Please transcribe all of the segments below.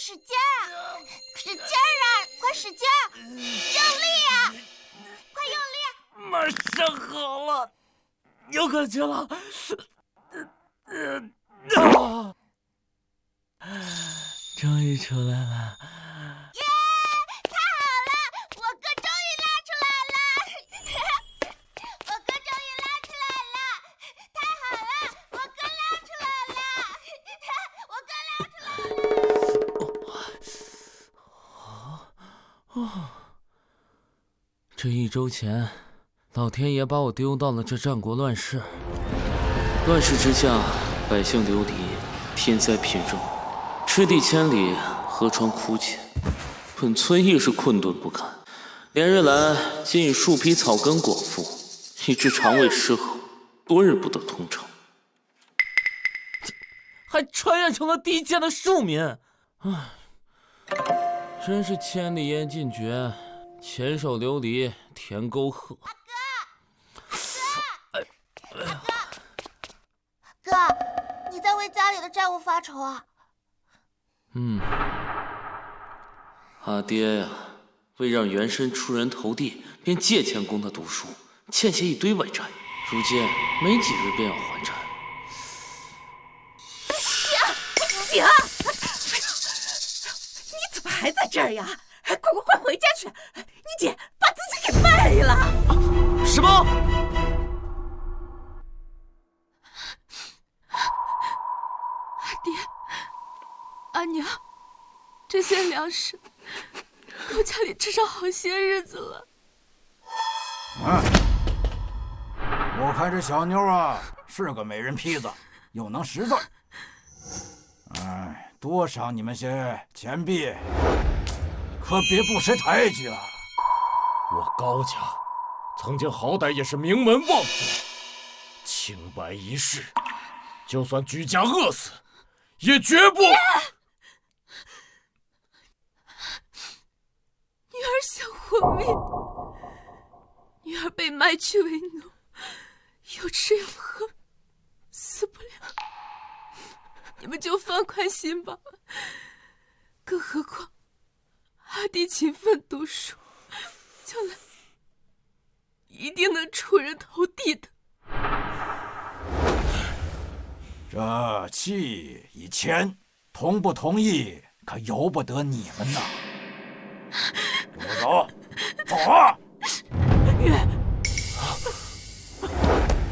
使劲儿，使劲儿啊！快使劲儿，用力啊！快用力！马上好了，有感觉了。终于出来了。耶！太好了，我哥终于拉出来了！我哥终于拉出来了！太好了，我哥拉出来了！我哥拉出来了！这1周前，老天爷把我丢到了这战国乱世。乱世之下，百姓流离，天灾频仍，赤地千里，河川枯竭，本村亦是困顿不堪。连日来，仅以数匹草根果腹，以致肠胃失衡，多日不得通畅，还传染成了低贱的庶民。唉，真是千里烟尽绝，前手流离，田沟壑。哥，你在为家里的债务发愁啊？阿爹呀，为让原身出人头地，便借钱供他读书，欠下一堆外债，如今没几日便要还债。姐，你怎么还在这儿呀？快回家去！你姐把自己给卖了。什么？阿娘，这些粮食够家里吃上好些日子了。我看这小妞啊是个美人坯子，又能识字。多赏你们些钱币，可别不识抬举啊！我高家曾经好歹也是名门望族，清白一世，就算举家饿死，也绝不。女儿想活命，女儿被卖去为奴，有吃有喝，死不了。你们就放宽心吧。更何况阿弟勤奋读书，将来一定能出人头地的。这气与钱同不同意，可由不得你们呐。跟我走，走啊！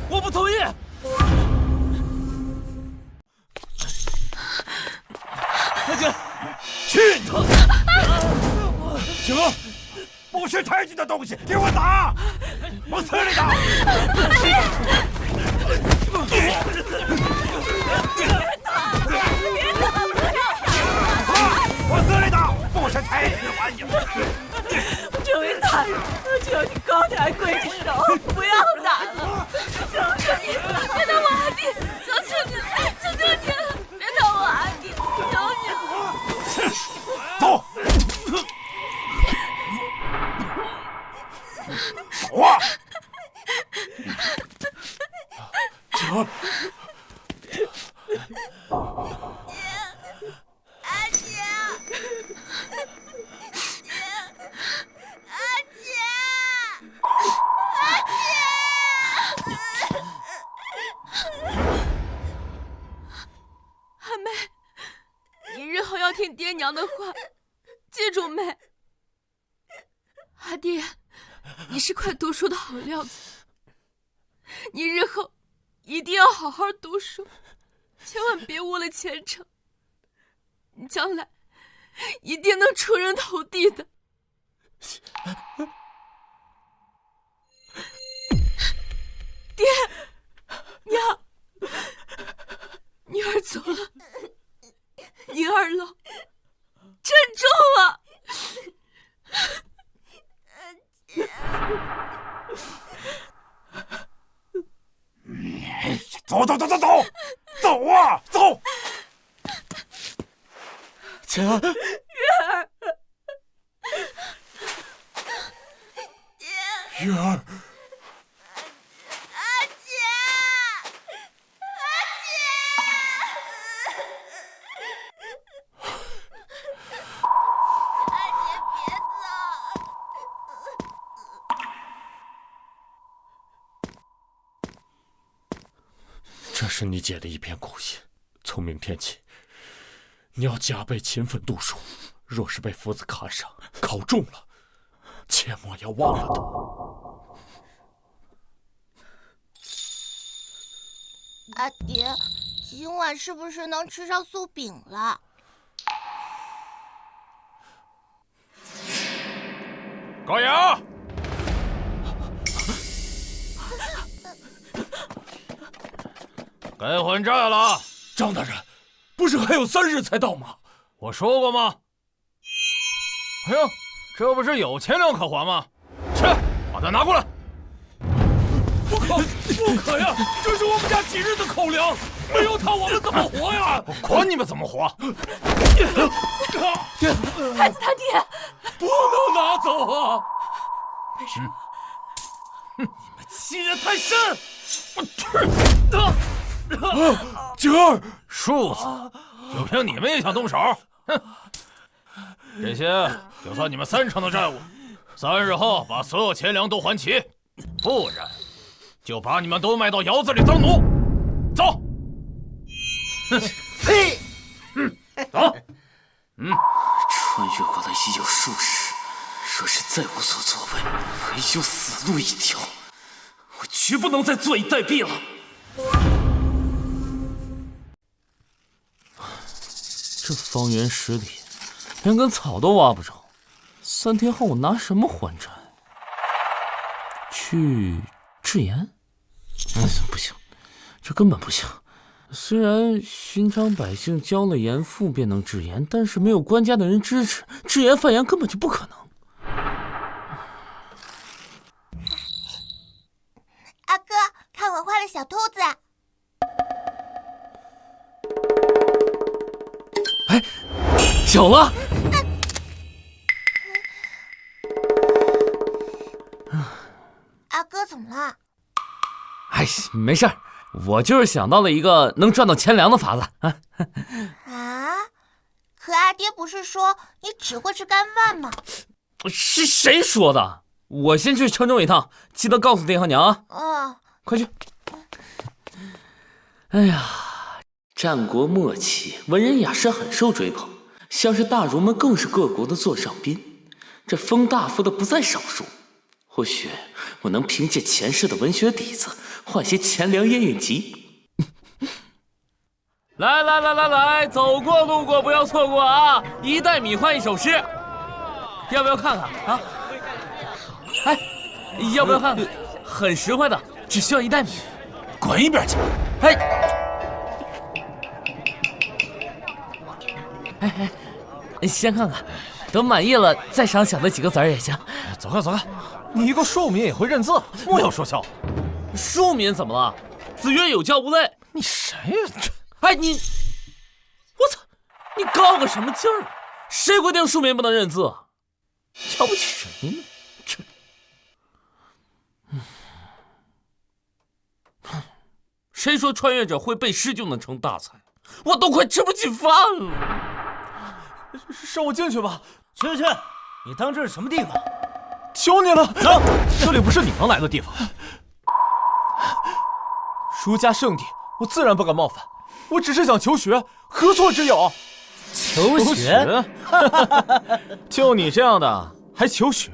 我不同意。大哥，去你！行，不识抬举的东西，给我打！往死里打！往死里打！不识抬举的玩意！这位大人，求你高抬贵手，不要打了！求求你，别打我阿弟！求求你了，求求你了，别打我阿弟！求你了！走！走啊！走！阿姐，阿姐，阿姐！阿妹，你日后要听爹娘的话，记住没？阿爹，你是块读书的好料子，你日后一定要好好读书，千万别误了前程。你将来一定能出人头地的。爹娘，女儿走了，女儿老珍重啊！走走走走走，走啊走！姐，月儿，月儿，阿姐，阿姐！是你姐的一片苦心。从明天起，你要加倍勤奋读书。若是被夫子看上，考中了，切莫要忘了他。阿爹，今晚是不是能吃上酥饼了？高阳，该还债了。张大人，不是还有3日才到吗？我说过吗？哎呀，这不是有钱粮可还吗？去，把它拿过来。不可呀！这是我们家几日的口粮，没有它我们怎么活呀？我管你们怎么活！孩子他爹，不能拿走啊！为什么？你们欺人太甚！景儿，庶子，就凭你们也想动手？哼！这些就算你们3成的债务，3日后把所有钱粮都还齐，不然就把你们都卖到窑子里当奴。走。嘿，走。穿越过来已有数日，若是再无所作为，唯有死路一条。我绝不能再坐以待毙了。这方圆10里，连根草都挖不着。3天后我拿什么还债？去制盐？不行，这根本不行。虽然寻常百姓交了盐赋便能制盐，但是没有官家的人支持，制盐贩盐根本就不可能。阿哥，看我画了小兔子。哎，有了！阿哥怎么了？哎，没事儿，我就是想到了一个能赚到钱粮的法子啊！啊？可阿爹不是说你只会吃干饭吗？是谁说的？我先去城中一趟，记得告诉爹和娘啊！快去！哎呀，战国末期，文人雅士很受追捧，像是大儒们更是各国的座上宾，这封大夫的不在少数。或许我能凭借前世的文学底子，换些钱粮验验疾。来，走过路过不要错过啊！1袋米换1首诗，要不要看看啊？哎，要不要看看？很实惠的，只需要1袋米。滚一边去！先看看，等满意了再赏小的几个子儿也行。走开！你一个庶民也会认字，莫要说笑。庶民怎么了？子曰有教无类。你谁呀？哎，你，我操！你高个什么劲儿？谁规定庶民不能认字？瞧不起谁呢？谁说穿越者会背诗就能成大才？我都快吃不起饭了。让我进去吧。去，你当这是什么地方？求你了，走！这里不是你能来的地方。儒家圣地，我自然不敢冒犯。我只是想求学，何错之有？求学？就你这样的还求学？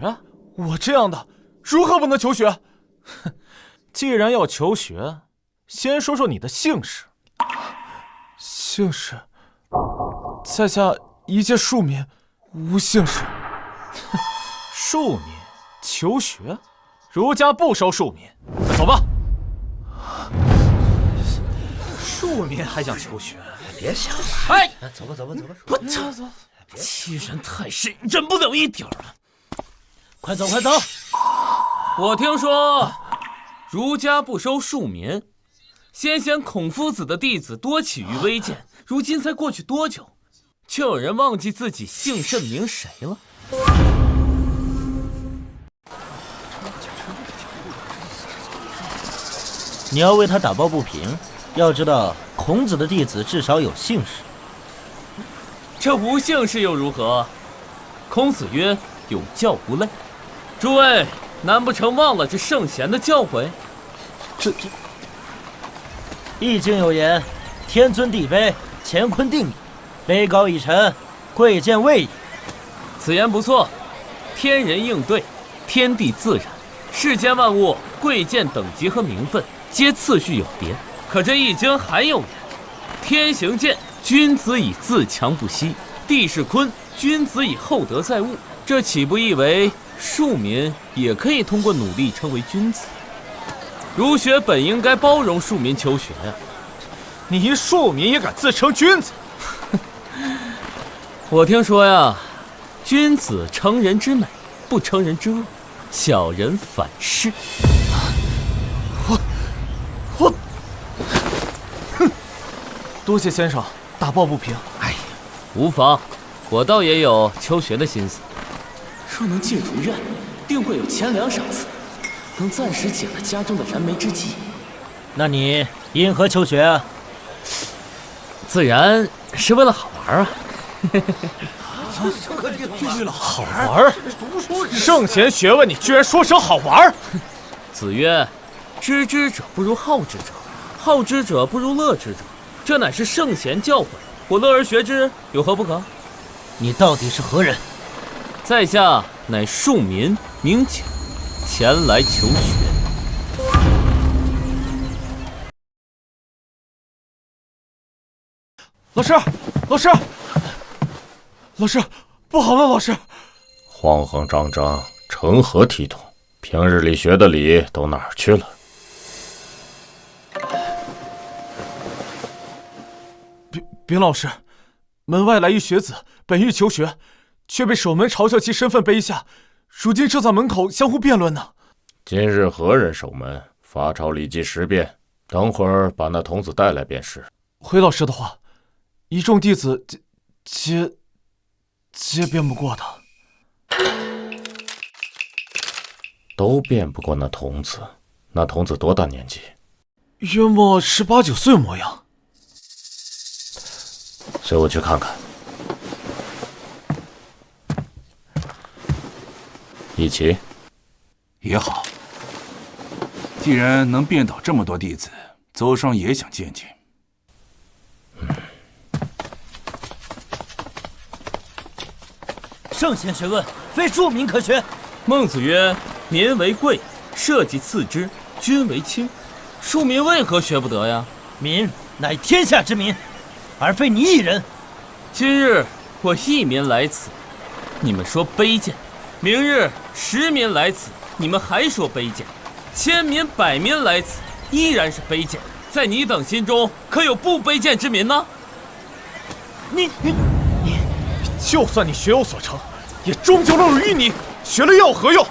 我这样的如何不能求学？既然要求学，先说说你的姓氏。姓氏？在下一介庶民，无姓氏。庶民求学，儒家不收庶民。走吧。庶民还想求学？别想了。哎，走吧。我操！欺人太甚，忍不了一点了。快走！我听说儒家不收庶民，先贤孔夫子的弟子多起于微贱，如今才过去多久，却有人忘记自己姓甚名谁了？你要为他打抱不平，要知道孔子的弟子至少有姓氏。这无姓氏又如何？孔子曰：“有教无类。”诸位，难不成忘了这圣贤的教诲？易经有言：天尊地卑，乾坤定矣。卑高以臣，贵贱位矣。此言不错，天人应对，天地自然，世间万物贵贱等级和名分皆次序有别。可这易经还有言：天行健，君子以自强不息；地势坤，君子以厚德载物。这岂不意为庶民也可以通过努力成为君子？儒学本应该包容庶民求学呀。你一庶民也敢自称君子？我听说呀，君子成人之美，不成人之恶，小人反是。我，哼！多谢先生打抱不平。哎呀，无妨，我倒也有求学的心思。若能进儒院，定会有钱粮赏赐，能暂时解了家中的燃眉之急。那你因何求学啊？自然是为了好玩啊。好玩？圣贤学问，你居然说成好玩？子曰：“知之者不如好之者，好之者不如乐之者。”这乃是圣贤教诲，我乐而学之，有何不可？你到底是何人？在下乃庶民，名景，前来求学。老师，老师，老师，不好了，老师！慌慌张张，成何体统？平日里学的礼都哪儿去了？禀老师，门外来一学子，本欲求学，却被守门嘲笑其身份卑下，如今正在门口相互辩论呢。今日何人守门？罚抄礼记10遍，等会儿把那童子带来便是。回老师的话，一众弟子皆辩不过他。都辩不过那童子。那童子多大年纪？约莫18、19岁模样。随我去看看。一起也好。既然能辩倒这么多弟子，邹双也想见见。圣贤学问，非庶民可学。孟子曰：“民为贵，社稷次之，君为轻。”庶民为何学不得呀？民乃天下之民，而非你一人。今日我一民来此，你们说卑贱；明日10民来此，你们还说卑贱；1000民、100民来此，依然是卑贱。在你等心中，可有不卑贱之民呢？你，就算你学有所成，也终究落入淤泥，学了又有何用？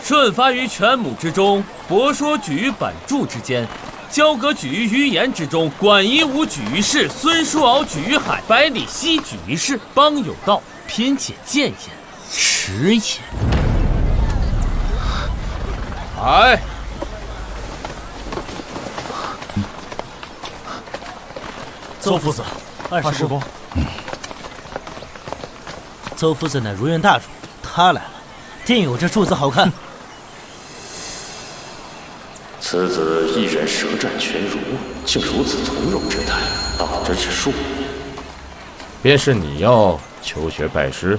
舜发于犬母之中，博说举于版柱之间，交葛举于鱼言之中，管夷吾举于市，孙叔敖举于海，百里奚举于市。邦有道，偏且见焉，迟也。来，邹夫子20公。邹夫子乃儒院大儒，他来了，定有这柱子好看。此子一人舌战群儒，竟如此从容之态，道之之术。便是你要求学拜师？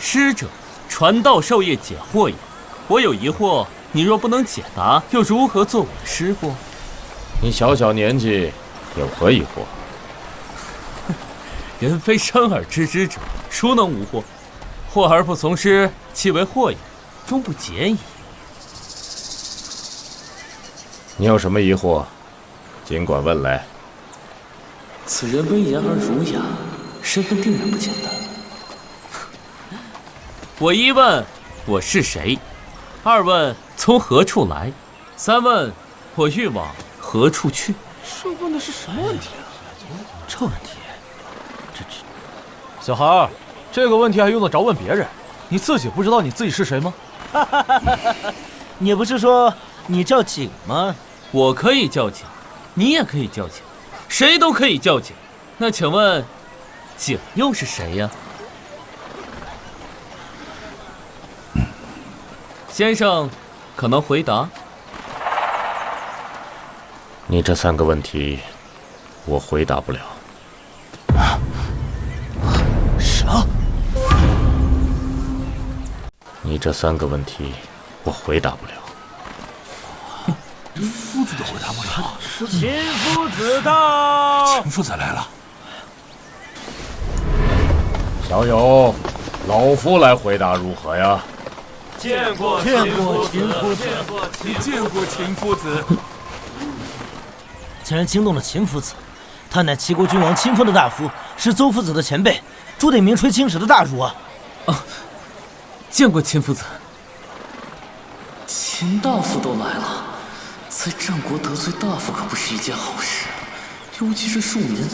师者，传道授业解惑也。我有疑惑，你若不能解答，又如何做我的师傅？你小小年纪，有何疑惑？人非生而知之者，孰能无惑？惑而不从师，其为惑也，终不解矣。你有什么疑惑，尽管问来。此人威严而儒雅，身份定然不简单。我一问我是谁，二问从何处来，三问我欲往何处去。这问的是什么问题啊？这问题，小孩，这个问题还用得着问别人？你自己不知道你自己是谁吗？你不是说你叫景吗？我可以叫景，你也可以叫景，谁都可以叫景。那请问，景又是谁呀？先生，可能回答？你这3个问题，我回答不了。什么？你这3个问题，我回答不了。夫子都回答不了。秦夫子到。秦夫子来了。小友，老夫来回答如何呀？见过秦夫子。见过秦夫子。竟然惊动了秦夫子，他乃齐国君王亲封的大夫，是邹夫子的前辈，注定名垂青史的大儒啊！见过秦夫子。秦大夫都来了，在战国得罪大夫可不是一件好事，尤其是庶民。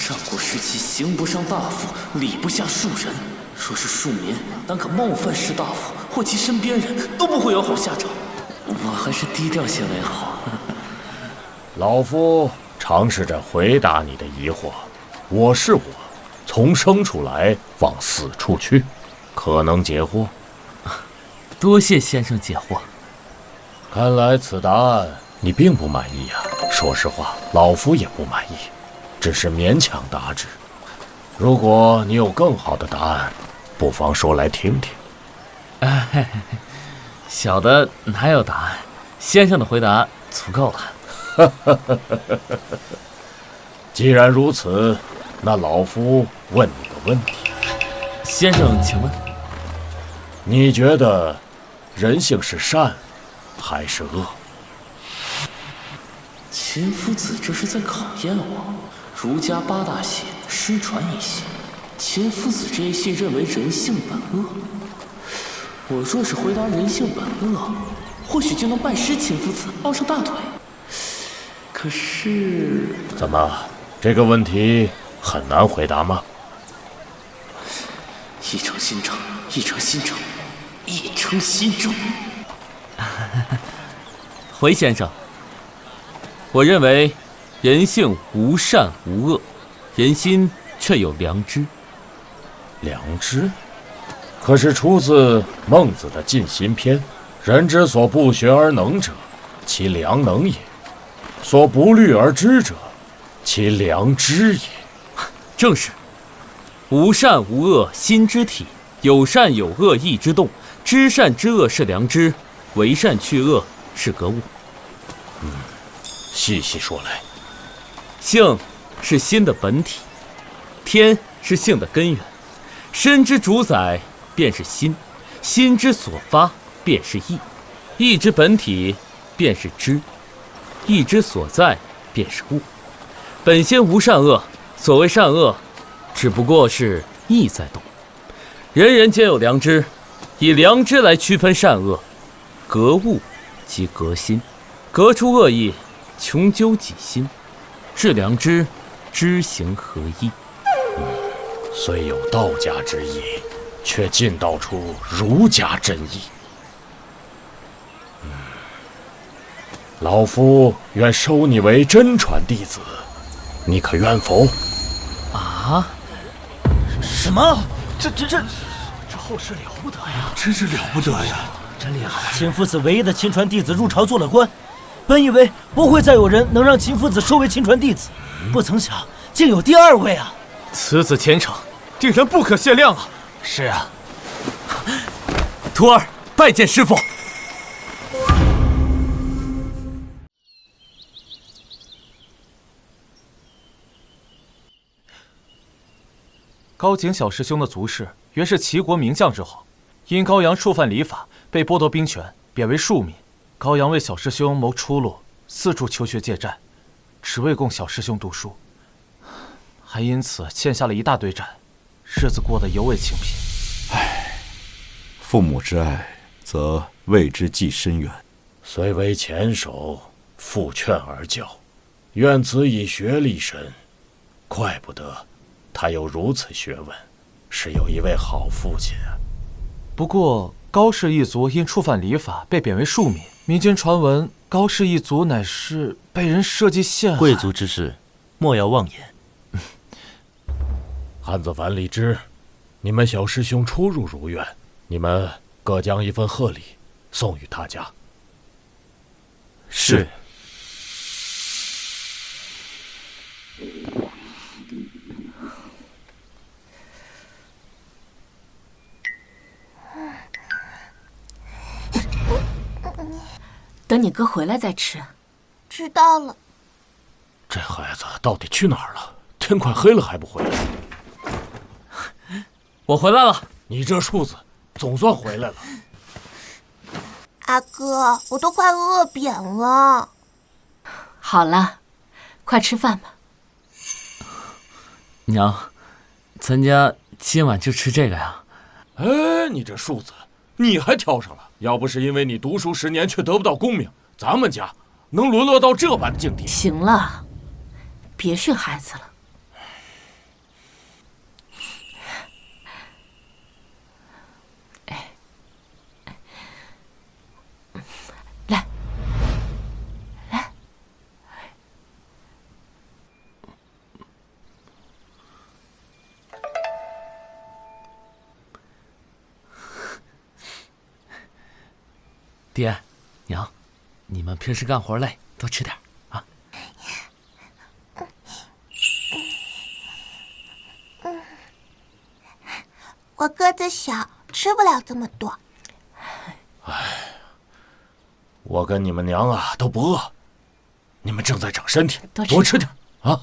战国时期，刑不上大夫，礼不下庶人。若是庶民胆敢冒犯士大夫或其身边人，都不会有好下场。我还是低调些为好。老夫尝试着回答你的疑惑。我是我，从生出来往死处去，可能解惑。多谢先生解惑。看来此答案你并不满意呀。说实话，老夫也不满意，只是勉强答之。如果你有更好的答案，不妨说来听听。小的哪有答案？先生的回答足够了。既然如此，那老夫问你个问题。先生，请问，你觉得人性是善还是恶？秦夫子这是在考验我。儒家8大系失传一系，秦夫子这一系认为人性本恶。我若是回答人性本恶，或许就能拜师秦夫子，抱上大腿。可是，怎么，这个问题很难回答吗？一诚心诚，一诚心诚，一诚心诚。回先生，我认为人性无善无恶，人心却有良知。良知？可是出自孟子的《尽心篇》，人之所不学而能者，其良能也；所不虑而知者，其良知也。正是，无善无恶心之体，有善有恶意之动。知善知恶是良知，为善去恶是格物。细细说来，性是心的本体，天是性的根源，身之主宰便是心，心之所发便是意，意之本体便是知，意之所在便是物。本先无善恶，所谓善恶，只不过是意在动。人人皆有良知，以良知来区分善恶，格物即格心，格出恶意，穷究己心，致良知，知行合一。虽有道家之意，却尽道出儒家真意。老夫愿收你为真传弟子，你可愿否？啊？什么？这后事了不得呀！真是了不得呀！真厉害！秦夫子唯一的亲传弟子入朝做了官，本以为不会再有人能让秦夫子收为亲传弟子，不曾想竟有第2位啊！此子虔诚，定然不可限量啊！是啊，徒儿拜见师父。高景小师兄的族室原是齐国名将之后，因高阳触犯礼法，被剥夺兵权，贬为庶民。高阳为小师兄谋出路，四处求学借债，只为供小师兄读书，还因此欠下了一大堆债，日子过得尤为清贫。唉，父母之爱，则为之计深远。虽为前手，父劝而教，愿子以学立身，怪不得他有如此学问，是有一位好父亲啊。不过高氏一族因触犯礼法被贬为庶民，民间传闻高氏一族乃是被人设计陷害。贵族之事，莫要妄言。汉子凡、李之，你们小师兄出入如愿，你们各将一份贺礼送与他家。是。等你哥回来再吃。知道了。这孩子到底去哪儿了？天快黑了还不回来？我回来了。你这数子总算回来了。阿哥，我都快饿扁了。好了，快吃饭吧。娘，咱家今晚就吃这个呀？哎，你这数子，你还挑上了。要不是因为你读书10年却得不到功名，咱们家能沦落到这般境地？行了，别训孩子了。来，来。爹，娘，你们平时干活累，多吃点啊。我个子小，吃不了这么多。我跟你们娘啊都不饿，你们正在长身体，多吃点啊。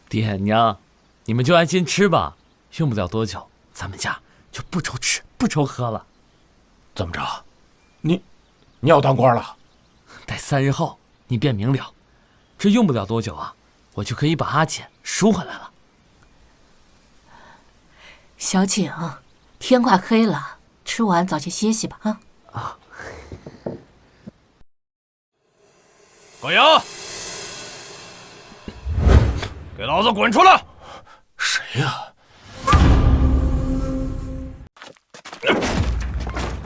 爹娘，你们就安心吃吧，用不了多久，咱们家就不愁吃不愁喝了。怎么着？你要当官了？待3日后你便明了，这用不了多久啊，我就可以把阿锦赎回来了。小景，天快黑了，吃完早些歇息吧啊。啊。高阳，给老子滚出来！谁呀？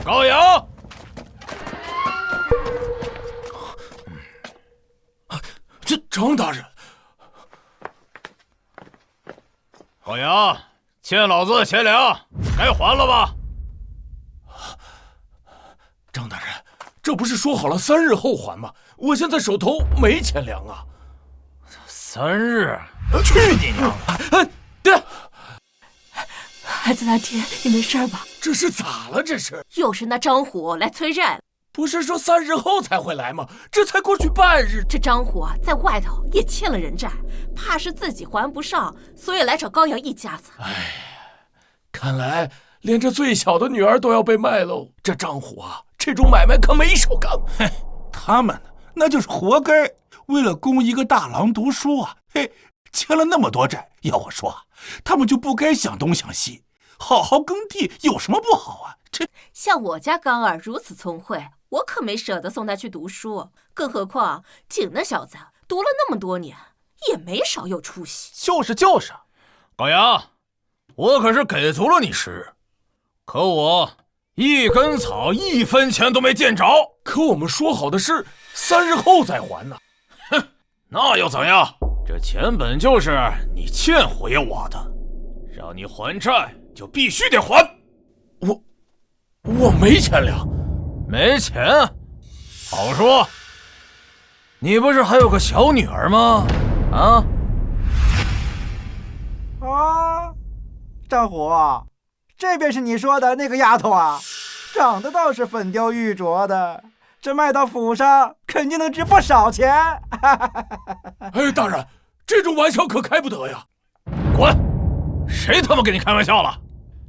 高阳！这张大人，高阳，欠老子的钱粮该还了吧？张大人，这不是说好了3日后还吗？我现在手头没钱粮啊。3日？去你娘的！爹，孩子他爹，你没事吧？这是咋了？这是又是那张虎来催债了。不是说3日后才会来吗？这才过去半日。这张虎啊，在外头也欠了人债，怕是自己还不上，所以来找高阳一家子。哎，看来连这最小的女儿都要被卖喽。这张虎啊，这种买卖可没少干。嘿，他们呢，那就是活该。为了供一个大郎读书啊，嘿，欠了那么多债。要我说，他们就不该想东想西，好好耕地有什么不好啊？这像我家刚儿如此聪慧，我可没舍得送他去读书。更何况景那小子读了那么多年，也没少有出息。就是，高阳，我可是给足了你10日，可我一根草1分钱都没见着。可我们说好的是3日后再还呢。哼，那又怎样？这钱本就是你欠虎爷我的，让你还债就必须得还。我没钱粮。没钱？好说。你不是还有个小女儿吗？啊？啊，张虎，这便是你说的那个丫头啊，长得倒是粉雕玉琢的，这卖到府上肯定能值不少钱。哎，大人，这种玩笑可开不得呀！滚！谁他妈跟你开玩笑了？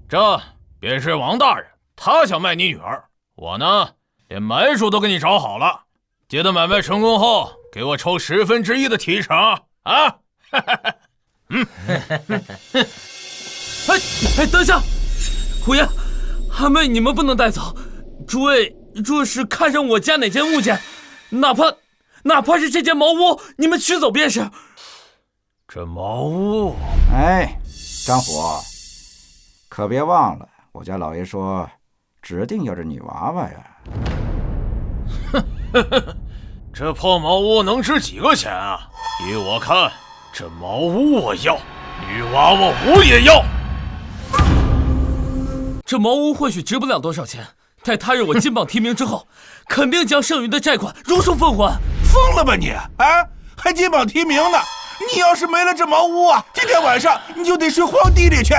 这便是王大人，他想卖你女儿，我呢连买主都给你找好了，记得买卖成功后给我抽1/10的提成啊！哎，等下，虎爷，阿妹你们不能带走。诸位若是看上我家哪件物件，哪怕是这间茅屋，你们取走便是。这茅屋，哎，张虎，可别忘了，我家老爷说，指定要这女娃娃呀。这破茅屋能值几个钱啊？依我看，这茅屋我要，女娃娃我也要。这茅屋或许值不了多少钱，待他日我金榜题名之后，肯定将剩余的债款如数奉还。疯了吧你啊！还金榜题名呢？你要是没了这茅屋啊，今天晚上你就得睡荒地里去。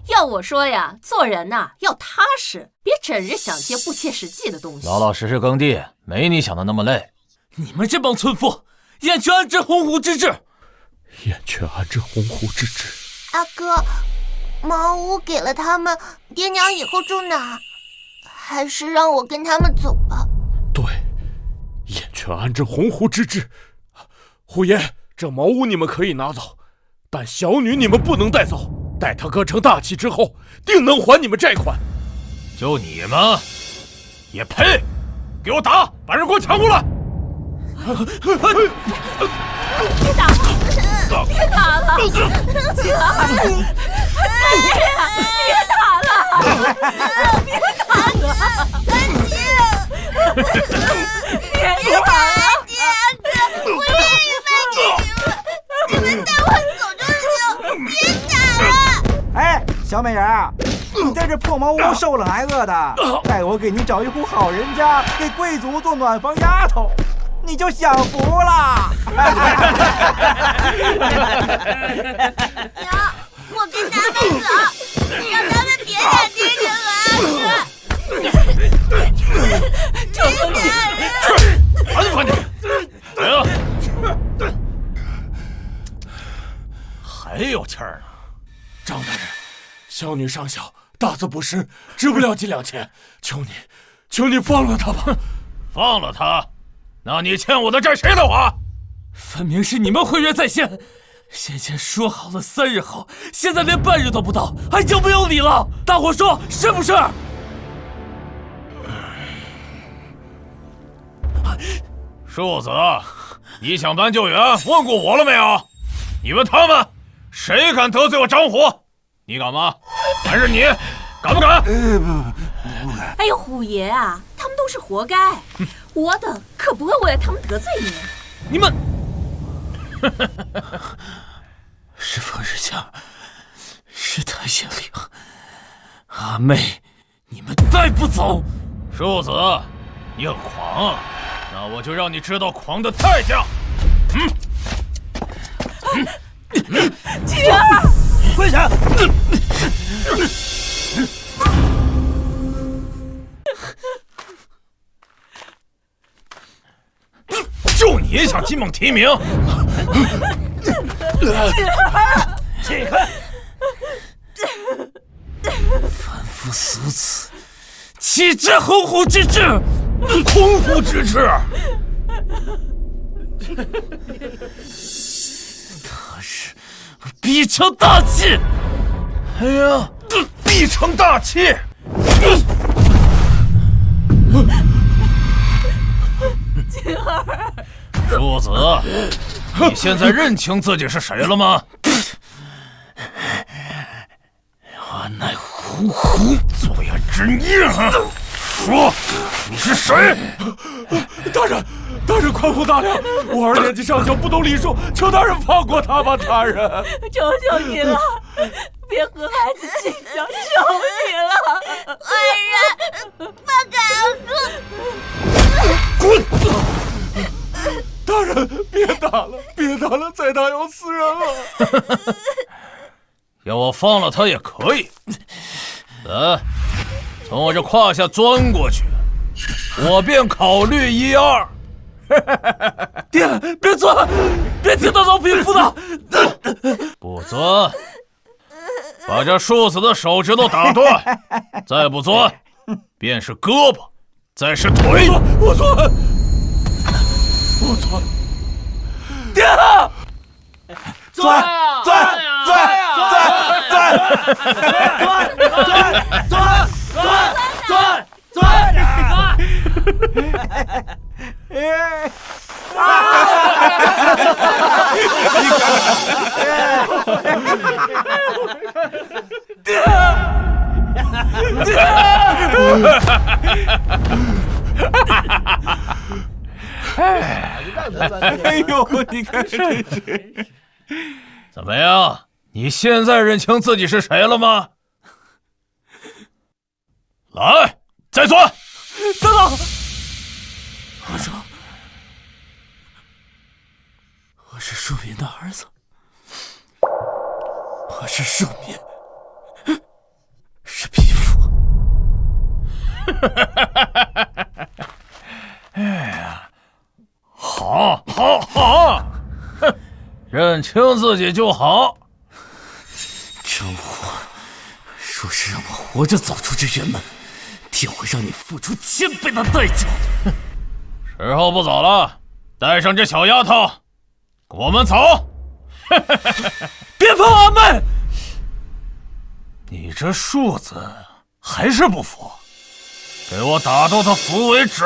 要我说呀，做人呐要踏实，别整日想些不切实际的东西。老老实实耕地，没你想的那么累。你们这帮村妇，眼全安之，鸿鹄之志。眼全安之，鸿鹄之志。阿哥，茅屋给了他们，爹娘以后住哪儿？还是让我跟他们走吧。对，眼全安之，鸿鹄之志。虎爷，这茅屋你们可以拿走，但小女你们不能带走。待她哥成大器之后，定能还你们债款。就你们，也配？给我打！把人给我抢过来！别打了！别打了！青儿，别打了！别打了！别打了！爹，哥，我愿意卖给你们，你们带我走就行，别打了！哎，小美人儿，你在这破茅屋受冷挨饿的，待我给你找一户好人家，给贵族做暖房丫头，你就享福了。娘，我跟他们走，你让他们别打爹娘和阿哥。求求你，烦不烦你？来呀！还有气儿呢。张大人，小女尚小，大字不识，值不了几两钱，求你放了她吧。放了他？那你欠我的债谁来还？分明是你们毁约在先，先前说好了3日后，现在连半日都不到，还有没有理了？大伙说是不是？树子，你想搬救援，问过我了没有？你问他们，谁敢得罪我张虎？你敢吗？还是你敢不敢？哎呦，虎爷啊，他们都是活该，我等可不会为了他们得罪你。你们是风日强，是太县令，阿妹，你们带不走。树子，你很狂啊！那我就让你知道狂的代价。青儿，跪下！就你想金榜题名？起开！凡夫俗子，岂知鸿鹄之志？鸿鹄之志！他日必成大器！哎呀，必成大器！青儿，树子，你现在认清自己是谁了吗？我乃鸿鹄，嘴呀真硬啊！说，你是谁？大人宽宏大量，我儿年纪尚小，不懂礼数，求大人放过他吧，大人。求求你了，别和孩子计较，求你了！坏人，放开阿哥！滚！大人，别打了，再打要死人了。要我放了他也可以。来，从我这胯下钻过去，我便考虑一二。爹，别钻，别听他老匹夫的。不钻，把这树子的手指头打断；再不钻，便是胳膊，再是腿。我钻。爹，钻！哎呦，你看真是。怎么样？你现在认清自己是谁了吗？来，再钻！等等，我说，我是庶民的儿子，我是庶民。哎呀，好，哼，认清自己就好。张火，若是让我活着走出这院门，定会让你付出1000倍的代价。时候不早了，带上这小丫头，我们走。别碰阿妹！你这庶子还是不服，给我打到他服为止。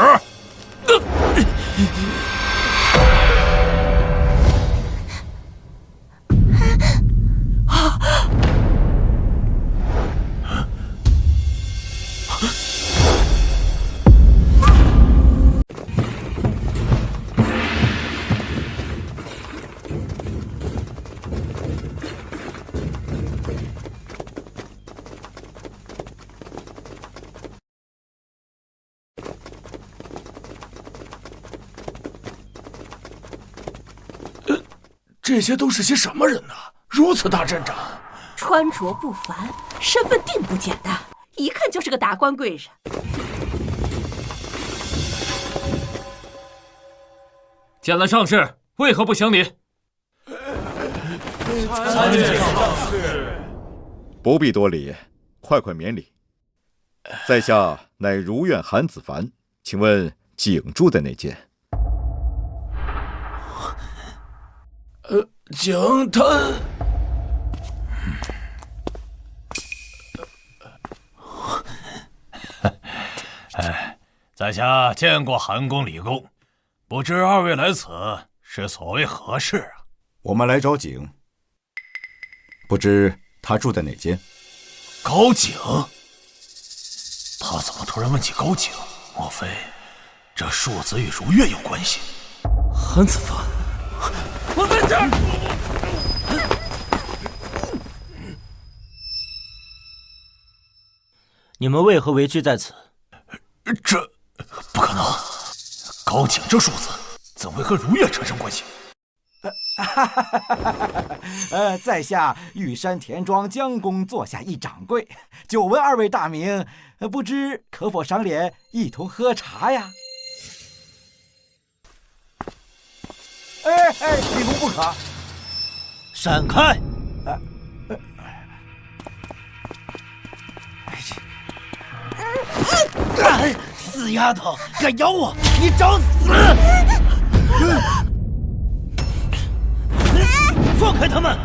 这些都是些什么人呢？如此大阵仗，穿着不凡，身份定不简单，一看就是个达官贵人。见了上士，为何不行礼？参见上士。不必多礼，快免礼。在下乃如愿韩子凡，请问景住在哪间？景他，在下见过韩公、李公，不知二位来此是所谓何事啊？我们来找景，不知他住在哪间？高景？他怎么突然问起高景？莫非这庶子与如月有关系？韩子凡，我在这儿。你们为何围居在此？这不可能！高景这庶子怎会和如月产生关系？在下玉山田庄江公座下一掌柜，久闻二位大名，不知可否赏脸一同喝茶呀？李公不可！闪开！死丫头，敢咬我，你找死！放开他们！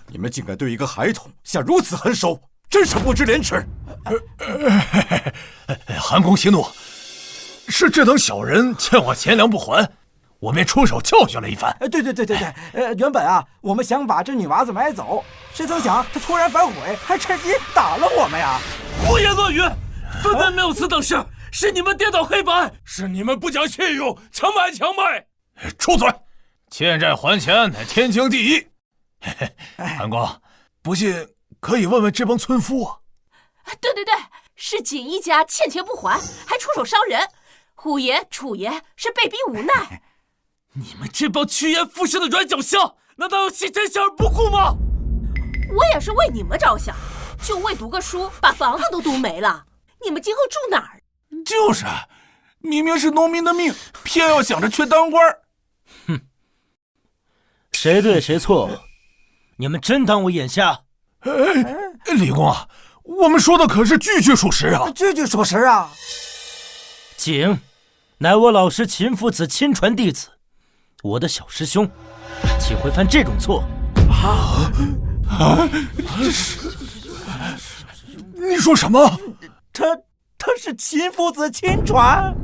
你们竟敢对一个孩童下如此狠手，真是不知廉耻！韩公息怒，是这等小人欠我钱粮不还，我便出手教训了一番。对，原本啊，我们想把这女娃子买走，谁曾想她突然反悔，还趁机打了我们呀！胡言乱语，分明没有此等事，是你们颠倒黑白，是你们不讲信用，强买强卖！住嘴！欠债还钱乃天经地义。韩公，不信可以问问这帮村夫啊。对，是锦衣家欠钱不还，还出手伤人。虎爷、楚爷是被逼无奈。你们这帮趋炎附势的软脚虾，难道要弃真相而不顾吗？我也是为你们着想，就为读个书，把房子都读没了，你们今后住哪儿？就是，明明是农民的命，偏要想着去当官。哼，谁对谁错？你们真当我眼瞎？李公啊，我们说的可是句句属实啊！句属实啊！景，乃我老师秦夫子亲传弟子，我的小师兄，岂会犯这种错？你说什么？他是秦夫子亲传。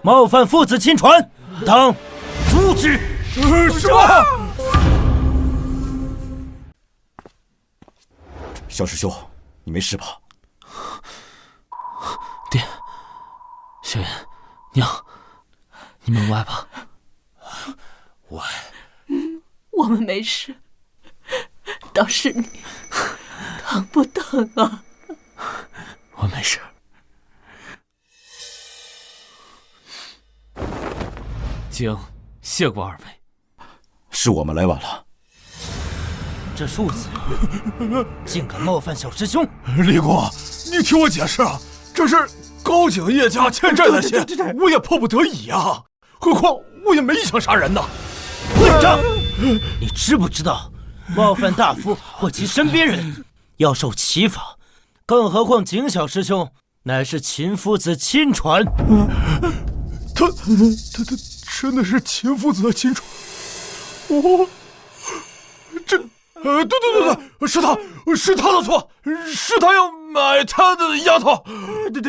冒犯父子亲传，当诛之！是吧？小师兄，你没事吧？爹，小妍，娘，你们歪吧？歪。我们没事。要是你，疼不疼啊？我没事。经谢过二位。是我们来晚了。这庶子竟敢冒犯小师兄！李公，你听我解释啊，这是高景叶家欠债的钱，我也迫不得已呀。何况我也没想杀人呐。混账！你知不知道，冒犯大夫或其身边人要受其罚？更何况景小师兄乃是秦夫子亲传。他真的是秦夫子的亲传。对，是他的错，是他要买他的丫头。对，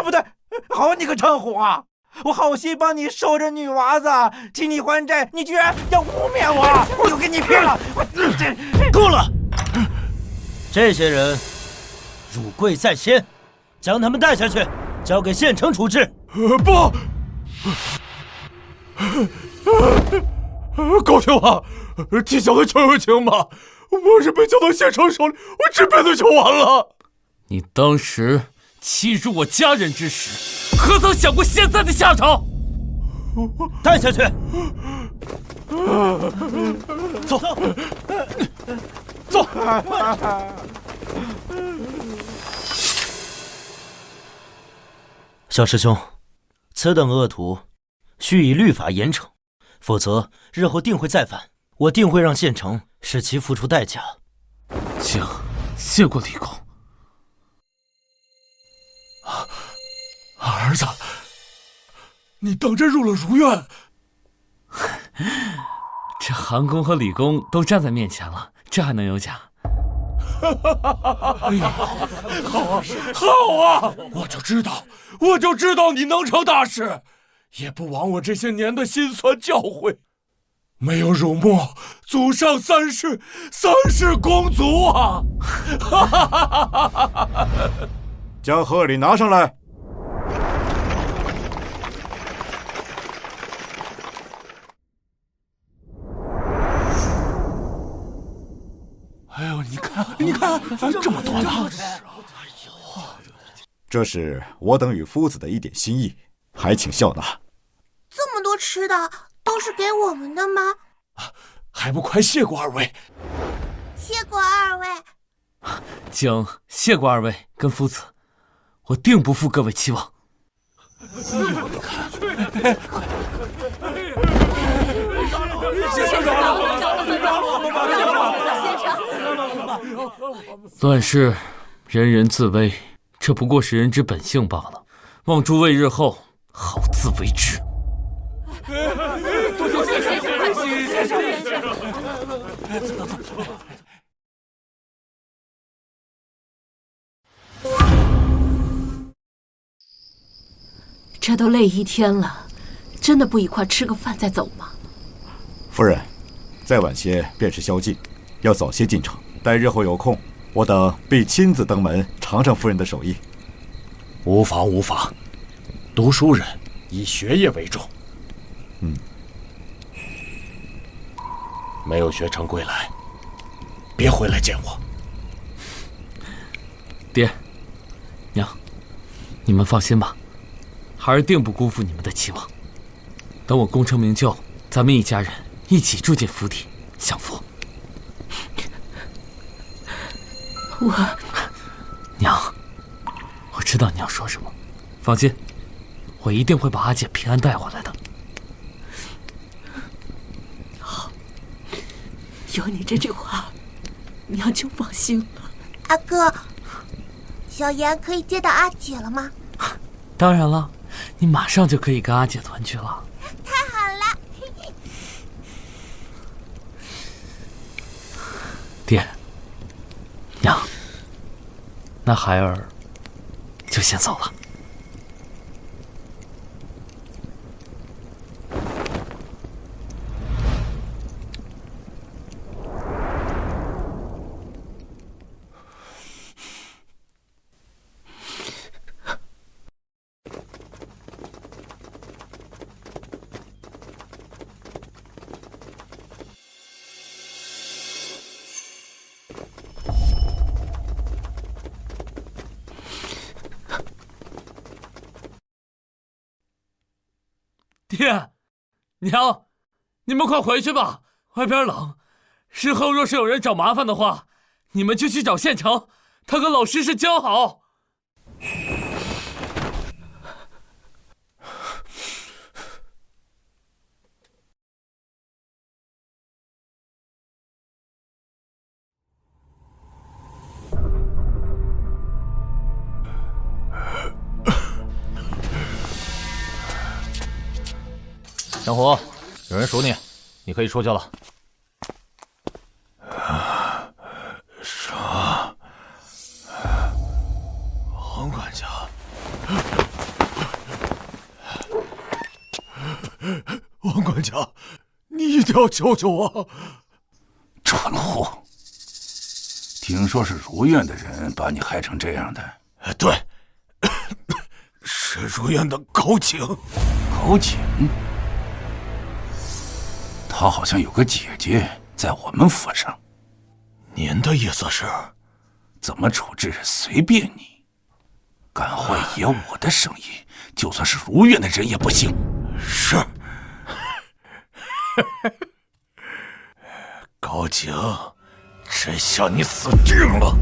不对，好你个陈虎啊！我好心帮你收着女娃子，替你还债，你居然要污蔑我！我又跟你拼了！够了！这些人辱贵在先，将他们带下去，交给县城处置。不，高兄啊，替小的求情吧！我是被交到县城手里，我这辈子就完了。你当时欺辱我家人之时，何曾想过现在的下场？带下去。走。小师兄，此等恶徒，须以律法严惩，否则日后定会再犯。我定会让县城使其付出代价。请谢过李公。儿子，你当真入了儒院？这韩公和李公都站在面前了，这还能有假？好啊！我就知道你能成大事，也不枉我这些年的辛酸教诲。没有辱没祖上三世公族啊！将贺礼拿上来。哎呦，你看，这么多呢！这是我等与夫子的一点心意，还请笑纳。这么多吃的都是给我们的吗？还不快谢过二位！谢过二位。请谢过二位跟夫子，我定不负各位期望。乱世，人人自危，这不过是人之本性罢了。望诸位日后好自为之。这都累一天了，真的不一块吃个饭再走吗？夫人，再晚些便是宵禁，要早些进城。待日后有空，我等必亲自登门尝尝夫人的手艺。无妨，读书人以学业为重。没有学成归来，别回来见我。爹娘，你们放心吧，孩儿定不辜负你们的期望。等我功成名就，咱们一家人一起住进府邸享福。娘，我知道你要说什么，放心，我一定会把阿姐平安带回来的。好，有你这句话，娘就放心了。阿哥，小妍可以接到阿姐了吗？当然了，你马上就可以跟阿姐团聚了。太好了！爹娘，那孩儿就先走了。爹，娘，你们快回去吧，外边冷。日后若是有人找麻烦的话，你们就去找县城，他跟老师是交好。小虎，有人数你，你可以出去了。啥？王管家，王管家，你一定要救救我！蠢货！听说是如愿的人把你害成这样的。对，是如愿的高景。高景？他好像有个姐姐在我们府上。您的意思是？怎么处置随便你。敢坏爷我的生意，就算是如愿的人也不行。是。高景，这下你死定了！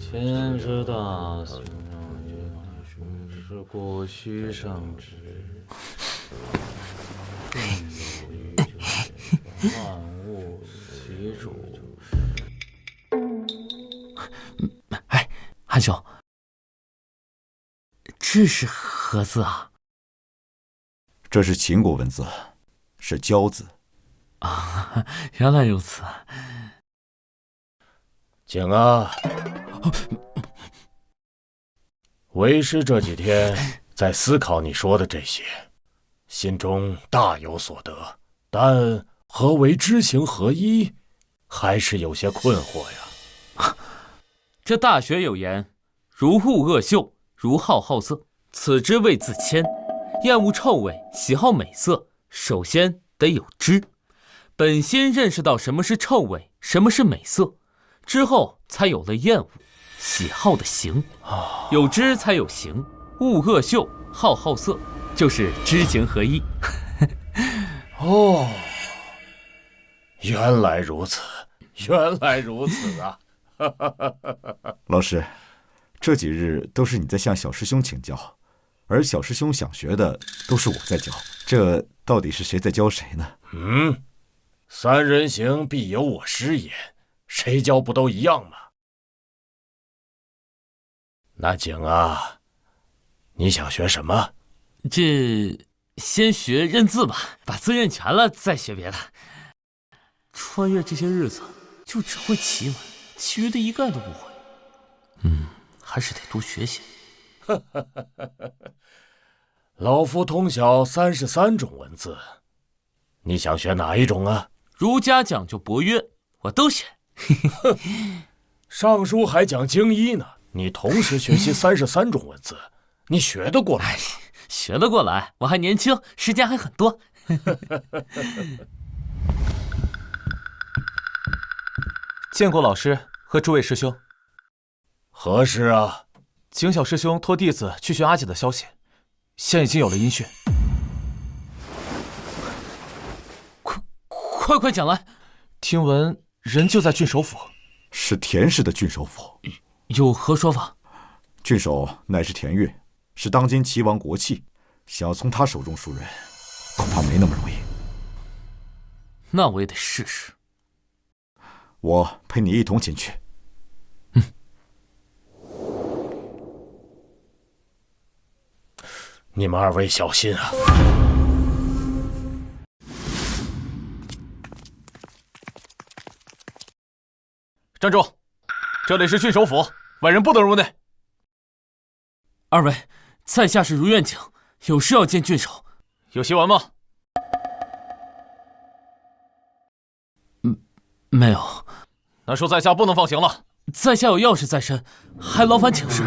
牵着大松，是过须上枝。万物其主。哎，韩兄，这是何字啊？这是秦国文字，是交字。啊，原来如此。景啊，为师这几天在思考你说的这些，心中大有所得，但何为知行合一，还是有些困惑呀。这大学有言：如恶恶臭，如好好色，此之谓自谦。厌恶臭味，喜好美色，首先得有知。本先认识到什么是臭味，什么是美色，之后才有了厌恶、喜好的行。有知才有行，恶恶臭，好好色，就是知行合一。哦，原来如此，原来如此啊！老师，这几日都是你在向小师兄请教，而小师兄想学的都是我在教，这到底是谁在教谁呢？三人行必有我师焉，谁教不都一样吗？那景啊，你想学什么？这先学认字吧，把字认全了再学别的。穿越这些日子，就只会奇文，其余的一概都不会。还是得多学些。老夫通晓33种文字，你想学哪一种啊？儒家讲究博约，我都学。尚书还讲经医呢，你同时学习33种文字，你学得过来吗？学得过来，我还年轻，时间还很多。见过老师和诸位师兄。何事啊？景小师兄托弟子去寻阿姐的消息，现已经有了音讯。快讲来！听闻人就在郡守府。是田氏的郡守府。有何说法？郡守乃是田悦，是当今齐王国戚，想要从他手中赎人，恐怕没那么容易。那我也得试试。我陪你一同前去。你们二位小心啊！站住！这里是郡守府，外人不得入内。二位，在下是如愿景，有事要见郡守。有檄文吗？没有。那说在下不能放行了。在下有要事在身，还劳烦请示。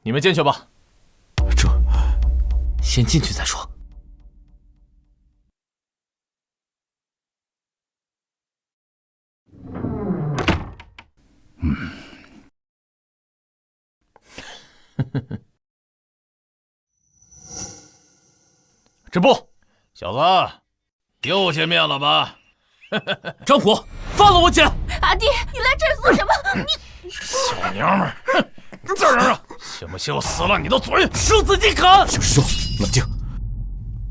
你们进去吧。先进去再说。这不，小子，又见面了吧？张虎，放了我姐！阿弟，你来这儿做什么？你小娘们儿，哼！再嚷嚷，信不信我撕了你的嘴？叔自己砍！小师兄，冷静。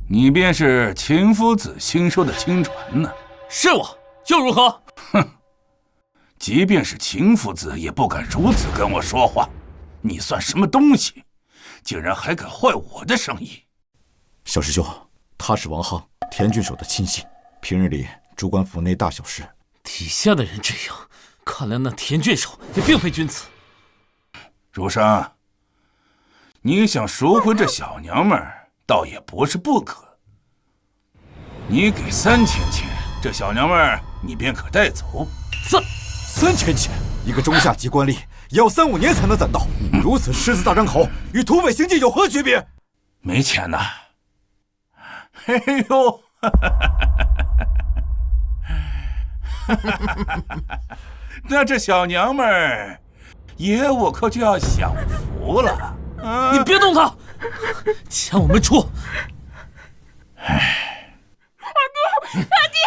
你便是秦夫子新收的亲传呢？是我，又如何？哼！即便是秦夫子也不敢如此跟我说话。你算什么东西？竟然还敢坏我的生意！小师兄，他是王夯田郡守的亲信，平日里主管府内大小事。底下的人这样，看来那田郡守也并非君子。儒生，你想赎回这小娘们儿，倒也不是不可。你给3000钱，这小娘们儿你便可带走。3000钱，一个中下级官吏也要3、5年才能攒到，如此狮子大张口，与土匪行径有何区别？没钱呐！哎呦！那这小娘们儿，爷我可就要享福了。你别动他，钱我们出。阿弟，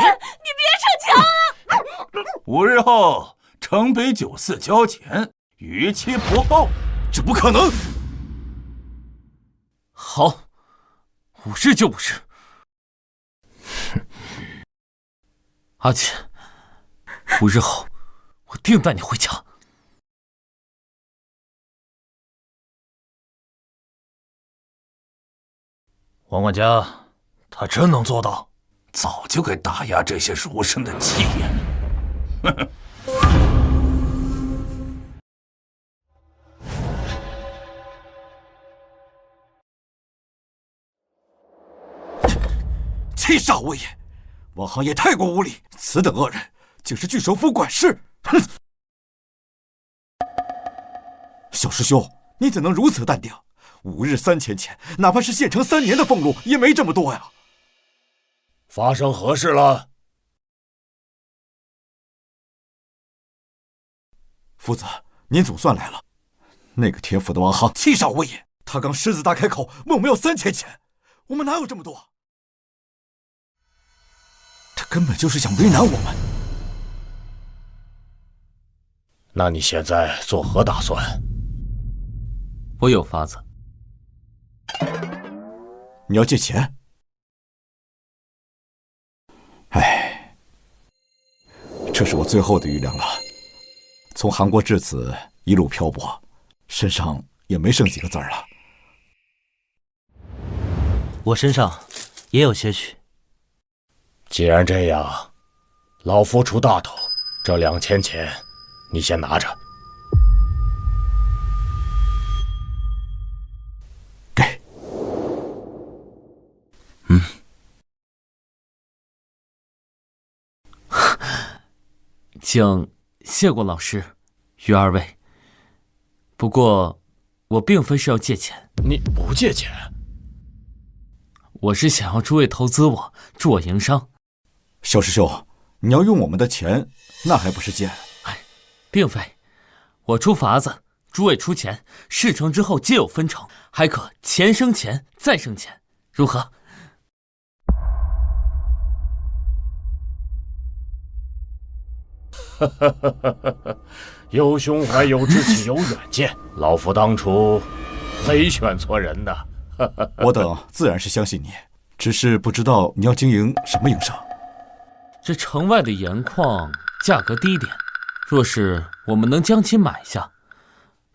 你别逞强了！5日后，城北酒肆交钱，逾期不候。这不可能！好，5日就5日。阿姐，5日后我定带你回家。王管家，他真能做到？早就该打压这些儒生的气焰。呵呵。气煞我也！王夯也太过无礼，此等恶人竟是郡守府管事！哼！小师兄，你怎能如此淡定？5日3000钱，哪怕是县城3年的俸禄，也没这么多呀！发生何事了？夫子，您总算来了。那个田府的王夯气煞我也，他刚狮子大开口，问我们要3000钱，我们哪有这么多？他根本就是想为难我们。那你现在作何打算？我有法子。你要借钱？唉，这是我最后的余粮了。从韩国至此一路漂泊，身上也没剩几个子儿了。我身上也有些许。既然这样，老夫出大头，这2000钱你先拿着。给。请谢过老师与2位。不过，我并非是要借钱。你不借钱？我是想要诸位投资我，助我营商。小师兄，你要用我们的钱，那还不是借？哎，并非，我出法子，诸位出钱，事成之后皆有分成，还可钱生钱，再生钱，如何？有胸怀，有志气，有远见，老夫当初没选错人呐。我等自然是相信你，只是不知道你要经营什么营生。这城外的盐矿价格低点，若是我们能将其买下，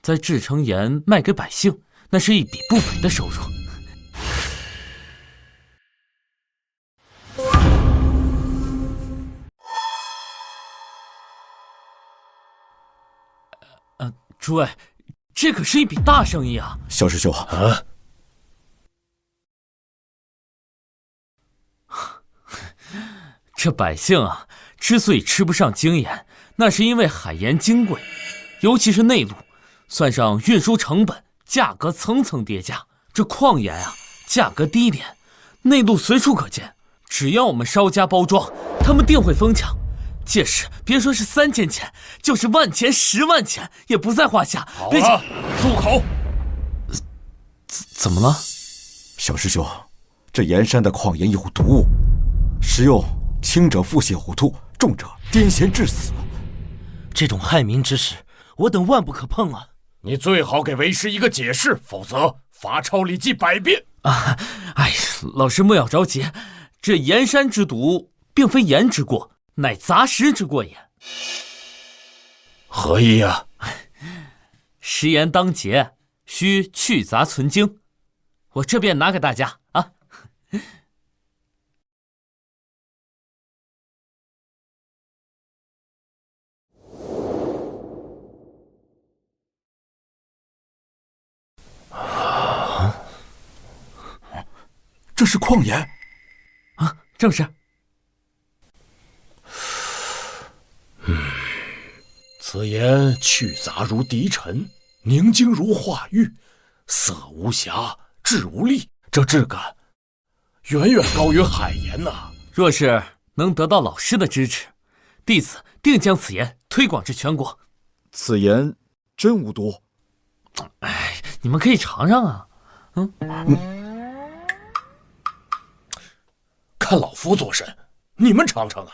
再制成盐卖给百姓，那是一笔不菲的收入。诸位，这可是一笔大生意啊！小师兄啊，这百姓啊，之所以吃不上精盐，那是因为海盐金贵，尤其是内陆，算上运输成本，价格层层叠加。这矿盐啊，价格低点，内陆随处可见。只要我们稍加包装，他们定会疯抢。届时别说是3000钱，就是10000、10万钱也不在话下。好了，住口！怎么了？小师兄，这盐山的矿盐有毒，食用轻者腹泻呕吐，重者癫痫致死。这种害民之事，我等万不可碰啊！你最好给为师一个解释，否则罚抄礼记100遍。哎，老师莫要着急，这盐山之毒，并非盐之过，乃杂食之过也。何意啊？食盐当节，需去杂存精。我这便拿给大家啊。这是矿盐啊，正是。此盐去杂如敌尘，凝精如化玉，色无瑕，质无粒，这质感远远高于海盐呐。若是能得到老师的支持，弟子定将此盐推广至全国。此盐真无毒？哎，你们可以尝尝啊。看老夫做甚，你们尝尝啊。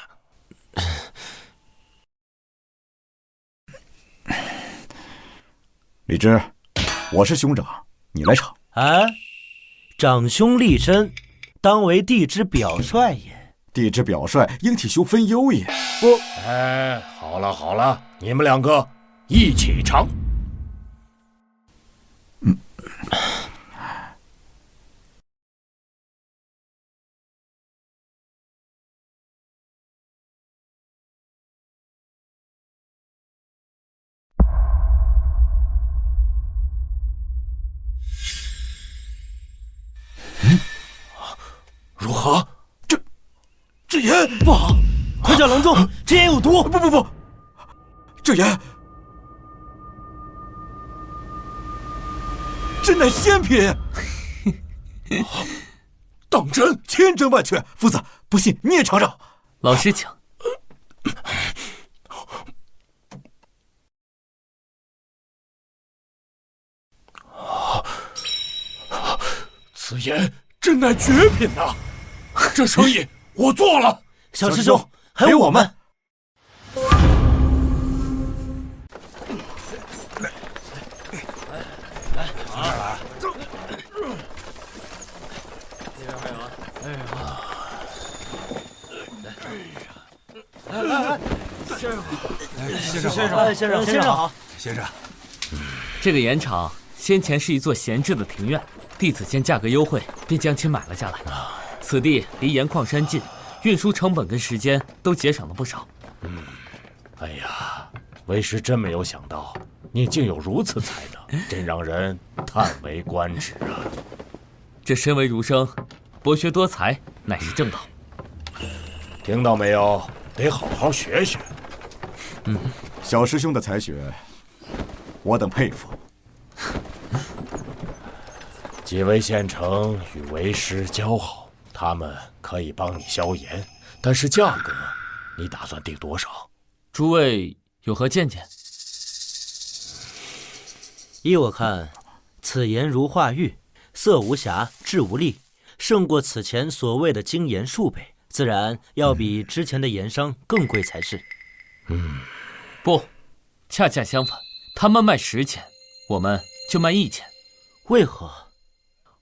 李芝，我是兄长，你来尝。啊，长兄立身，当为弟之表率也。弟之表率，应替兄分忧也。不，哎，好了好了，你们两个一起尝。如何？这盐不好，快叫郎中，这盐有毒！不，这盐真乃仙品。当真？千真万确。夫子，不信你也尝尝。老师请。此盐真乃绝品呐！这生意我做了。小师兄，还有我们。先生好。先生，这个盐场先前是一座闲置的庭院，弟子见价格优惠，便将其买了下来。此地离盐矿山近，运输成本跟时间都节省了不少。哎呀，为师真没有想到你竟有如此才能，真让人叹为观止啊！这身为儒生，博学多才乃是正道。听到没有？得好好学学。小师兄的才学，我等佩服。几位县城与为师交好，他们可以帮你消盐，但是价格你打算定多少？诸位有何见解？依我看，此盐如化玉，色无瑕，质无粒，胜过此前所谓的精盐数倍，自然要比之前的盐商更贵才是。不，恰恰相反，他们卖10钱，我们就卖1钱。为何？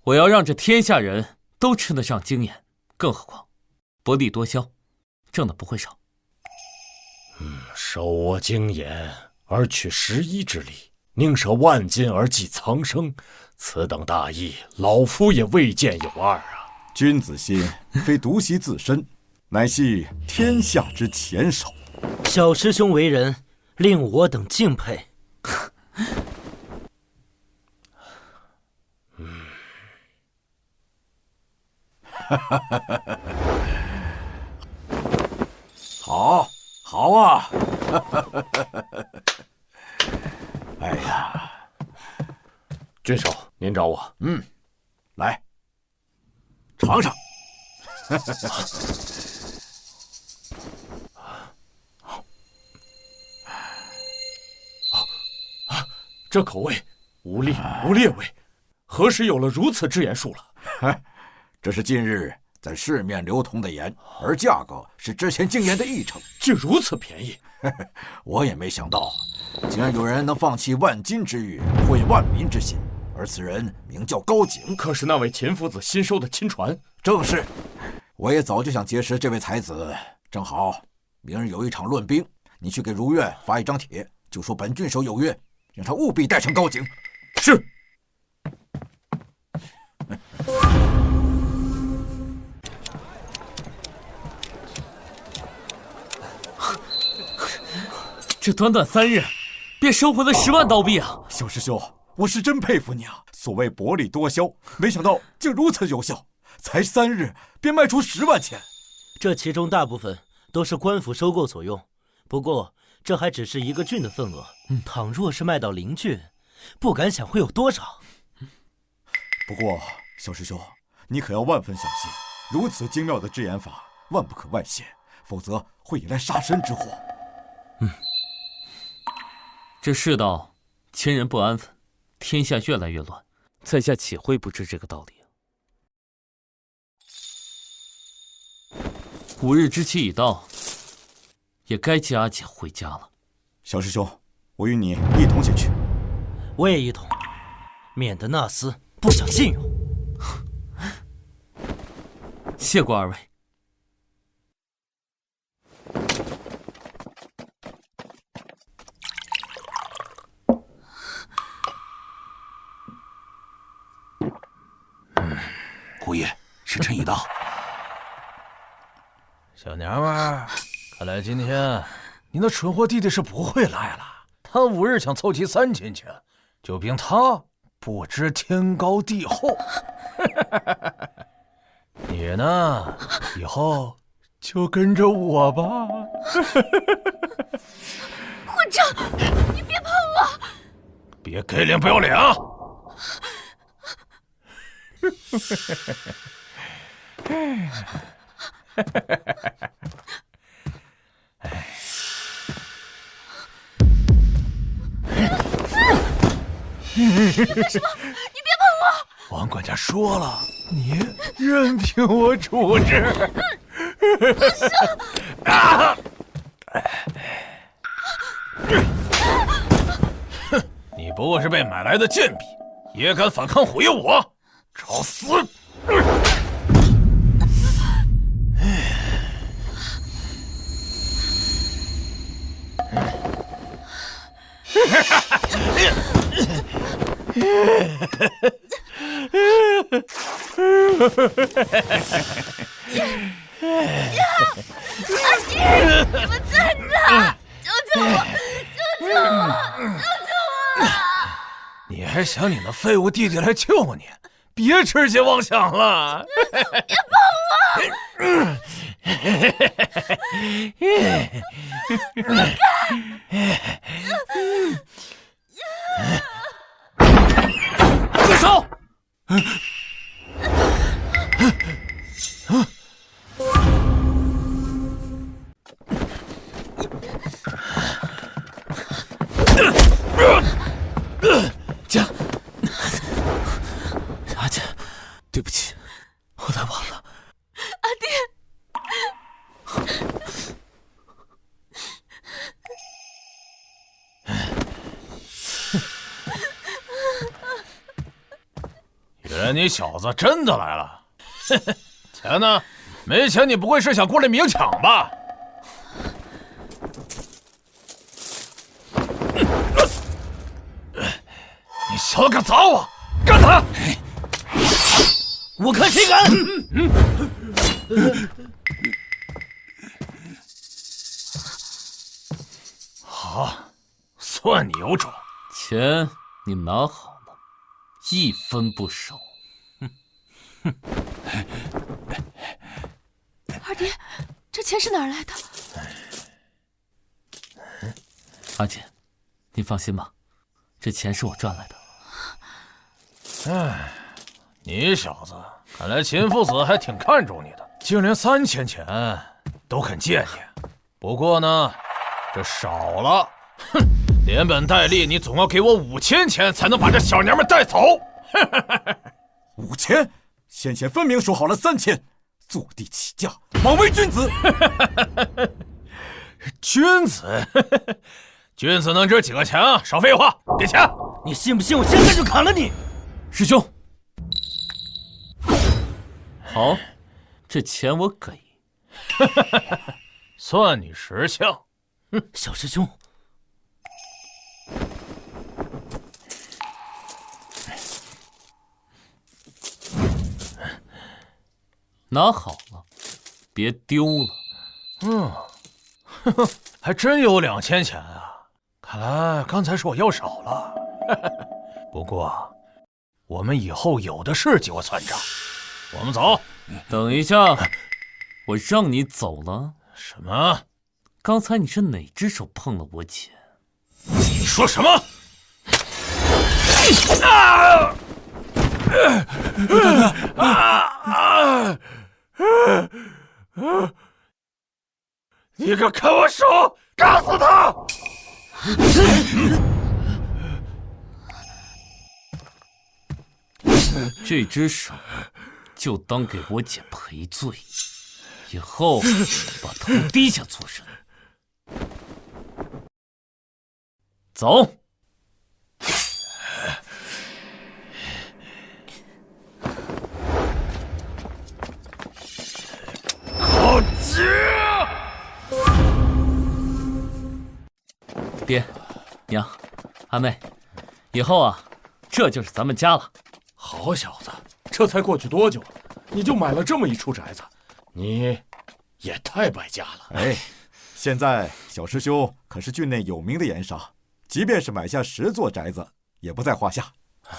我要让这天下人都吃得上精盐，更何况薄利多销，挣的不会少。手握精盐而取11之力，宁舍万金而济苍生，此等大义，老夫也未见有二啊！君子心非独惜自身，乃系天下之前手。小师兄为人，令我等敬佩。好啊！哎呀，郡守，您找我？来，尝尝。这口味无烈味，何时有了如此之言术了？这是近日在市面流通的盐，而价格是之前精盐的1成，竟如此便宜。我也没想到，竟然有人能放弃万金之玉，惠万民之心。而此人名叫高景，可是那位秦夫子新收的亲传。正是，我也早就想结识这位才子。正好明日有一场论兵，你去给如愿发一张帖，就说本郡守有约，让他务必带上高景。是。这短短3日，便收回了10万刀币啊！小师兄，我是真佩服你啊！所谓薄利多销，没想到竟如此有效，才3日便卖出10万钱。这其中大部分都是官府收购所用，不过这还只是一个郡的份额。倘若是卖到邻郡，不敢想会有多少。不过小师兄，你可要万分小心，如此精妙的制盐法，万不可外泄，否则会引来杀身之祸。这世道千人不安分，天下越来越乱，在下岂会不知这个道理？5日之期已到，也该接阿姐回家了。小师兄，我与你一同前去。我也一同，免得那厮不想信用。谢过2位。姑爷，时辰已到。小娘们儿，看来今天你那蠢货弟弟是不会来了。他5日想凑齐3亲戚，就凭他不知天高地厚。你呢，以后就跟着我吧。混账！你别碰我！别给脸不要脸啊！你干什么？你别碰我！王管家说了，你任凭我处置。你不过是被买来的贱婢，也敢反抗虎爷我，找死！你们在哪？救救我！救救我！救救我！你还想你那废物弟弟来救你？别痴心妄想了！别碰我！住手！姐，阿姐，对不起，我来晚了。阿爹。原来你小子真的来了！钱呢？没钱你不会是想过来明抢吧？你小子敢砸我，干他！我看谁敢！好，算你有种。钱你拿好了，1分不少。二爹，这钱是哪儿来的？阿姐，你放心吧，这钱是我赚来的。哎，你小子，看来秦父子还挺看重你的，竟连3000钱都肯借你。不过呢，这少了，哼，连本带利你总要给我5000钱才能把这小娘们带走。5000，先前分明说好了3000，坐地起价，枉为君子。君子，君子能值几个钱啊？少废话，给钱！你信不信我现在就砍了你？师兄，好，这钱我给。算你识相。小师兄，拿好了，别丢了。还真有2000钱啊！看来刚才是我要少了。不过，我们以后有的是机会算账。我们走。等一下，我让你走了。什么？刚才你是哪只手碰了我钱？你说什么？你敢看我手，打死他！这只手就当给我姐赔罪，以后把头低下做人。走。好急！爹、娘、阿妹，以后啊，这就是咱们家了。好小子，这才过去多久，你就买了这么一处宅子，你也太败家了。哎，现在小师兄可是郡内有名的盐商，即便是买下10座宅子，也不在话下。太好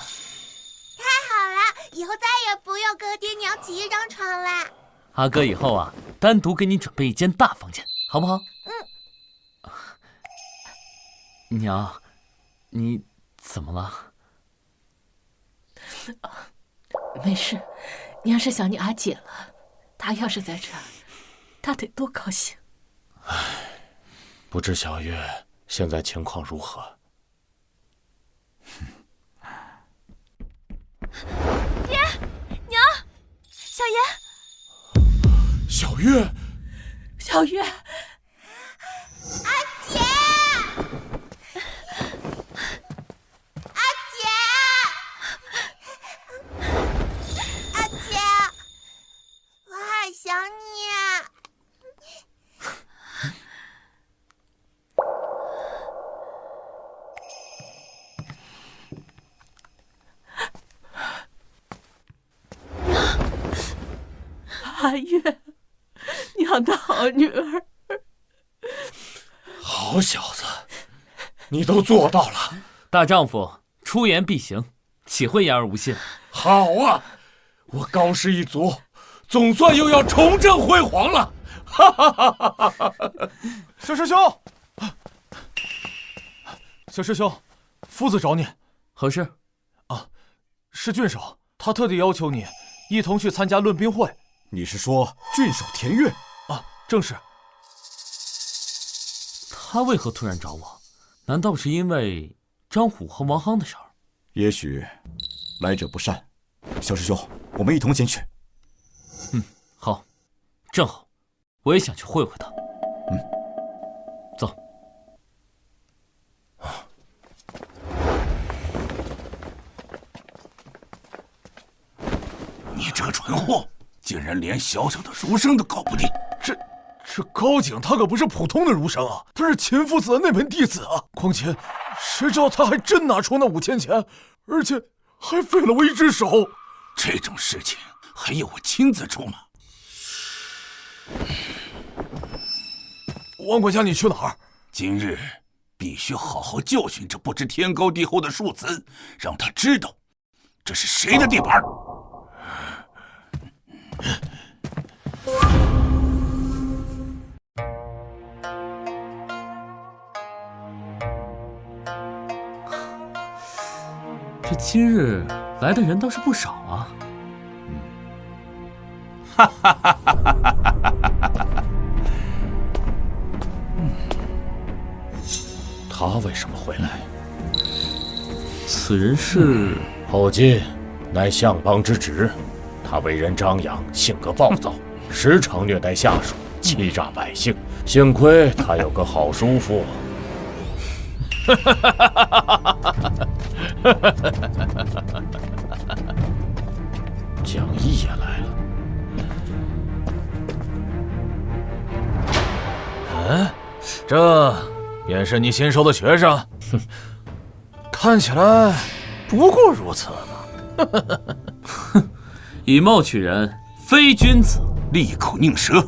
了，以后再也不用跟爹娘挤一张床啦。阿哥以后啊，单独给你准备一间大房间，好不好？娘，你怎么了？没事，娘是想你阿姐了。她要是在这儿，她得多高兴。不知小月现在情况如何？爹，娘，小妍，小月，小月，阿姐，阿姐，阿姐，我好想你啊！阿月，娘的好女儿。好小子，你都做到了。大丈夫出言必行，岂会言而无信？好啊，我高氏一族总算又要重振辉煌了。哈哈哈哈哈！小师兄，小师兄，夫子找你，何事？啊，是郡守，他特地要求你一同去参加论兵会。你是说郡守田悦？啊，正是。他为何突然找我？难道是因为张虎和王夯的事儿？也许来者不善。小师兄，我们一同前去。好，正好，我也想去会会他。走。你这个蠢货，竟然连小小的儒生都搞不定！这高景他可不是普通的儒生啊，他是秦夫子的内门弟子啊！况且，谁知道他还真拿出那5000钱，而且还废了我一只手。这种事情还要我亲自出马？王管家，你去哪儿？今日必须好好教训这不知天高地厚的庶子，让他知道这是谁的地盘。这今日来的人倒是不少啊。他为什么会来？此人是后进。乃相邦之侄。他为人张扬，性格暴躁，时常虐待下属，欺诈百姓。幸亏他有个好叔父。蒋毅也来了。嗯，这便是你新收的学生？哼，看起来不过如此嘛。哼，以貌取人，非君子。利口宁舌，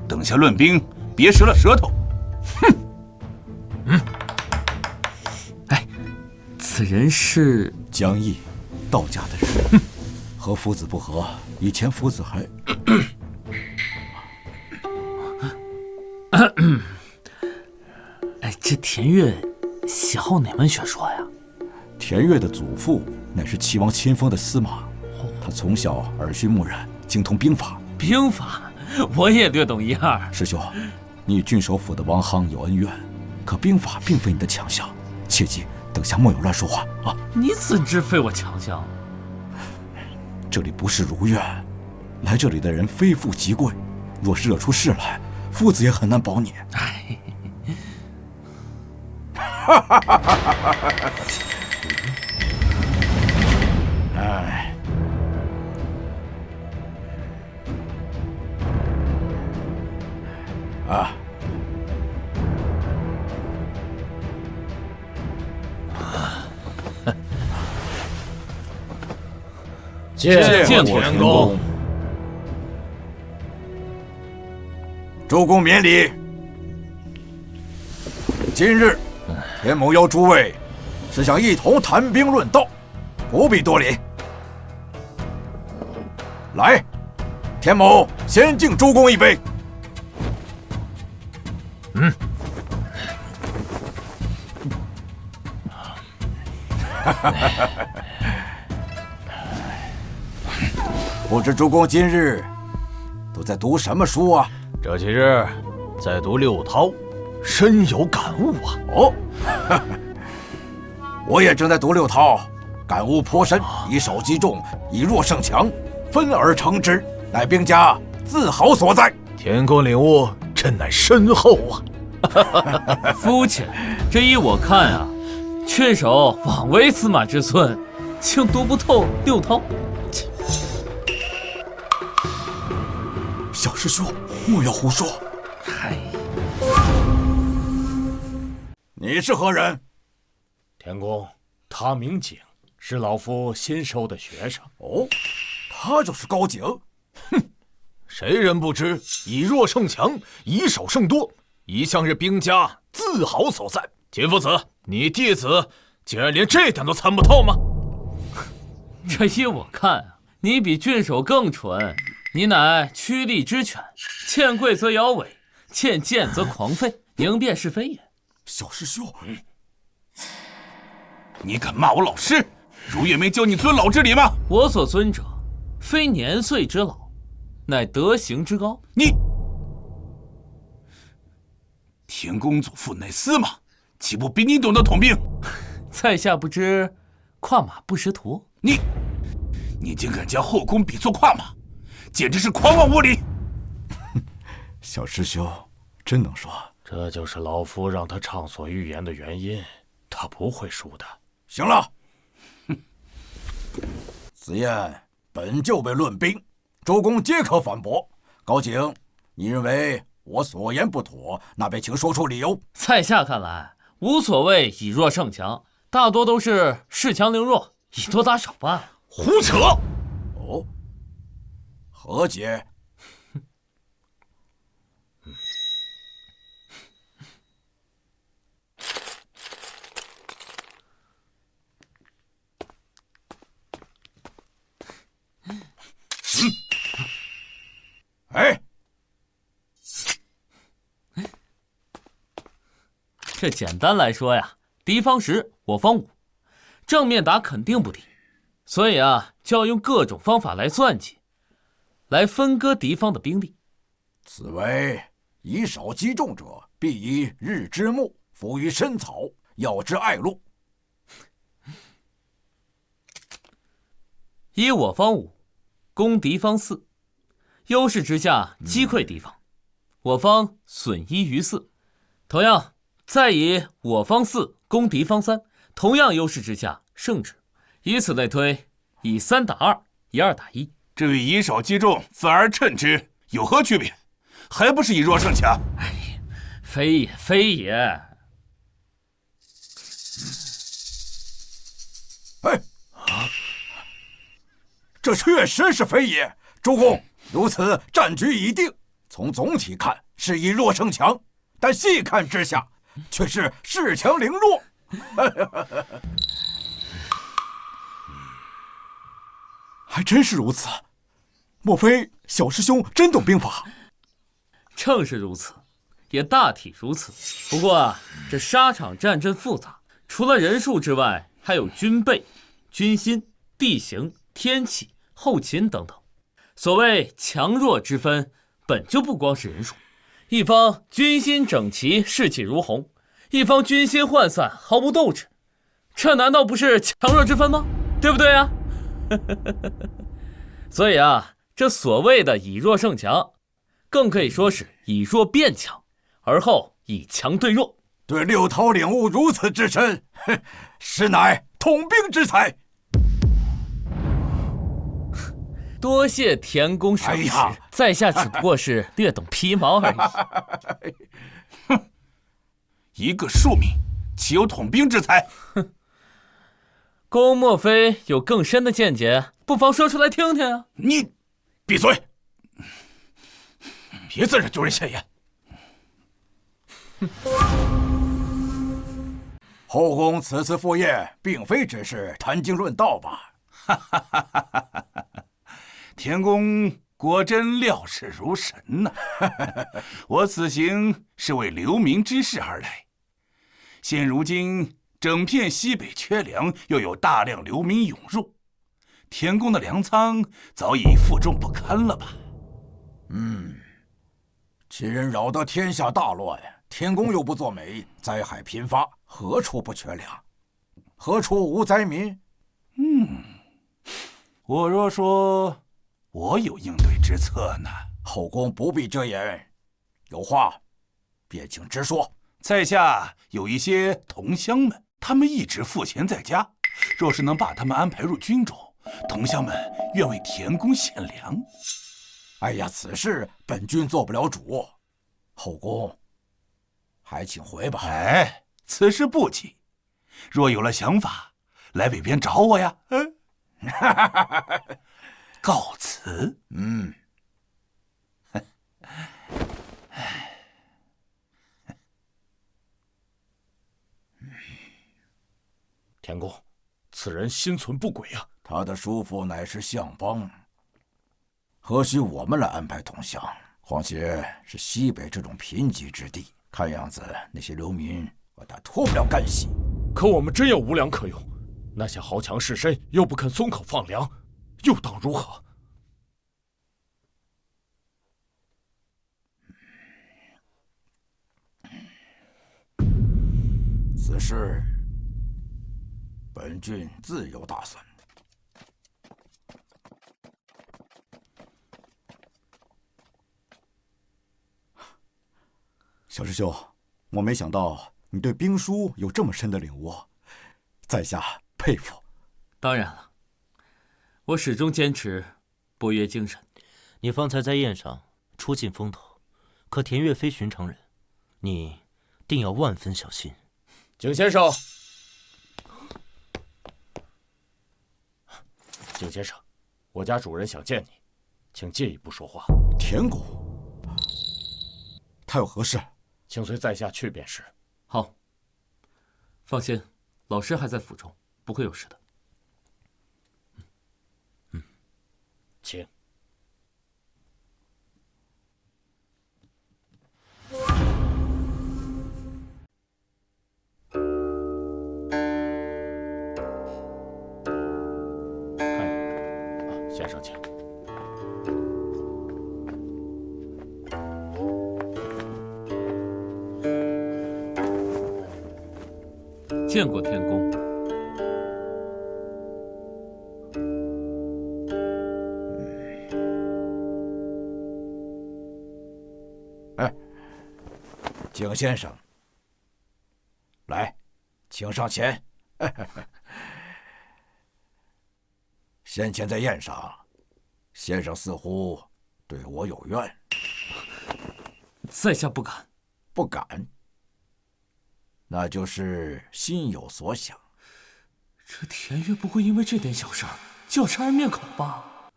等下论兵，别折了舌头。哼。哎，此人是江毅，道家的人。和夫子不和，以前夫子还……哎，这田悦喜好哪门学说呀？田悦的祖父乃是齐王亲封的司马，他从小耳熏目染，精通兵法。兵法我也略懂一二。师兄，你与郡守府的王夯有恩怨，可兵法并非你的强项，切记等下莫有乱说话啊！你怎知非我强项？这里不是如愿，来这里的人非富即贵，若是惹出事来，夫子也很难保你。哎，哎，啊！见过田公。周公免礼。今日田某邀诸位，是想一同谈兵论道，不必多礼。来，田某先敬周公一杯。嗯。不知周公今日都在读什么书啊？这几日在读六韬，深有感悟啊。哦，我也正在读六韬，感悟颇深。以少击众，以弱胜强，分而成之，乃兵家自豪所在。田公领悟真乃深厚啊！肤浅，这依我看啊，郡守枉为司马之孙，竟读不透六韬。小师兄，莫要胡说！嗨，你是何人？田公，他名景，是老夫新收的学生。哦，他就是高景。哼，谁人不知以弱胜强，以少胜多，一向是兵家自豪所在。秦夫子，你弟子竟然连这点都参不透吗？这依我看啊，你比郡守更蠢。你乃趋利之犬，见贵则摇尾，见贱则狂吠，明辨是非也。小师兄，你敢骂我老师？如月没教你尊老之礼吗？我所尊者，非年岁之老，乃德行之高。你，田公祖父乃司马，岂不比你懂得统兵？在下不知，跨马不识途。你竟敢将后宫比作跨马，简直是狂妄无礼！小师兄真能说，这就是老夫让他畅所欲言的原因，他不会输的。行了，此宴本就被论兵，周公皆可反驳。高景，你认为我所言不妥，那便请说出理由。在下看来，无所谓以弱胜强，大多都是恃强凌弱，以多打少罢了。胡扯！哦，何解？哎，这简单来说呀，敌方10，我方5，正面打肯定不敌，所以啊，就要用各种方法来算计，来分割敌方的兵力。此为以少击众者，必以日之木，伏于深草，要之爱路。以我方5攻敌方4，优势之下击溃敌方，我方损1于4。同样，再以我方4攻敌方3，同样优势之下胜之。以此类推，以3打2，以2打1。这与以少击众，反而趁之，有何区别？还不是以弱胜强？哎，非也非也。哎，这确实是非也。主公，如此战局已定，从总体看是以弱胜强，但细看之下，却是恃强凌弱。还真是如此，莫非小师兄真懂兵法？正是如此，也大体如此。不过啊，这沙场战阵复杂，除了人数之外，还有军备、军心、地形、天气、后勤等等。所谓强弱之分，本就不光是人数。一方军心整齐，士气如虹；一方军心涣散，毫无斗志。这难道不是强弱之分吗？对不对啊？所以啊，这所谓的以弱胜强，更可以说是以弱变强，而后以强对弱。对六韬领悟如此之深，实乃统兵之才。多谢田公赏识，在下只不过是略懂皮毛而已。哼，一个庶民，岂有统兵之才？哼，公莫非有更深的见解？不妨说出来听听啊！你闭嘴，别在这丢人现眼。后宫此次赴宴，并非只是谈经论道吧？田公果真料事如神呐！我此行是为流民之事而来。现如今整片西北缺粮，又有大量流民涌入，田公的粮仓早已负重不堪了吧？其人扰得天下大乱，田公又不作美，灾害频发，何处不缺粮？何处无灾民？我若说我有应对之策呢？后宫不必遮掩，有话便请直说。在下有一些同乡们，他们一直赋闲在家，若是能把他们安排入军中，同乡们愿为田公献粮。哎呀，此事本君做不了主，后宫还请回吧。哎，此事不急，若有了想法，来北边找我呀。告辞。田公，此人心存不轨啊！他的叔父乃是相邦，何须我们来安排同乡？况且是西北这种贫瘠之地，看样子那些流民和他脱不了干系。可我们真要无粮可用，那些豪强士绅又不肯松口放粮，又当如何？此事本郡自有打算。小师兄，我没想到你对兵书有这么深的领悟，在下佩服。当然了，我始终坚持不越精神。你方才在宴上出尽风头，可田月非寻常人，你定要万分小心。景先生，景先生，我家主人想见你，请进一步说话。田公，他有何事？请随在下去便是。好，放心，老师还在府中，不会有事的。请。先生请。见过田公。景先生，来，请上前。先前在宴上，先生似乎对我有怨。在下不敢。不敢？那就是心有所想。这田月不会因为这点小事叫杀人灭口吧？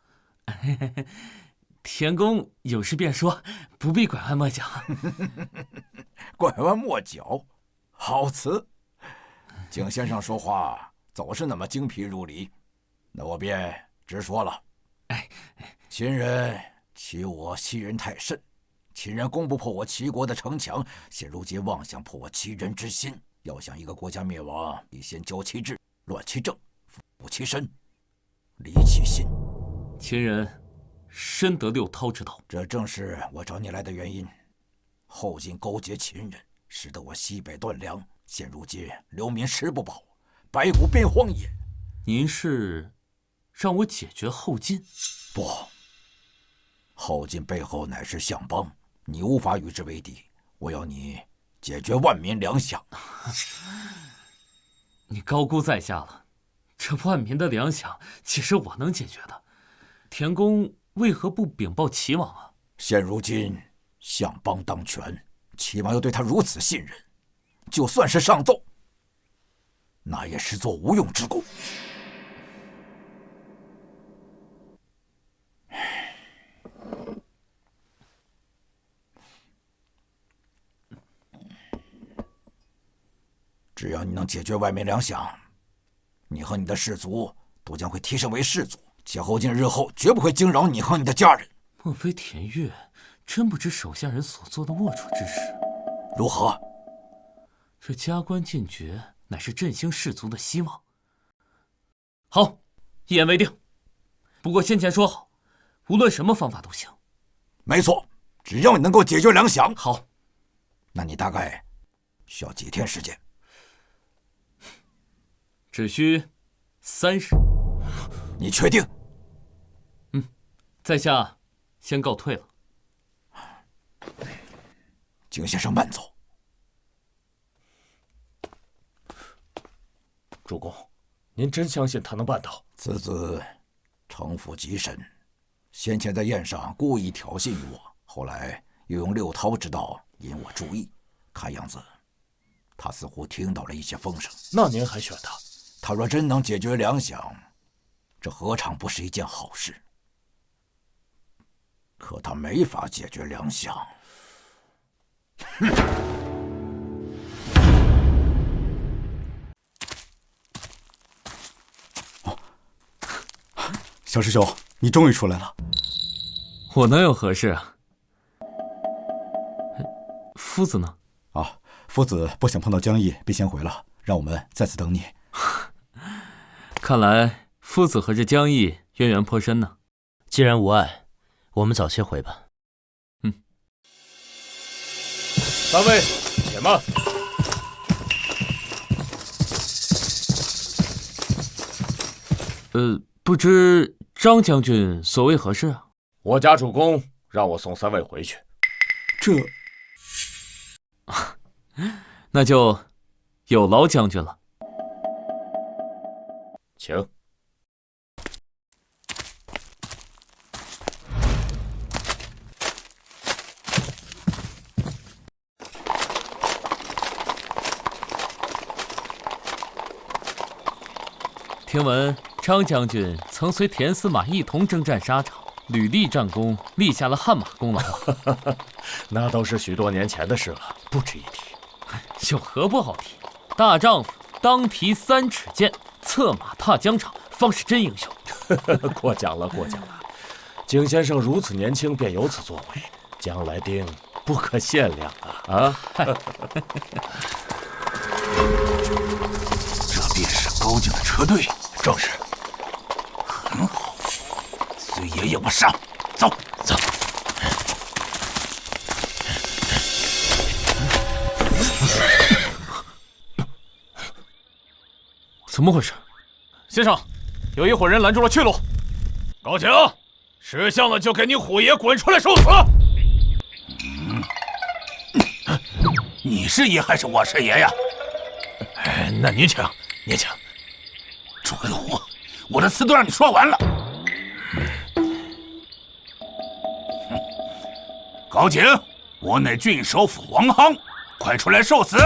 田公有事便说，不必拐弯抹角。拐弯抹角，好词。景先生说话总是那么精疲如离，那我便直说了。秦人欺我欺人太甚，秦人攻不破我齐国的城墙，现如今妄想破我齐人之心。要想一个国家灭亡，必先教其志，乱其政，腐其身，离其心。秦人深得六韬之道，这正是我找你来的原因。后晋勾结秦人，使得我西北断粮，现如今流民食不饱，百谷变荒也。您是让我解决后晋？不，后晋背后乃是相邦，你无法与之为敌。我要你解决万民粮饷。你高估在下了，这万民的粮饷岂是我能解决的？田公为何不禀报齐王啊？现如今相邦当权，齐王又对他如此信任，就算是上奏，那也是做无用之功。只要你能解决外面粮饷，你和你的氏族都将会提升为氏族，且后晋日后绝不会惊扰你和你的家人。莫非田月真不知手下人所做的龌龊之事？如何？这加官进爵乃是振兴士族的希望。好，一言为定。不过先前说好，无论什么方法都行。没错，只要你能够解决粮饷。好，那你大概需要几天时间？只需3日。你确定？在下先告退了。景先生慢走。主公，您真相信他能办到？此子城府极深，先前在宴上故意挑衅于我，后来又用六韬之道引我注意，看样子他似乎听到了一些风声。那您还选他？他若真能解决粮饷，这何尝不是一件好事？可他没法解决粮饷。小师兄，你终于出来了。我能有何事啊？夫子呢？啊，夫子不想碰到江毅，便先回了，让我们在此等你。看来夫子和这江毅渊源颇深呢。既然无碍，我们早些回吧。三位，且慢。不知张将军所谓何事啊？我家主公让我送三位回去。这，那就有劳将军了。请。听闻张将军曾随田司马一同征战沙场，屡立战功，立下了汗马功劳。那都是许多年前的事了，不值一提。有何不好提？大丈夫当提3尺剑，策马踏疆场，方是真英雄。过奖了，过奖了。景先生如此年轻便有此作为，将来定不可限量啊！这便是高进的车队。正是，很好。随爷爷我上，走走。怎么回事？先生，有一伙人拦住了去路。高擎，识相了就给你虎爷滚出来受死！你是爷还是我是爷呀？那您请，您请。蠢货，我的词都让你说完了。高景，我乃郡守府王夯，快出来受死！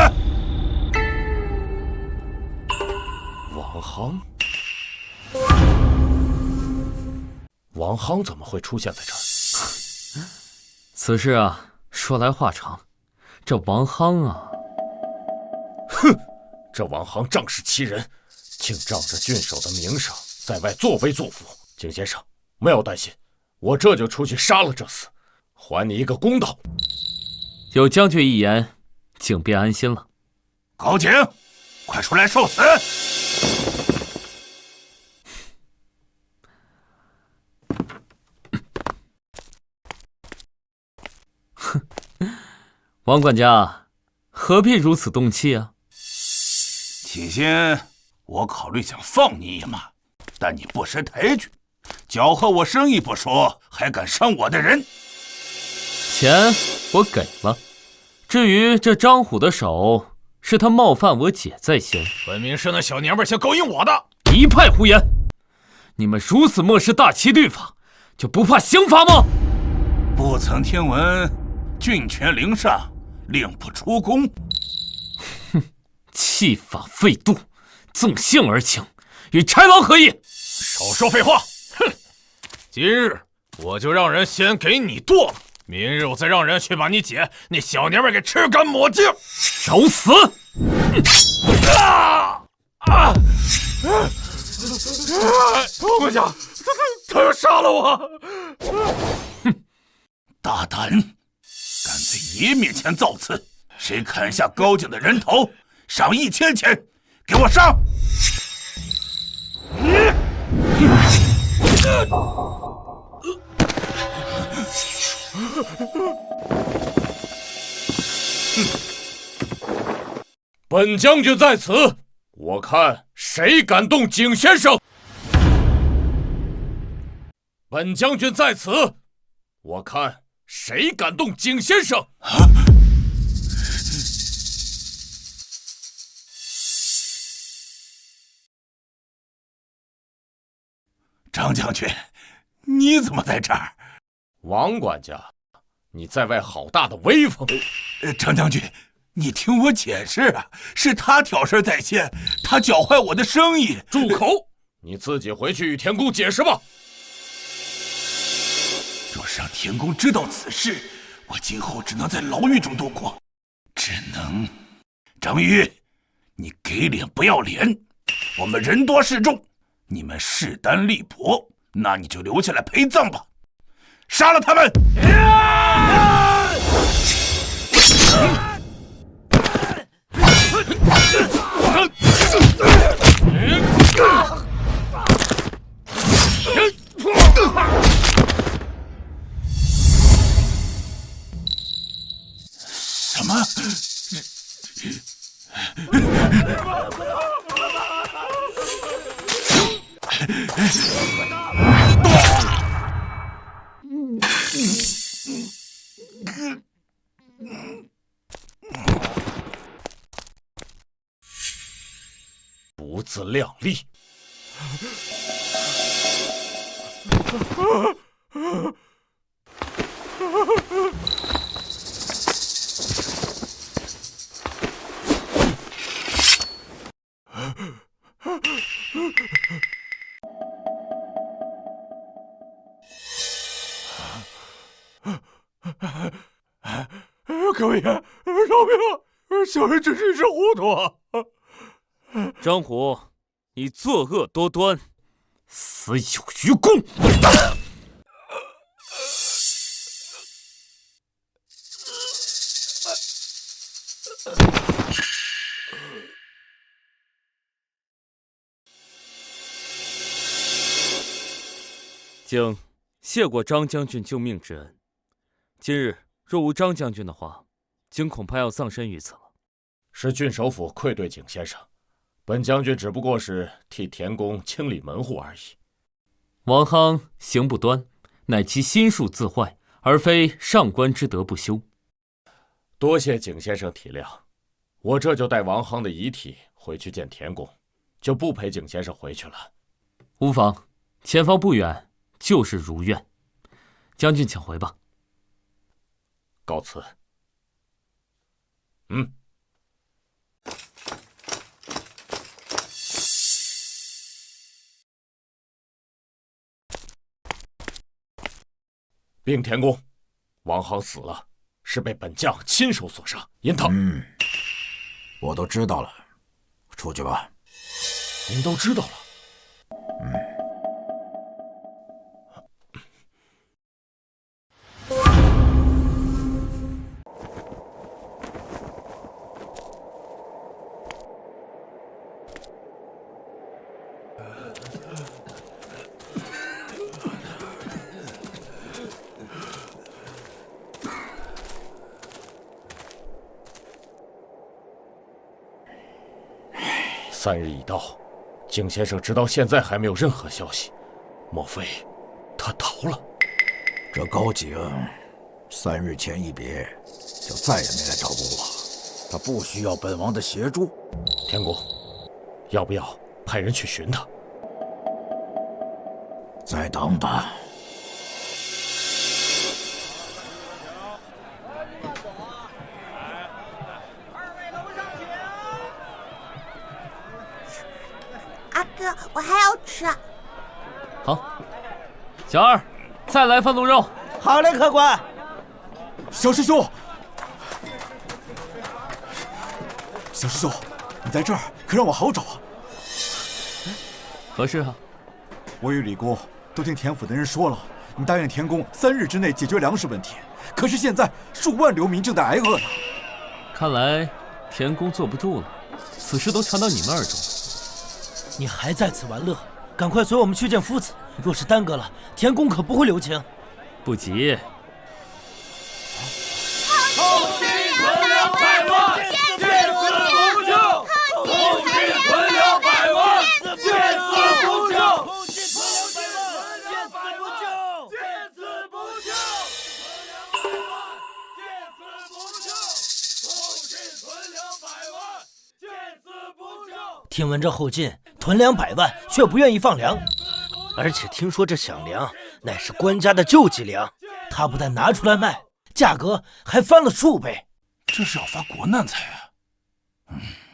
王夯？王夯怎么会出现在这儿？此事啊，说来话长。这王夯啊，哼，这王夯仗势欺人，竟仗着郡守的名声，在外作威作福。景先生，不要担心，我这就出去杀了这厮，还你一个公道。有将军一言，景便安心了。高景，快出来受死！哼，王管家，何必如此动气啊？起先我考虑想放你一马，但你不识抬举，搅和我生意不说，还敢伤我的人。钱我给了，至于这张虎的手，是他冒犯我姐在先，分明是那小娘们想勾引我的。一派胡言！你们如此漠视大齐律法，就不怕刑罚吗？不曾听闻郡权凌上，令不出宫。哼，弃法废度，纵性而轻，与豺狼何异？少说废话！哼，今日我就让人先给你剁了，明日我再让人去把你姐那小娘们给吃干抹净。找死！王管家，他要杀了我！哼，大胆，敢在爷面前造次！谁砍下高景的人头，赏1000钱，给我上！本将军在此，我看谁敢动景先生。本将军在此，我看谁敢动景先生。张将军，你怎么在这儿？王管家，你在外好大的威风！张将军，你听我解释啊，是他挑事在先，他搅坏我的生意。住口！你自己回去与田公解释吧。若是让田公知道此事，我今后只能在牢狱中度过，只能……张宇，你给脸不要脸！我们人多势众，你们势单力薄，那你就留下来陪葬吧，杀了他们！什么？不自量力！各位爷，饶命！小人真是一时糊涂啊！张虎，你作恶多端，死有余功！经谢过张将军救命之恩，今日若无张将军的话，经恐怕要丧身于此了。是郡守府愧对景先生，本将军只不过是替田公清理门户而已。王夯行不端，乃其心术自坏，而非上官之德不修。多谢景先生体谅，我这就带王夯的遗体回去见田公，就不陪景先生回去了。无妨，前方不远就是如愿，将军请回吧。告辞。禀田公，王夯死了，是被本将亲手所杀，因他……我都知道了，出去吧。您都知道了？3日已到，景先生直到现在还没有任何消息，莫非他逃了？这高景3日前一别，就再也没来找过我。他不需要本王的协助。田公，要不要派人去寻他？再等吧。阿哥，我还要吃。好，小二，再来份鹿肉。好嘞，客官。小师兄，小师兄，你在这儿可让我好找啊。何事啊？我与李公都听田府的人说了，你答应田公3日之内解决粮食问题，可是现在数万流民正在挨饿呢。看来田公坐不住了，此事都传到你们耳中。你还在此玩乐？赶快随我们去见夫子，若是耽搁了，田公可不会留情。不急。后进屯粮100万，见死不救！后进屯粮100万，见死不救！后进屯粮100万，见死不救！听闻这后进屯粮100万，却不愿意放粮，而且听说这饷粮乃是官家的救济粮，他不但拿出来卖，价格还翻了数倍，这是要发国难财啊！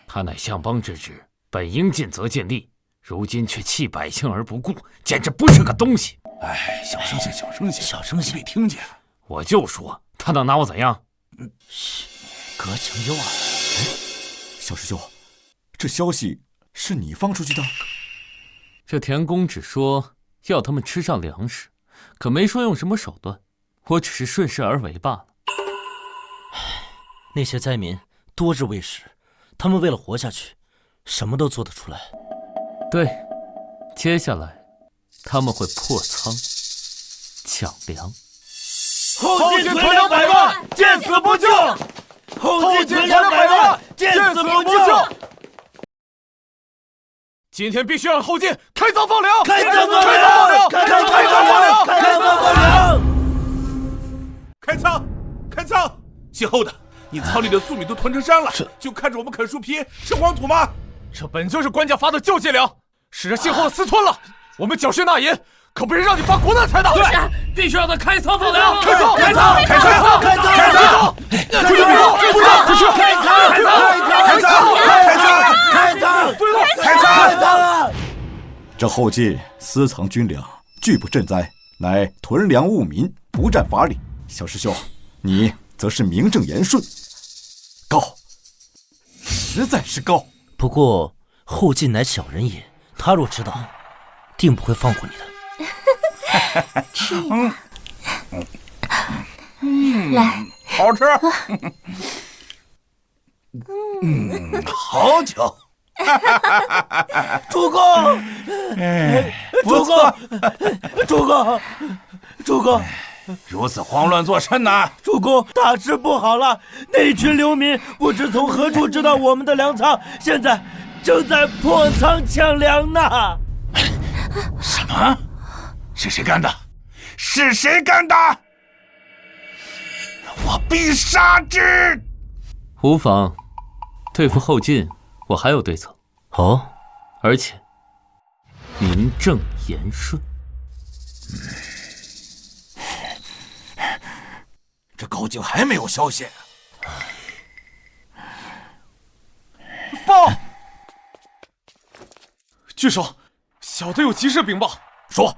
他乃相邦之职，本应尽责尽力，如今却弃百姓而不顾，简直不是个东西。哎，小声些，小声些，小声些，没听见。我就说他能拿我怎样？嘘，隔墙有耳。小师兄，这消息是你放出去的？这田公只说要他们吃上粮食，可没说用什么手段，我只是顺势而为罢了。那些灾民多日未食，他们为了活下去，什么都做得出来。对，接下来他们会破仓抢粮。后进屯粮100万，见死不救！后进屯粮100万，见死不救！今天必须让后进开仓放粮！开仓放粮！开仓放粮！开仓放粮！开仓！开仓！姓后的，你仓里的粟米都囤成山了，就看着我们啃树皮吃黄土吗？这本就是官家发的救济粮，使这姓后的私吞了，我们缴税纳银，可不是让你发国难财的。对，必须让他开仓放粮！开仓！开仓！开仓！开仓！开仓！开仓！出去！出去！开仓！开仓！开仓！开仓！开仓！开仓！这后进私藏军粮，拒不赈灾，乃屯粮务民，不占法理。小师兄，你则是名正言顺，高，实在是高。不过后进乃小人也，他若知道，定不会放过你的。吃来，好吃。好酒。主公，主公，主公，主公，如此慌乱作甚呢？主公，大事不好了！那群流民不知从何处知道我们的粮仓，现在正在破仓抢粮呢！什么？是谁干的？是谁干的？我必杀之！无妨，对付后晋，我还有对策。哦，而且名正言顺。这高静还没有消息。报！郡守，小的有急事禀报。说。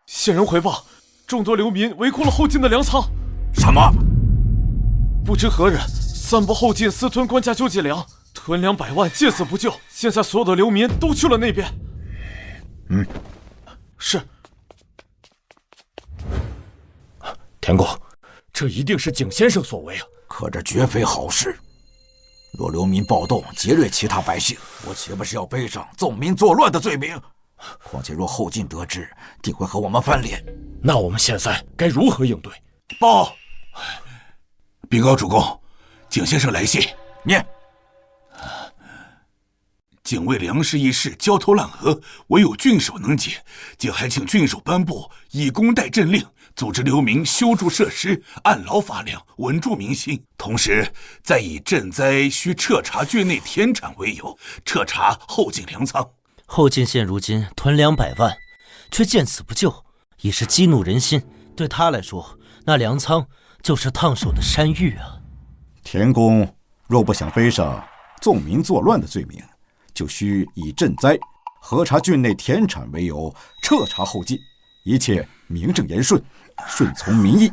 县人回报，众多流民围攻了后晋的粮仓。什么？不知何人散布后晋私吞官家救济粮，囤粮100万，借死不救。现在所有的流民都去了那边。是。田公，这一定是景先生所为啊！可这绝非好事。若流民暴动劫掠其他百姓，我岂不是要背上纵民作乱的罪名？况且若后晋得知，定会和我们翻脸。那我们现在该如何应对？报！禀告主公，景先生来信。念。警卫粮食一事焦头烂额，唯有郡守能解，竟还请郡守颁布以工代赈令，组织流民修筑设施，按劳发粮，稳住民心。同时，再以赈灾需彻查郡内田产为由，彻查后晋粮仓。后晋县如今囤粮100万，却见死不救，已是激怒人心。对他来说，那粮仓就是烫手的山芋啊！田公若不想背上纵民作乱的罪名，就需以赈灾、核查郡内田产为由，彻查后晋，一切名正言顺，顺从民意。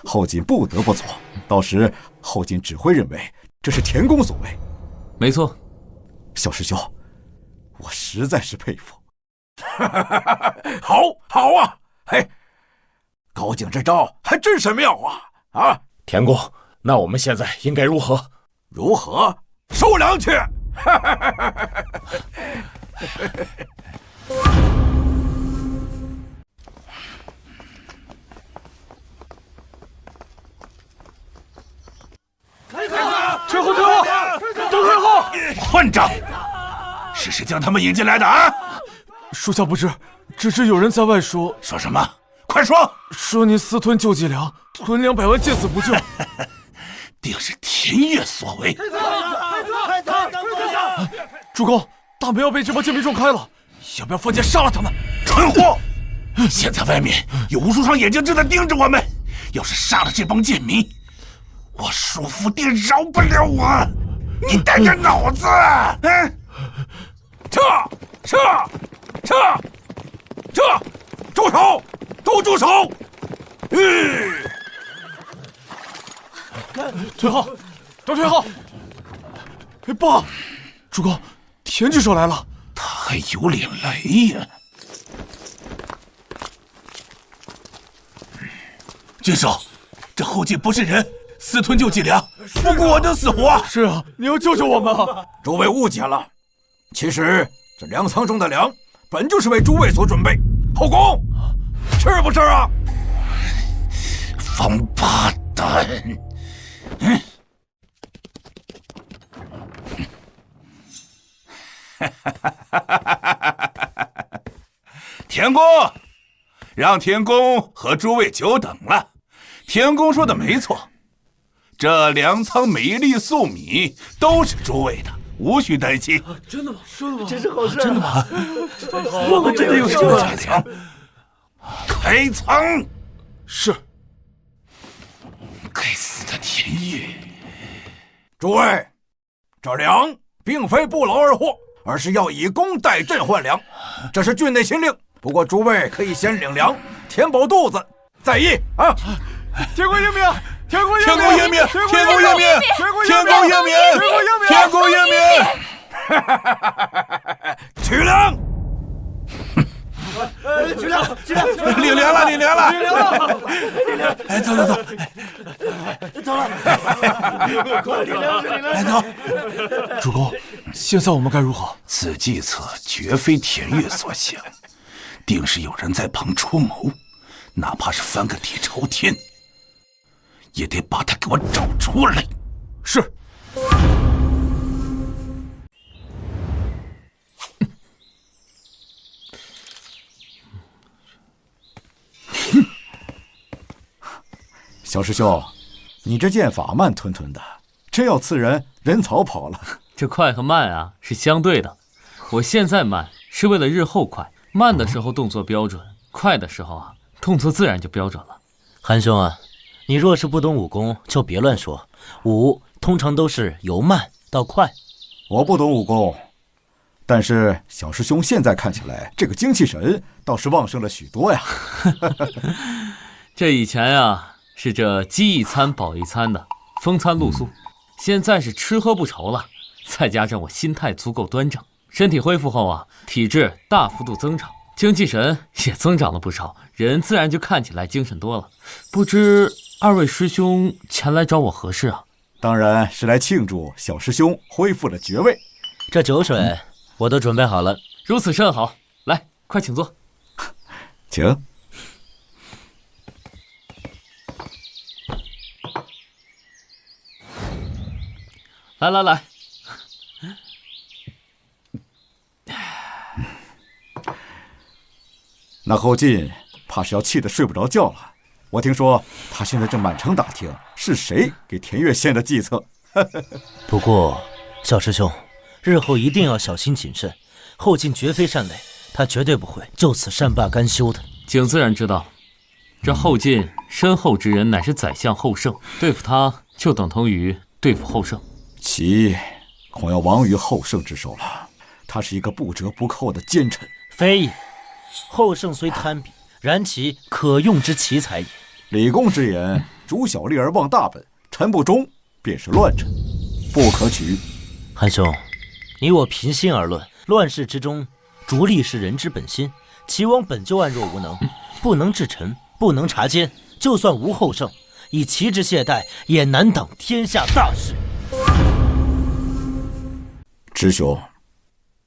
后晋不得不做，到时后晋只会认为这是田公所为。没错，小师兄，我实在是佩服。好啊！嘿，高景这招还真是妙啊！田公，那我们现在应该如何？如何？收粮去！退后！都退后！混账！是谁将他们引进来的啊？属下不知，只知有人在外说。说什么？快说！说您私吞救济粮，囤200万，见死不救。定是田悦所为。主公，大门要被这帮贱民撞开了，要不要放箭杀了他们？蠢货！现在外面有无数双眼睛正在盯着我们，要是杀了这帮贱民，我叔父定饶不了我。你带着脑子！撤！住手！都住手！退后！都退后！报！主公，田郡守来了。他还有脸来呀？郡守，这后晋不是人，私吞救济粮，不顾我的死活。是啊，你要救救我们啊！诸位误解了，其实这粮仓中的粮本就是为诸位所准备。后宫，吃不吃啊？王八蛋！田公，让田公和诸位久等了。田公说的没错，这粮仓每一粒粟米都是诸位的，无需担心。真的吗？说的吗？真是好事！真的吗？我们真的有救了！开仓！开仓！是。该死的田悦！诸位，这粮并非不劳而获，而是要以工代赈换粮，这是郡内新令。不过诸位可以先领粮，填饱肚子，再议啊！田公英明！田公英明！田公英明！田公英明！田公英明！田公英明！取粮！领粮了！哎，走！走了！来走！主公，现在我们该如何？此计策绝非田悦所想，定是有人在旁出谋，哪怕是翻个底朝天，也得把他给我找出来。是。小师兄，你这剑法慢吞吞的，真要刺人，人早跑了。这快和慢啊是相对的，我现在慢是为了日后快，慢的时候动作标准，快的时候啊动作自然就标准了。韩兄啊，你若是不懂武功，就别乱说。武通常都是由慢到快。我不懂武功，但是小师兄现在看起来，这个精气神倒是旺盛了许多呀。这以前啊是这饥一餐饱一餐的，风餐露宿，现在是吃喝不愁了。再加上我心态足够端正，身体恢复后啊，体质大幅度增长，精气神也增长了不少，人自然就看起来精神多了。不知二位师兄前来找我何事啊？当然是来庆祝小师兄恢复了爵位。这酒水我都准备好了。如此甚好，来，快请坐。请。来来来。那后进怕是要气得睡不着觉了。我听说他现在正满城打听是谁给田月献的计策。不过小师兄，日后一定要小心谨慎。后进绝非善类，他绝对不会就此善罢甘休的。景自然知道，这后进身后之人乃是宰相后胜，对付他就等同于对付后胜。其恐要亡于后胜之手了。他是一个不折不扣的奸臣。非也，后胜虽贪鄙，然其可用之奇才也。李公之言，主小利而忘大本，臣不忠便是乱臣，不可取。韩兄，你我平心而论，乱世之中，逐利是人之本心。齐王本就暗弱无能，不能治臣，不能察奸，就算无后胜，以其之懈怠，也难挡天下大事。师兄，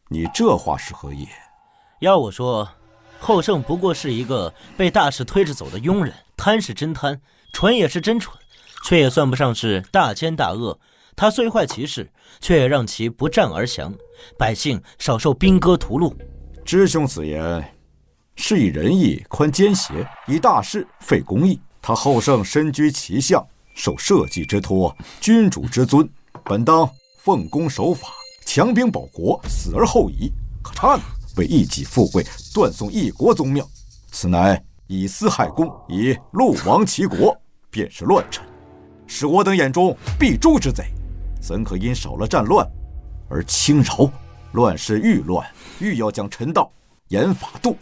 你这话是何意？要我说，后胜不过是一个被大事推着走的庸人，贪是真贪，蠢也是真蠢，却也算不上是大奸大恶。他虽坏其事，却也让其不战而降，百姓少受兵戈屠戮。师兄此言，是以仁义宽奸邪，以大事废公义。他后胜身居其相，受社稷之托，君主之尊，本当奉公守法，强兵保国，死而后已。可他呢，为一己富贵，断送一国宗庙，此乃以私害公，以戮亡其国，便是乱臣，是我等眼中必诛之贼。怎可因少了战乱而轻饶？乱世愈乱，愈要将臣道严法度，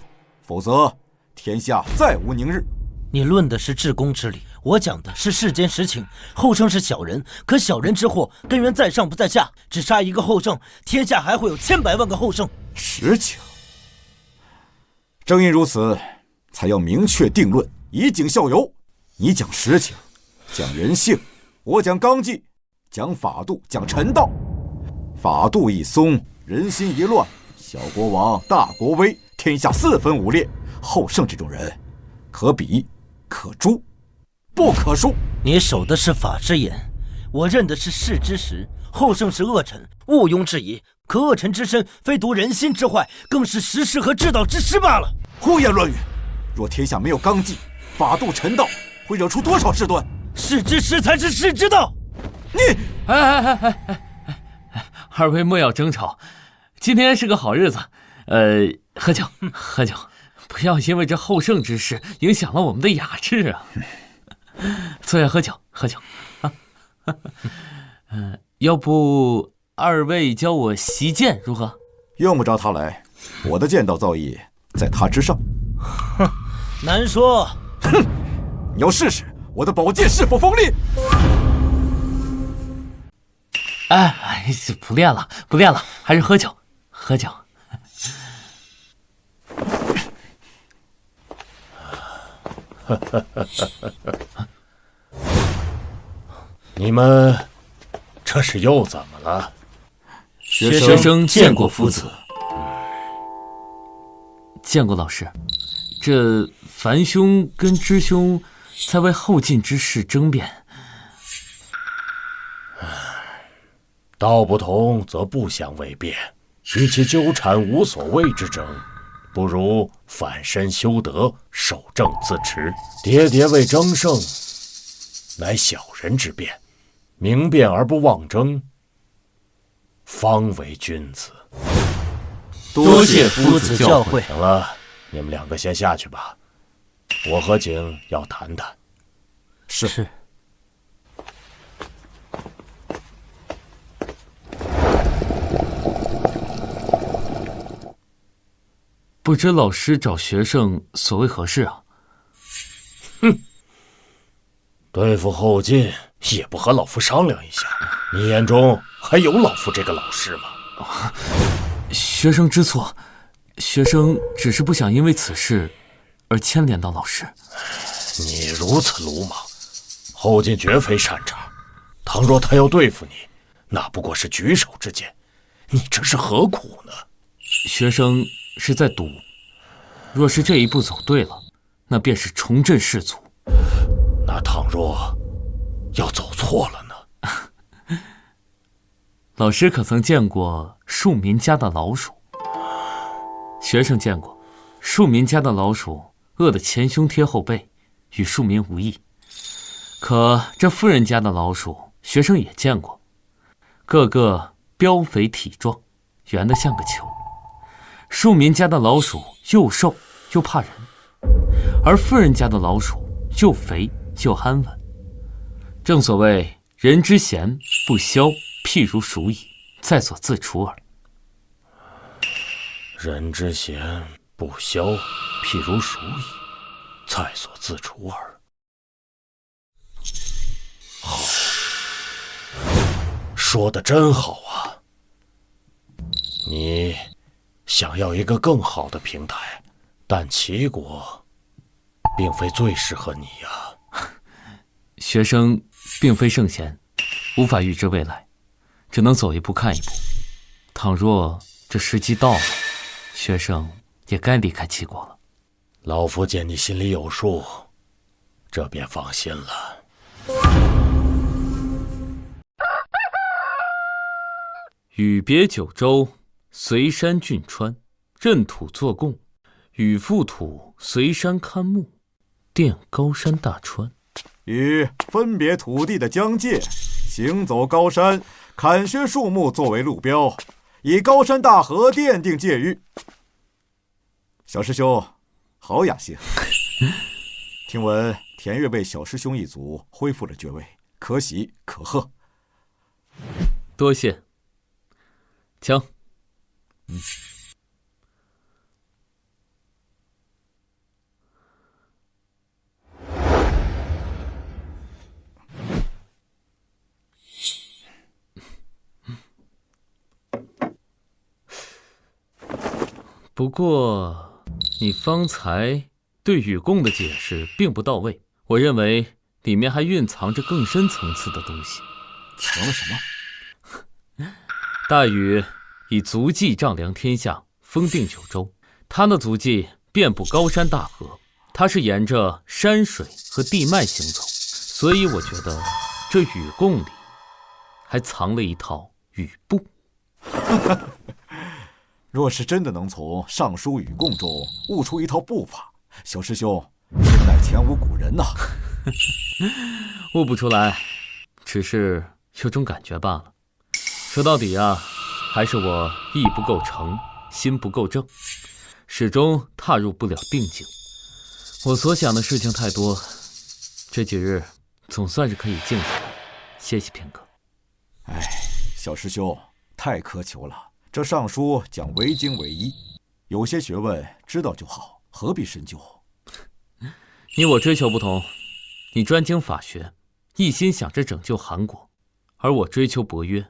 否则天下再无宁日。你论的是治公之理，我讲的是世间实情。后胜是小人，可小人之祸根源在上不在下，只杀一个后胜，天下还会有千百万个后胜。实情，正因如此，才要明确定论，以儆效尤。你讲实情，讲人性，我讲纲纪，讲法度，讲臣道。法度一松，人心一乱，小国亡，大国危，天下四分五裂。后胜这种人，可比可诛，不可恕。你守的是法之言，我认的是事之实。后胜是恶臣，毋庸置疑。可恶臣之身，非独人心之坏，更是时势和治道之失罢了。胡言乱语！若天下没有纲纪、法度、臣道，会惹出多少事端？事之实才是事之道。你，二位莫要争吵，今天是个好日子，喝酒，喝酒，不要因为这后胜之事影响了我们的雅致啊！坐下喝酒，喝酒啊！要不二位教我习剑如何？用不着他来，我的剑道造诣在他之上。哼，难说。哼，你要试试我的宝剑是否锋利？不练了，不练了，还是喝酒，喝酒。你们这是又怎么了？学生见过夫子。见过老师。这樊兄跟支兄在为后进之事争辩。道不同则不相为辩，与其纠缠无所谓之争，不如反身修德，守正自持。喋喋为争胜，乃小人之辩。明辨而不妄争，方为君子。多谢夫子教诲。行了，你们两个先下去吧，我和景要谈谈。是。不知老师找学生所为何事啊？哼，对付后进也不和老夫商量一下？你眼中还有老夫这个老师吗？学生知错，学生只是不想因为此事而牵连到老师。你如此鲁莽，后进绝非善茬。倘若他要对付你，那不过是举手之间，你这是何苦呢？学生是在赌，若是这一步走对了，那便是重振士卒。那倘若要走错了呢？老师可曾见过庶民家的老鼠？学生见过，庶民家的老鼠饿得前胸贴后背，与庶民无异。可这富人家的老鼠，学生也见过，个个膘肥体壮，圆得像个球。庶民家的老鼠又瘦又怕人，而富人家的老鼠又肥又憨稳。正所谓人之贤不肖，譬如鼠蚁，在所自处耳。人之贤不肖，譬如鼠蚁，在所自处耳。好，说得真好啊！你想要一个更好的平台，但齐国并非最适合你呀。学生并非圣贤，无法预知未来，只能走一步看一步。倘若这时机到了，学生也该离开齐国了。老夫见你心里有数，这便放心了。与别九州，随山郡川，任土作贡，与覆土，随山看木，垫高山大川。以分别土地的疆界，行走高山，砍削树木作为路标，以高山大河奠定界域。小师兄，好雅兴。听闻田悦为小师兄一族恢复了爵位，可喜可贺。多谢。请。不过，你方才对禹贡的解释并不到位，我认为里面还蕴藏着更深层次的东西。藏了什么？大禹以足迹丈量天下，封定九州。他的足迹遍布高山大河，他是沿着山水和地脉行走，所以我觉得这禹贡里还藏了一套禹步。若是真的能从尚书禹贡中悟出一套步法，小师兄真乃前无古人呐！悟不出来，只是有种感觉罢了。说到底啊，还是我意不够诚，心不够正，始终踏入不了定境。我所想的事情太多，这几日总算是可以静下来歇息片刻。哎，小师兄太苛求了。这尚书讲唯精唯一，有些学问知道就好，何必深究？你我追求不同，你专精法学，一心想着拯救韩国，而我追求伯约。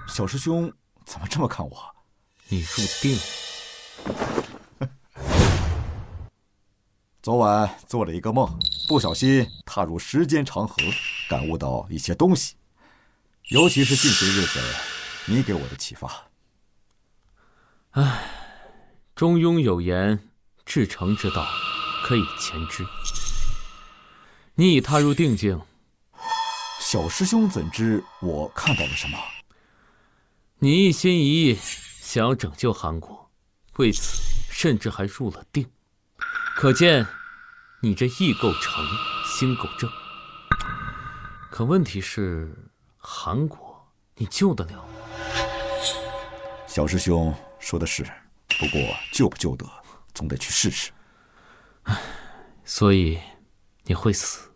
小师兄怎么这么看我？你入定。昨晚做了一个梦，不小心踏入时间长河，感悟到一些东西，尤其是近些日子你给我的启发。唉，中庸有言，至诚之道，可以前之。你已踏入定境，小师兄怎知我看到了什么？你一心一意想要拯救韩国，为此甚至还入了定，可见你这意构成，心构正。可问题是，韩国你救得了？小师兄说的是，不过救不救得，总得去试试。所以你会死，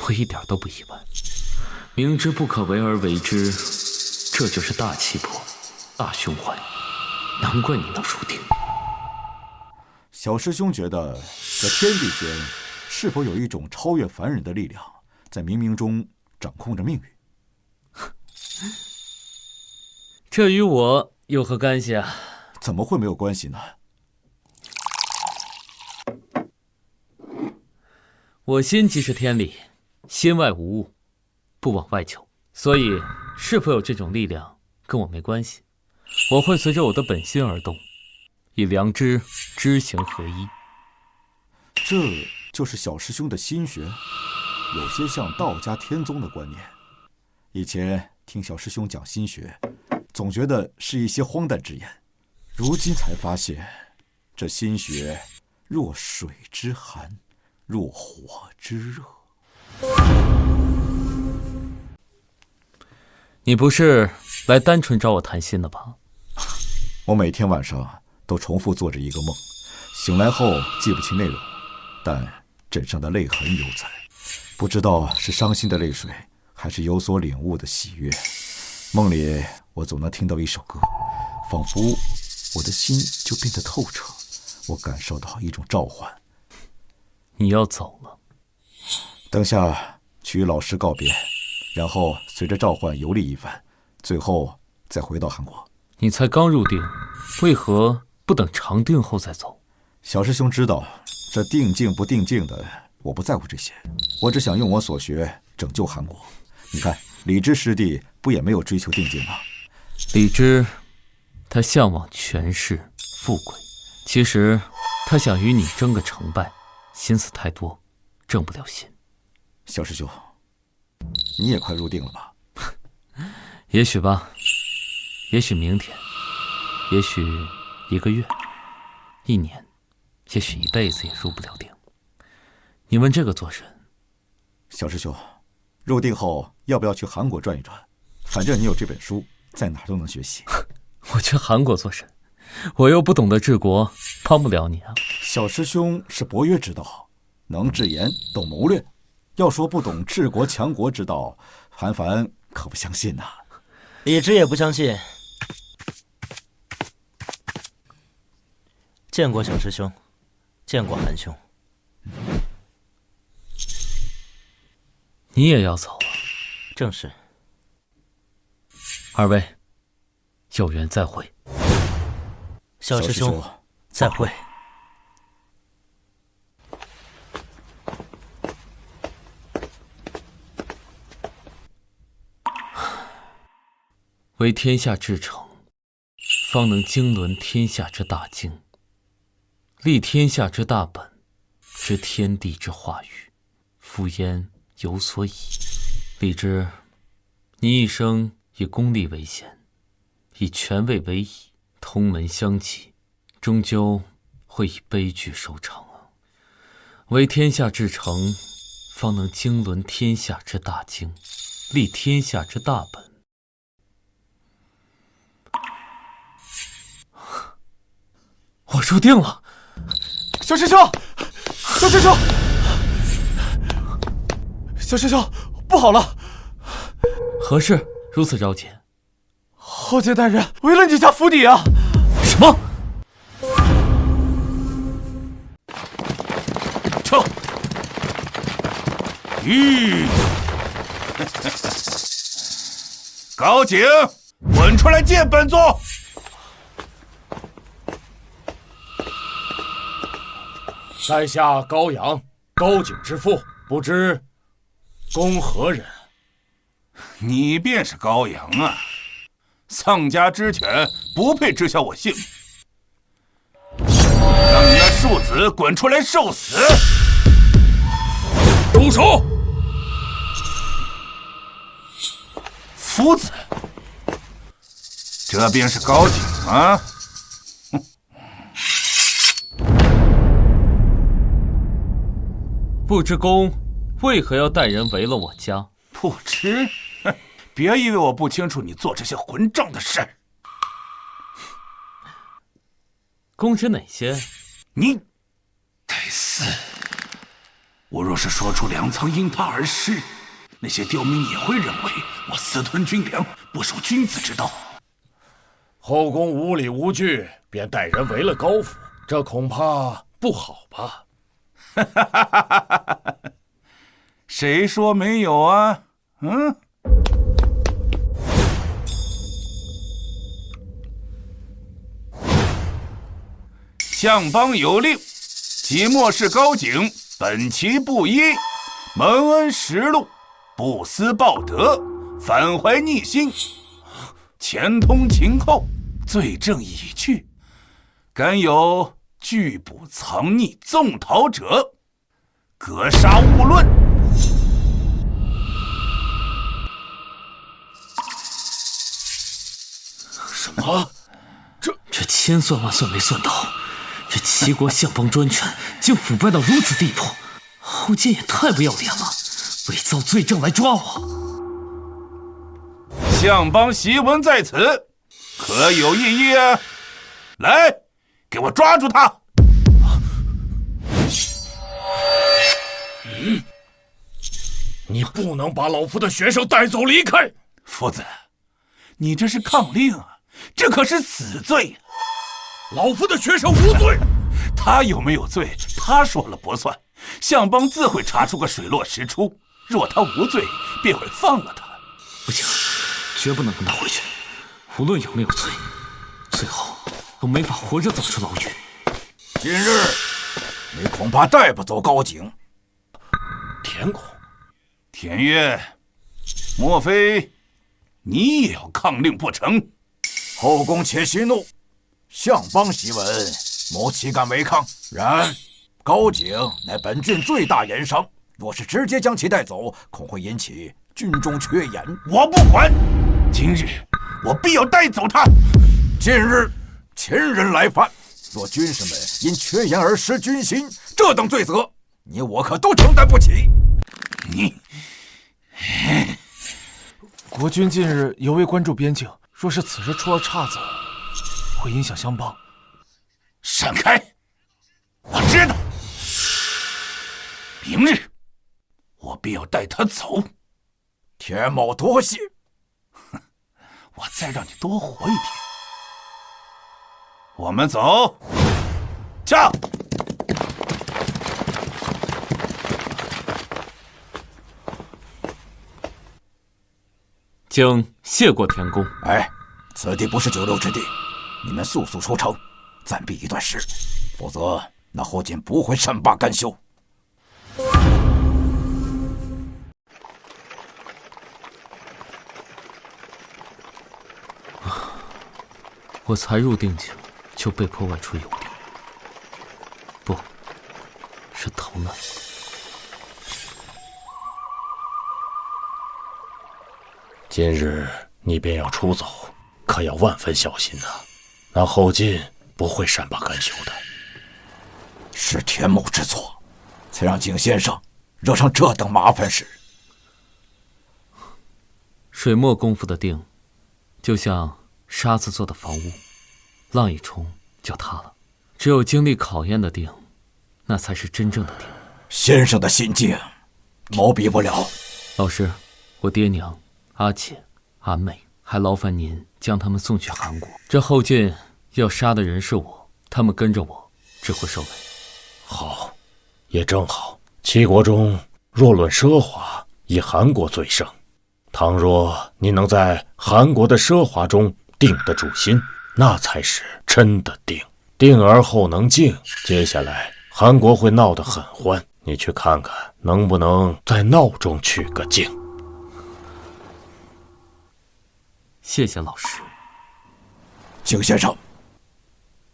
我一点都不意外。明知不可为而为之，这就是大气魄、大胸怀，难怪你能入定。小师兄觉得，在天地间，是否有一种超越凡人的力量，在冥冥中掌控着命运？这与我有何干系啊？怎么会没有关系呢？我心即是天理，心外无物，不往外求。所以，是否有这种力量，跟我没关系。我会随着我的本心而动，以良知知行合一。这就是小师兄的心学，有些像道家天宗的观念。以前听小师兄讲心学，总觉得是一些荒诞之言，如今才发现，这心学若水之寒，若火之热。你不是来单纯找我谈心的吧？我每天晚上都重复做着一个梦，醒来后记不清内容，但枕上的泪痕犹在，不知道是伤心的泪水，还是有所领悟的喜悦。梦里我总能听到一首歌，仿佛我的心就变得透彻，我感受到一种召唤。你要走了？等下去与老师告别，然后随着召唤游历一番，最后再回到韩国。你才刚入定，为何不等长定后再走？小师兄知道，这定静不定静的，我不在乎这些，我只想用我所学拯救韩国。你看，李芝师弟不也没有追求定静吗？李芝，他向往权势、富贵，其实他想与你争个成败，心思太多，正不了心。小师兄，你也快入定了吧？也许吧，也许明天，也许1个月、1年，也许一辈子也入不了定。你问这个做甚？小师兄，入定后要不要去韩国转一转？反正你有这本书，在哪儿都能学习。我去韩国做甚？我又不懂得治国，帮不了你啊。小师兄是博约之道，能治言，懂谋略。要说不懂治国强国之道，韩凡可不相信呐。李直也不相信。见过小师兄，见过韩兄。你也要走了？正是。二位，有缘再会。小师兄，再会。为天下至诚，方能经纶天下之大经，立天下之大本，知天地之化育，夫焉有所倚。李芝，你一生以功利为先，以权位为倚，通门相济，终究会以悲剧收场啊！为天下至诚，方能经纶天下之大经，立天下之大本。我入定了，小师兄，小师兄，小师兄，不好了！何事如此着急？后界大人围了你家府邸啊！什么？撤！吁！高景，滚出来见本座！在下高阳，高景之父，不知公何人？你便是高阳啊！丧家之犬不配知晓我姓名，让你那庶子滚出来受死！住手！夫子，这便是高景啊！不知公为何要带人围了我家？不知？别以为我不清楚你做这些混账的事儿。公知哪些？你该死！我若是说出粮仓因他而失，那些刁民也会认为我私吞军粮，不守君子之道。后宫无理无据，便带人围了高府，这恐怕不好吧？谁说没有啊？嗯。相邦有令，即墨氏高景本其布衣，蒙恩实禄，不思报德，反怀逆心，前通秦寇，罪证已具，敢有拒捕藏匿纵逃者，格杀勿论。什么？这千算万算没算到，这齐国相邦专权竟腐败到如此地步，后晋也太不要脸了，伪造罪证来抓我。相邦檄文在此，可有异议啊？来，给我抓住他！你不能把老夫的学生带走离开！夫子，你这是抗令啊，这可是死罪！老夫的学生无罪。他有没有罪，他说了不算，相邦自会查出个水落石出。若他无罪，便会放了他。不行，绝不能跟他回去。无论有没有罪，最后都没法活着走出牢狱。今日你恐怕带不走高景。田公，田悦，莫非你也要抗令不成？后宫且息怒，相邦檄文，某岂敢违抗？然高景乃本郡最大盐商，若是直接将其带走，恐会引起军中缺盐。我不管，今日我必要带走他。近日秦人来犯，若军士们因缺盐而失军心，这等罪责，你我可都承担不起。你，国君近日尤为关注边境，若是此事出了岔子，会影响相邦。闪开！我知道，明日我必要带他走。田某多谢。我再让你多活一天。我们走。驾！经谢过田公。哎，此地不是久留之地，你们速速出城，暂避一段时，否则那后晋不会善罢甘休。我才入定境，就被迫外出游历，不是逃难。今日你便要出走，可要万分小心呐！那后晋不会善罢甘休的。是田某之错，才让景先生惹上这等麻烦事。水墨功夫的定，就像沙子做的房屋，浪一冲就塌了。只有经历考验的定，那才是真正的定。先生的心境，某比不了。老师，我爹娘、阿姐、阿妹，还劳烦您将他们送去韩国。这后晋要杀的人是我，他们跟着我，只会受累。好，也正好。齐国中若论奢华，以韩国最盛。倘若你能在韩国的奢华中定得住心，那才是真的定。定而后能静，接下来韩国会闹得很欢，你去看看能不能在闹中取个静。谢谢老师。景先生，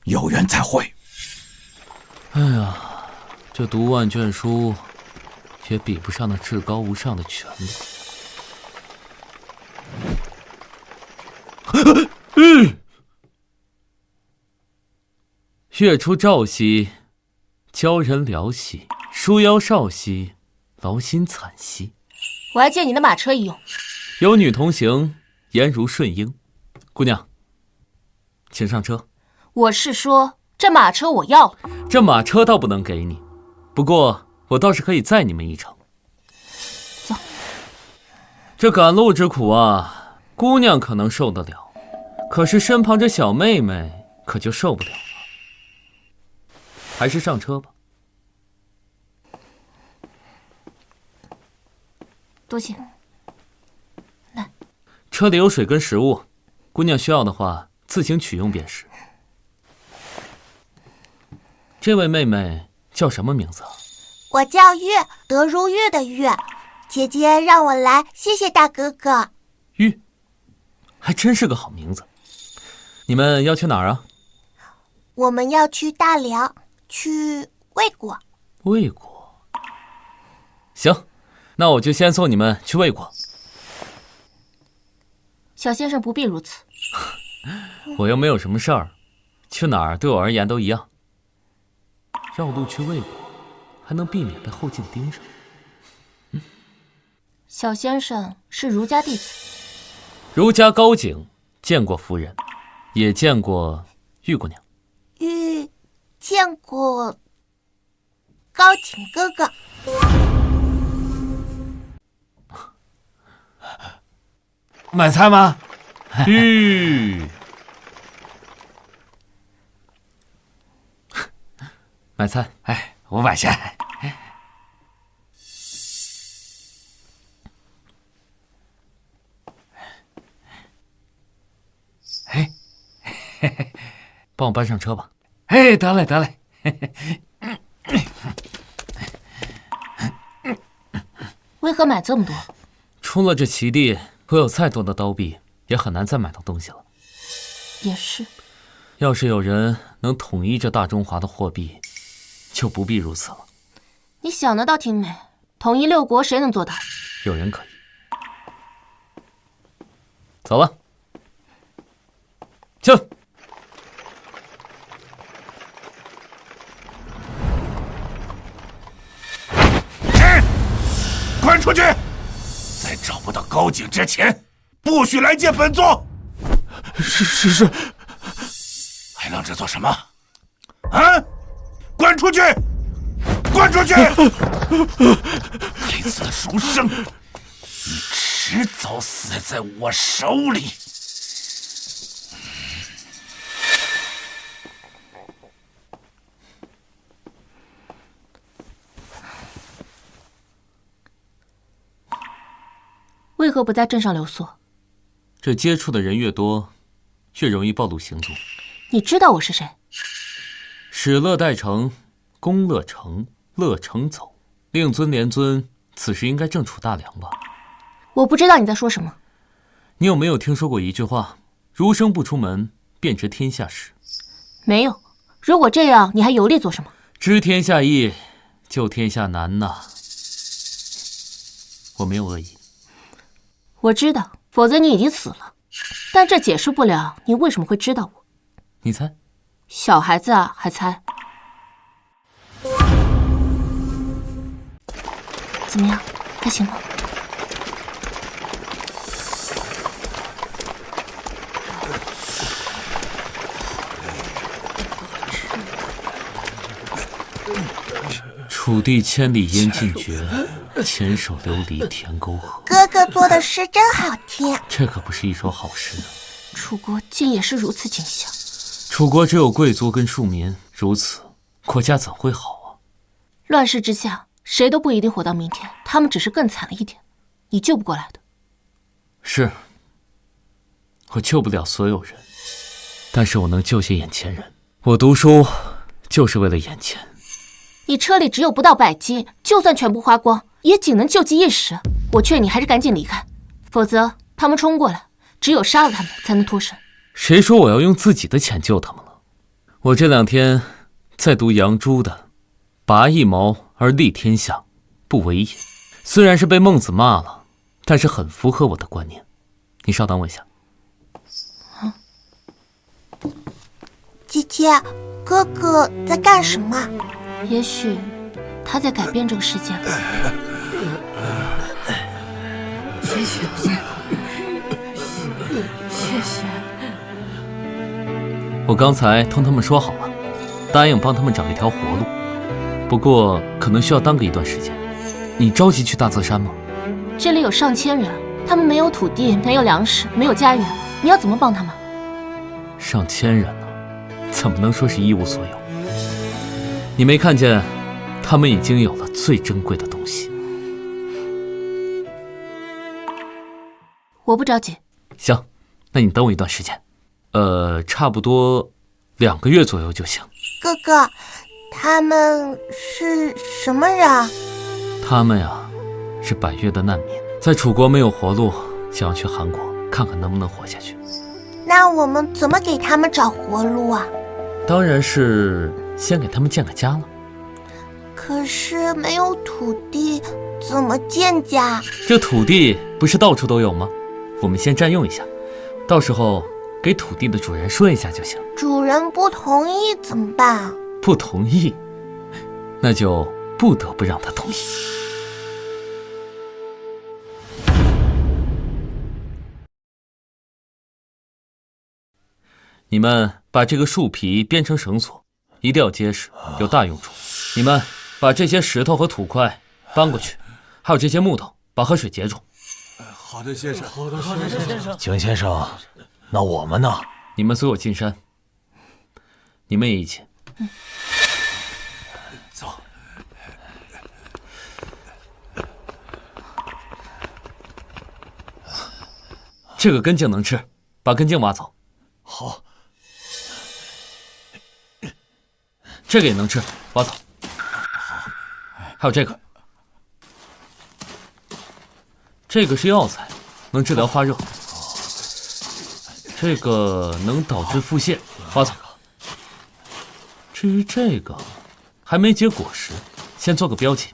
有缘再会。哎呀，这读万卷书，也比不上那至高无上的权力。月出照兮，教人聊兮，疏腰少兮，劳心惨兮。我还借你的马车一用。有女同行，颜如顺英。姑娘，请上车。我是说，这马车我要了。这马车倒不能给你，不过我倒是可以载你们一程。走。这赶路之苦啊，姑娘可能受得了，可是身旁这小妹妹可就受不了了。还是上车吧。多谢。来，车里有水跟食物，姑娘需要的话自行取用便是。这位妹妹叫什么名字啊？我叫玉，德如玉的玉。姐姐让我来，谢谢大哥哥。玉，还真是个好名字。你们要去哪儿啊？我们要去大梁，去魏国。魏国？行，那我就先送你们去魏国。小先生不必如此。我又没有什么事儿，去哪儿对我而言都一样。绕路去魏国，还能避免被后晋盯上。小先生是儒家弟子。儒家高景见过夫人，也见过玉姑娘。玉见过高景哥哥。买菜吗？玉，买菜。哎，我买下。哎，帮我搬上车吧。哎，得嘞，得嘞。为何买这么多？出了这齐地，我有再多的刀币，也很难再买到东西了。也是。要是有人能统一这大中华的货币，就不必如此了。你想的倒挺美，统一六国谁能做到？有人可以。走了。去。滚出去！在找不到高景之前，不许来见本座。是。还愣着做什么？啊！滚出去！滚出去！该死的书生，你迟早死在我手里！为何不在镇上留宿？这接触的人越多，越容易暴露行踪。你知道我是谁？使乐待成，公乐成，乐成走。令尊连尊，此时应该正处大梁吧？我不知道你在说什么。你有没有听说过一句话：儒生不出门，便知天下事？没有。如果这样，你还游历做什么？知天下易，救天下难呐。我没有恶意。我知道，否则你已经死了。但这解释不了你为什么会知道我。你猜？小孩子啊，还猜？怎么样？还行吗？楚地千里烟尽绝，牵手流离田沟河。哥哥做的诗真好听。这可不是一首好诗呢。楚国竟也是如此景象。楚国只有贵族跟庶民，如此国家怎会好啊？乱世之下，谁都不一定活到明天，他们只是更惨了一点，你救不过来的。是，我救不了所有人，但是我能救些眼前人。我读书就是为了眼前。你车里只有不到100斤，就算全部花光，也仅能救济一时。我劝你还是赶紧离开，否则他们冲过来，只有杀了他们才能脱身。谁说我要用自己的钱救他们了？我这2天在读杨朱的“拔一毛而利天下，不为也”，虽然是被孟子骂了，但是很符合我的观念。你稍等我一下。姐姐，哥哥在干什么？也许他在改变这个世界了。谢谢，谢谢。我刚才同他们说好了，答应帮他们找一条活路，不过可能需要耽搁一段时间。你着急去大泽山吗？这里有上千人，他们没有土地，没有粮食，没有家园，你要怎么帮他们？上千人呢，怎么能说是一无所有？你没看见，他们已经有了最珍贵的东西。我不着急。行，那你等我一段时间，差不多2个月左右就行。哥哥，他们是什么人？他们呀，是百越的难民，在楚国没有活路，想要去韩国看看能不能活下去。那我们怎么给他们找活路啊？当然是先给他们建个家了。可是没有土地，怎么建家？这土地不是到处都有吗？我们先占用一下，到时候给土地的主人说一下就行。主人不同意怎么办？不同意，那就不得不让他同意。你们把这个树皮编成绳索，一定要结实，有大用处。你们把这些石头和土块搬过去，还有这些木头，把河水截住。好的，先生。好的，先生。景先生，那我们呢？你们随我进山，你们也一起。走。这个根茎能吃，把根茎挖走。好。这个也能吃，挖走。还有这个，这个是药材，能治疗发热。这个能导致腹泻，挖走。至于这个，还没结果实，先做个标记，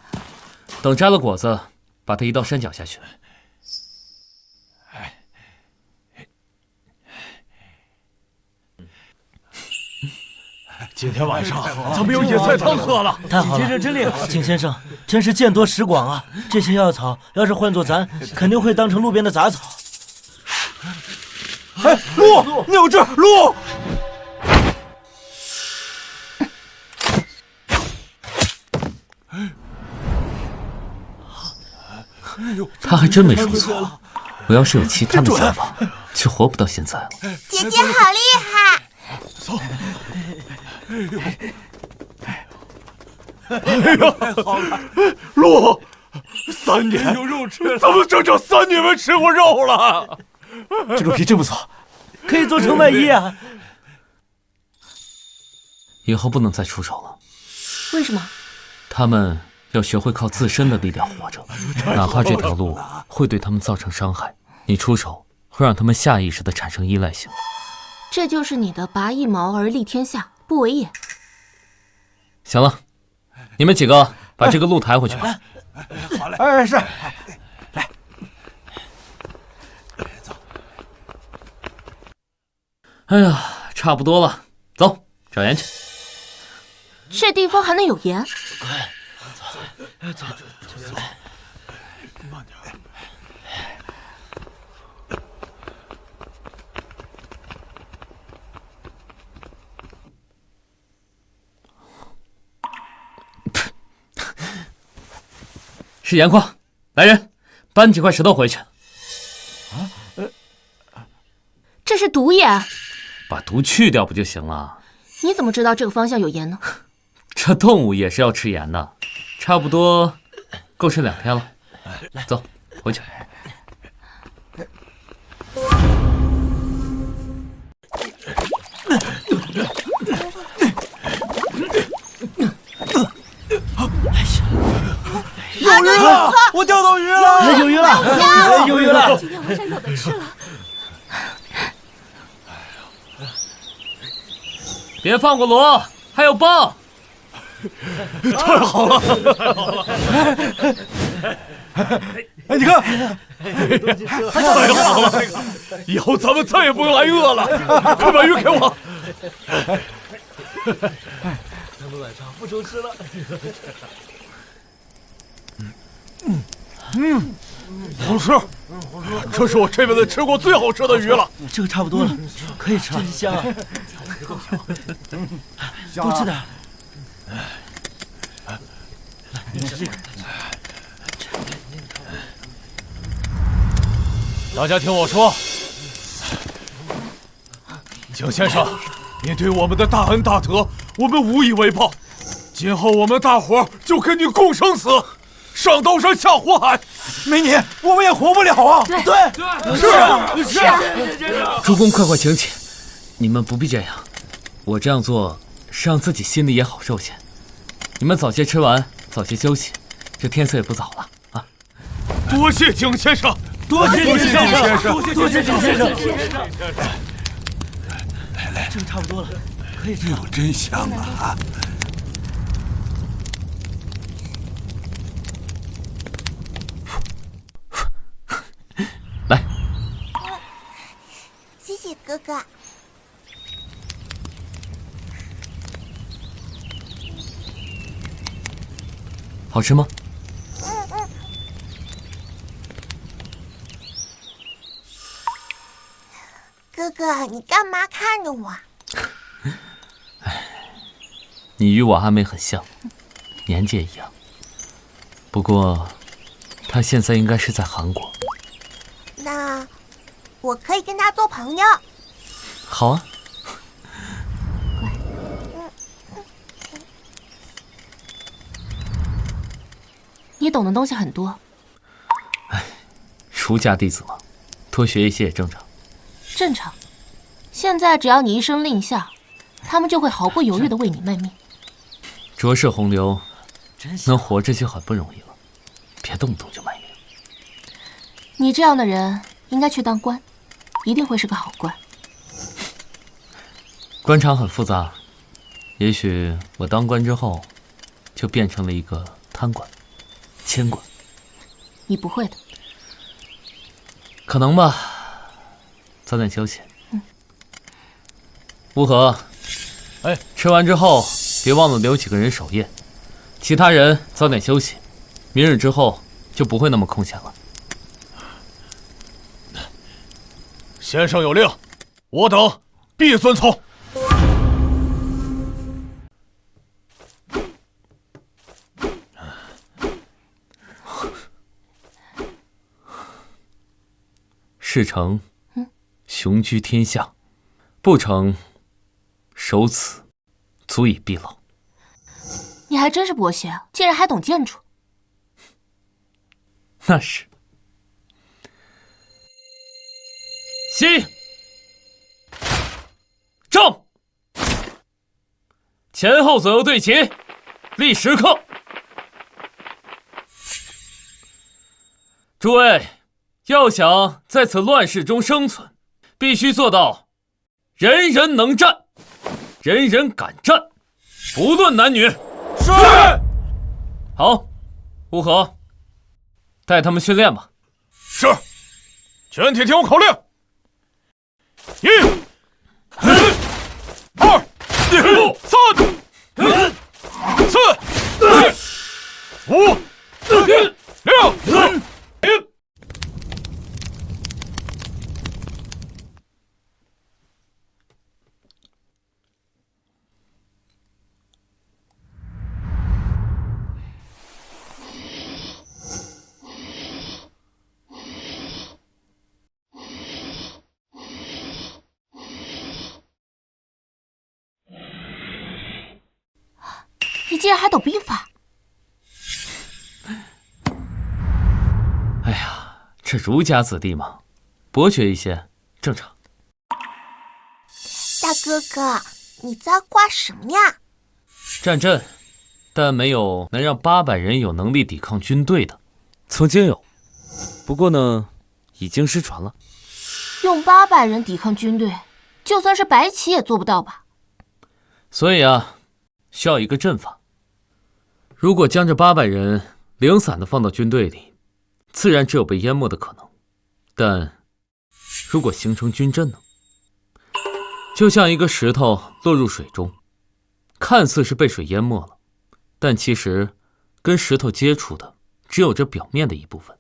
等摘了果子，把它移到山脚下去。今天晚上咱们有野菜汤喝了，太好了！先生真厉害，景先生真是见多识广啊！这些药草要是换做咱，肯定会当成路边的杂草。哎，鹿，你有这鹿！他还真没说错，我要是有其他的想法，就活不到现在了。姐姐好厉害！走。哎呀，好了，鹿，3年有肉吃了，咱们整整3年没吃过肉了。这鹿皮真不错，可以做成外衣啊。以后不能再出手了。为什么？他们要学会靠自身的力量活着，哪怕这条路会对他们造成伤害，你出手会让他们下意识地产生依赖性。这就是你的拔一毛而利天下，不为也。行了，你们几个把这个鹿抬回去。好嘞。哎，是。来，走。哎呀，差不多了，走，找盐去。这地方还能有盐？快，走，慢点。是盐矿，来人，搬几块石头回去。这是毒盐，把毒去掉不就行了？你怎么知道这个方向有盐呢？这动物也是要吃盐的，差不多够吃2天了。走，回去。有鱼了！我钓到鱼了！有鱼了！有鱼了！今天晚上有的吃了。别放过螺，还有蚌。太好了！哎，你看，太好了！以后咱们再也不用挨饿了。快把鱼给我！咱们晚上不愁吃了。好吃，这是我这辈子吃过最好吃的鱼了。这个差不多了，可以吃了。真香啊！多吃点。来，你吃这个。大家听我说，景先生，你对我们的大恩大德，我们无以为报。今后我们大伙就跟你共生死，上刀山下火海。没你，我们也活不了啊！对，是啊。主公，快请起！你们不必这样，我这样做是让自己心里也好受些。你们早些吃完，早些休息，这天色也不早了啊！多谢景先生，多谢景先生，多谢景先生。来，这个差不多了，可以吃了。真香啊！来，谢谢哥哥。好吃吗？哥哥，你干嘛看着我？你与我阿妹很像，年纪也一样。不过，她现在应该是在韩国。那我可以跟他做朋友。好啊。你懂的东西很多。儒家弟子嘛，多学一些也正常。正常。现在只要你一声令下，他们就会毫不犹豫地为你卖命。浊世洪流，能活着就很不容易了，别动不动就卖命。你这样的人应该去当官，一定会是个好官。官场很复杂，也许我当官之后，就变成了一个贪官、奸官。你不会的。可能吧，早点休息。乌合，吃完之后别忘了留几个人守夜，其他人早点休息，明日之后就不会那么空闲了。先生有令，我等必遵从。事成，雄居天下；不成，守此，足以必老。你还真是博学，竟然还懂建筑。那是。西，正，前后左右对齐，立时刻。诸位，要想在此乱世中生存，必须做到人人能战，人人敢战，不论男女。是。好，乌合，带他们训练吧。是。全体听我口令！1、2、3、4、5、6、你竟然还懂兵法！哎呀，这儒家子弟嘛，博学一些正常。大哥哥，你在挂什么呀？战阵，但没有能让800人有能力抵抗军队的。曾经有，不过呢，已经失传了。用800人抵抗军队，就算是白起也做不到吧？所以啊，需要一个阵法。如果将这800人零散的放到军队里，自然只有被淹没的可能。但如果形成军阵呢？就像一个石头落入水中，看似是被水淹没了，但其实跟石头接触的只有这表面的一部分，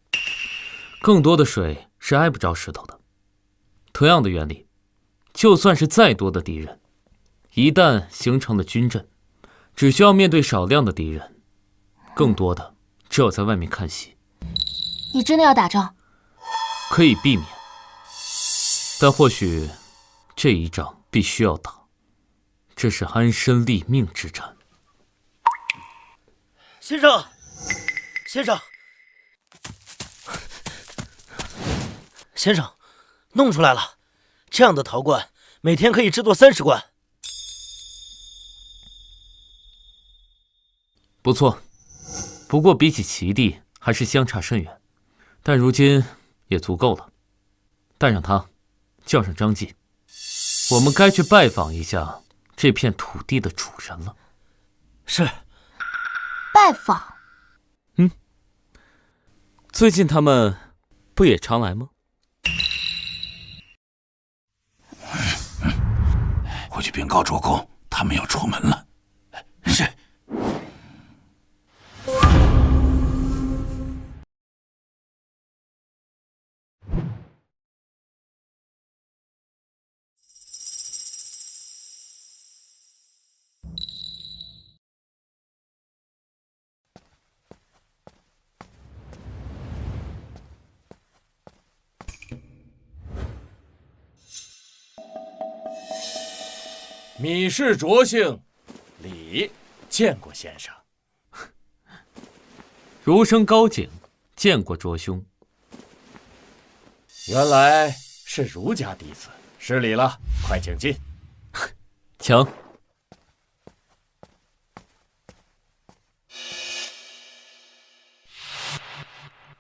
更多的水是挨不着石头的。同样的原理，就算是再多的敌人，一旦形成了军阵，只需要面对少量的敌人，更多的只有在外面看戏。你真的要打仗？可以避免，但或许这一仗必须要打，这是安身立命之战。先生，先生，先生，弄出来了！这样的陶罐，每天可以制作30罐。不错，不过比起齐地还是相差甚远，但如今也足够了。带上他，叫上张继，我们该去拜访一下这片土地的主人了。是。拜访？最近他们不也常来吗？回去禀告主公，他们要出门了。是。米氏卓姓，李见过先生。儒生高景见过卓兄。原来是儒家弟子，失礼了，快请进。请。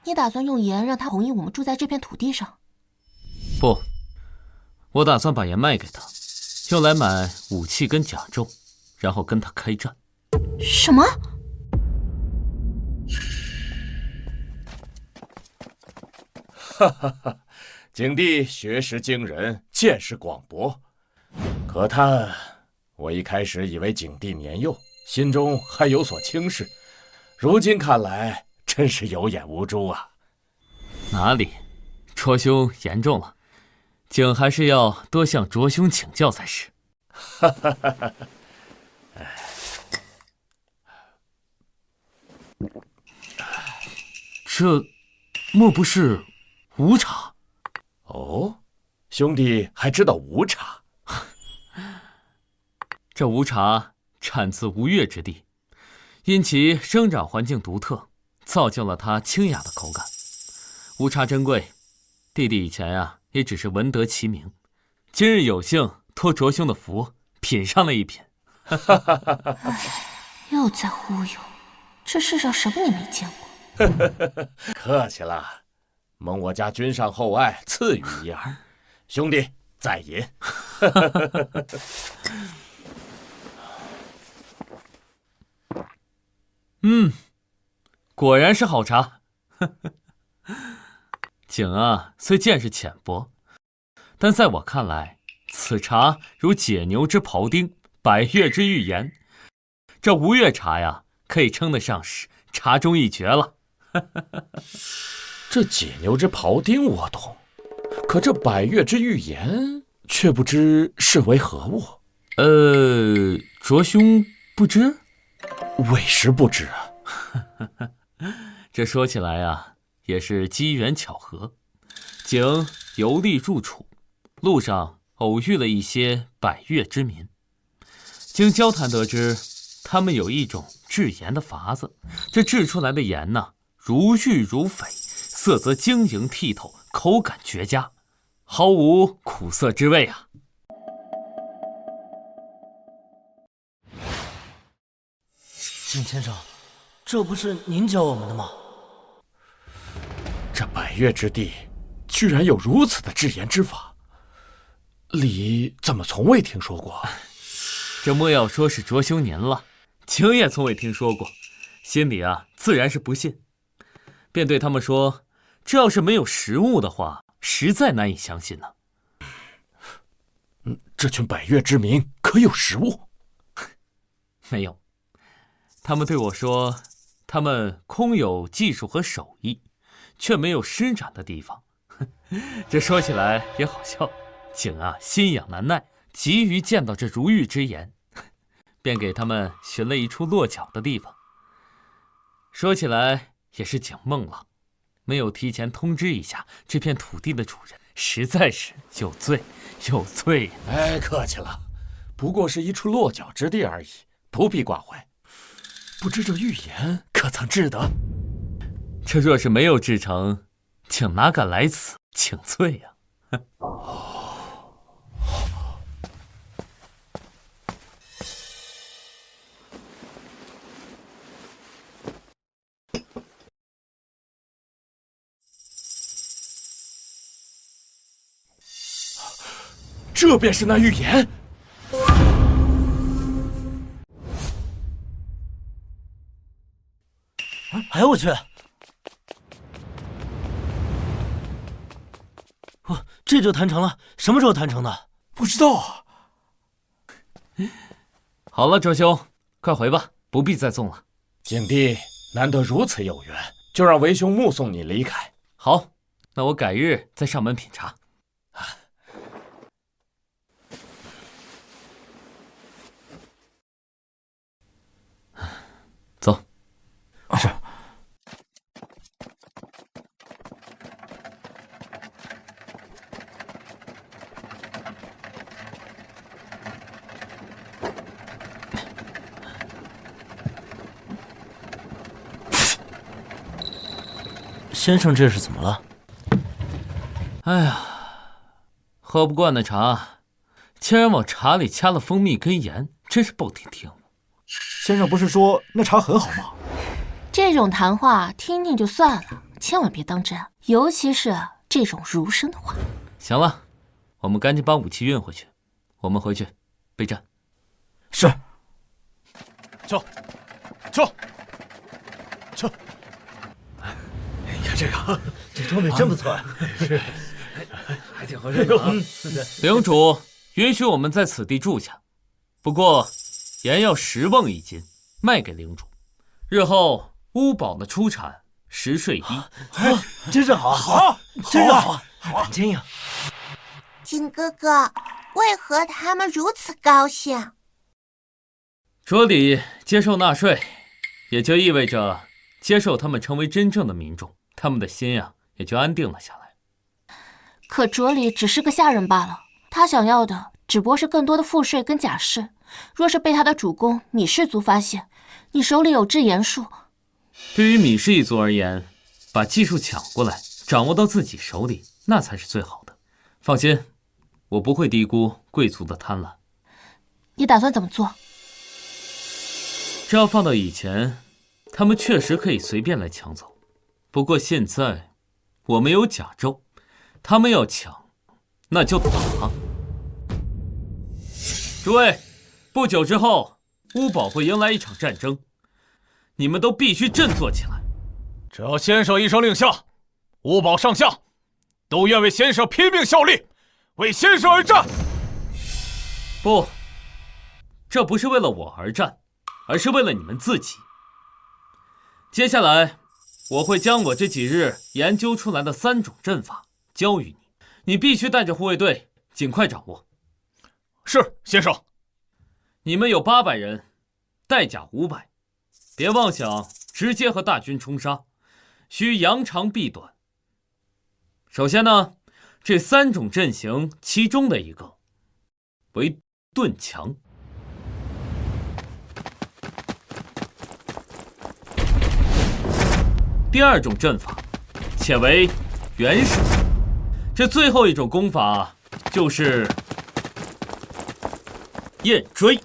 你打算用盐让他同意我们住在这片土地上？不，我打算把盐卖给他，用来买武器跟甲胄，然后跟他开战。什么？哈哈哈！景帝学识惊人，见识广博，可叹我一开始以为景帝年幼，心中还有所轻视，如今看来真是有眼无珠啊！哪里，卓兄言重了，景还是要多向卓兄请教才是。哈哈哈哈！这莫不是吴茶？哦，兄弟还知道吴茶？这吴茶产自吴越之地，因其生长环境独特，造就了它清雅的口感。吴茶珍贵，弟弟以前呀也只是闻得其名，今日有幸托卓兄的福，品上了一品。又在忽悠，这世上什么你没见过？客气了，蒙我家君上厚爱，赐予一二。兄弟再饮。果然是好茶。景啊，虽见识浅薄，但在我看来，此茶如解牛之庖丁，百越之欲言。这吴越茶呀，可以称得上是茶中一绝了。这解牛之庖丁我懂，可这百越之欲言却不知是为何物。卓兄不知？委实不知啊。这说起来啊，也是机缘巧合。景游历入楚，路上偶遇了一些百越之民，经交谈得知，他们有一种制盐的法子，这制出来的盐呢，如玉如翡，色泽晶莹剔透，口感绝佳，毫无苦涩之味啊。景先生，这不是您教我们的吗？这百越之地居然有如此的制盐之法，李怎么从未听说过？这莫要说是卓兄您了，景也从未听说过，心里啊自然是不信，便对他们说，这要是没有实物的话，实在难以相信呢。这群百越之民可有实物？没有，他们对我说，他们空有技术和手艺，却没有施展的地方。这说起来也好笑，景啊心痒难耐，急于见到这如玉之颜，便给他们寻了一处落脚的地方。说起来也是景梦了，没有提前通知一下这片土地的主人，实在是有罪有罪。哎，客气了，不过是一处落脚之地而已，不必挂怀。不知这预言可曾治得？这若是没有制成，景哪敢来此请罪呀？这便是那预言。哎呦我去！这就谈成了？什么时候谈成的？不知道啊。好了，周兄，快回吧，不必再送了。景帝难得如此有缘，就让为兄目送你离开。好，那我改日再上门品茶。走。是。先生，这是怎么了？哎呀，喝不惯的茶，竟然往茶里加了蜂蜜跟盐，真是暴殄天物。先生不是说那茶很好吗？这种谈话听听就算了，千万别当真，尤其是这种儒生的话。行了，我们赶紧把武器运回去。我们回去备战。是。走。你看这个，这装备真不错啊！是，还挺合身的啊。领主允许我们在此地住下，不过盐要10瓮1斤，卖给领主。日后乌堡的出产10税1。真是好，好，真是好，很坚硬。景哥哥，为何他们如此高兴？着里接受纳税，也就意味着接受他们成为真正的民众，他们的心呀也就安定了下来。可着里只是个下人罢了，他想要的只不过是更多的赋税跟甲士。若是被他的主公米氏族发现，你手里有制盐术，对于米氏一族而言，把技术抢过来，掌握到自己手里，那才是最好的。放心，我不会低估贵族的贪婪。你打算怎么做？这要放到以前，他们确实可以随便来抢走。不过现在，我们有甲胄，他们要抢，那就打。诸位，不久之后，乌堡会迎来一场战争，你们都必须振作起来。只要先生一声令下，乌堡上下都愿为先生拼命效力，为先生而战。不，这不是为了我而战，而是为了你们自己。接下来，我会将我这几日研究出来的3种阵法教予你，你必须带着护卫队尽快掌握。是，先生。你们有800人，带甲500，别妄想直接和大军冲杀，需扬长避短。首先呢，这3种阵型其中的一个为盾墙。第2种阵法且为元手。这最后一种功法就是燕追。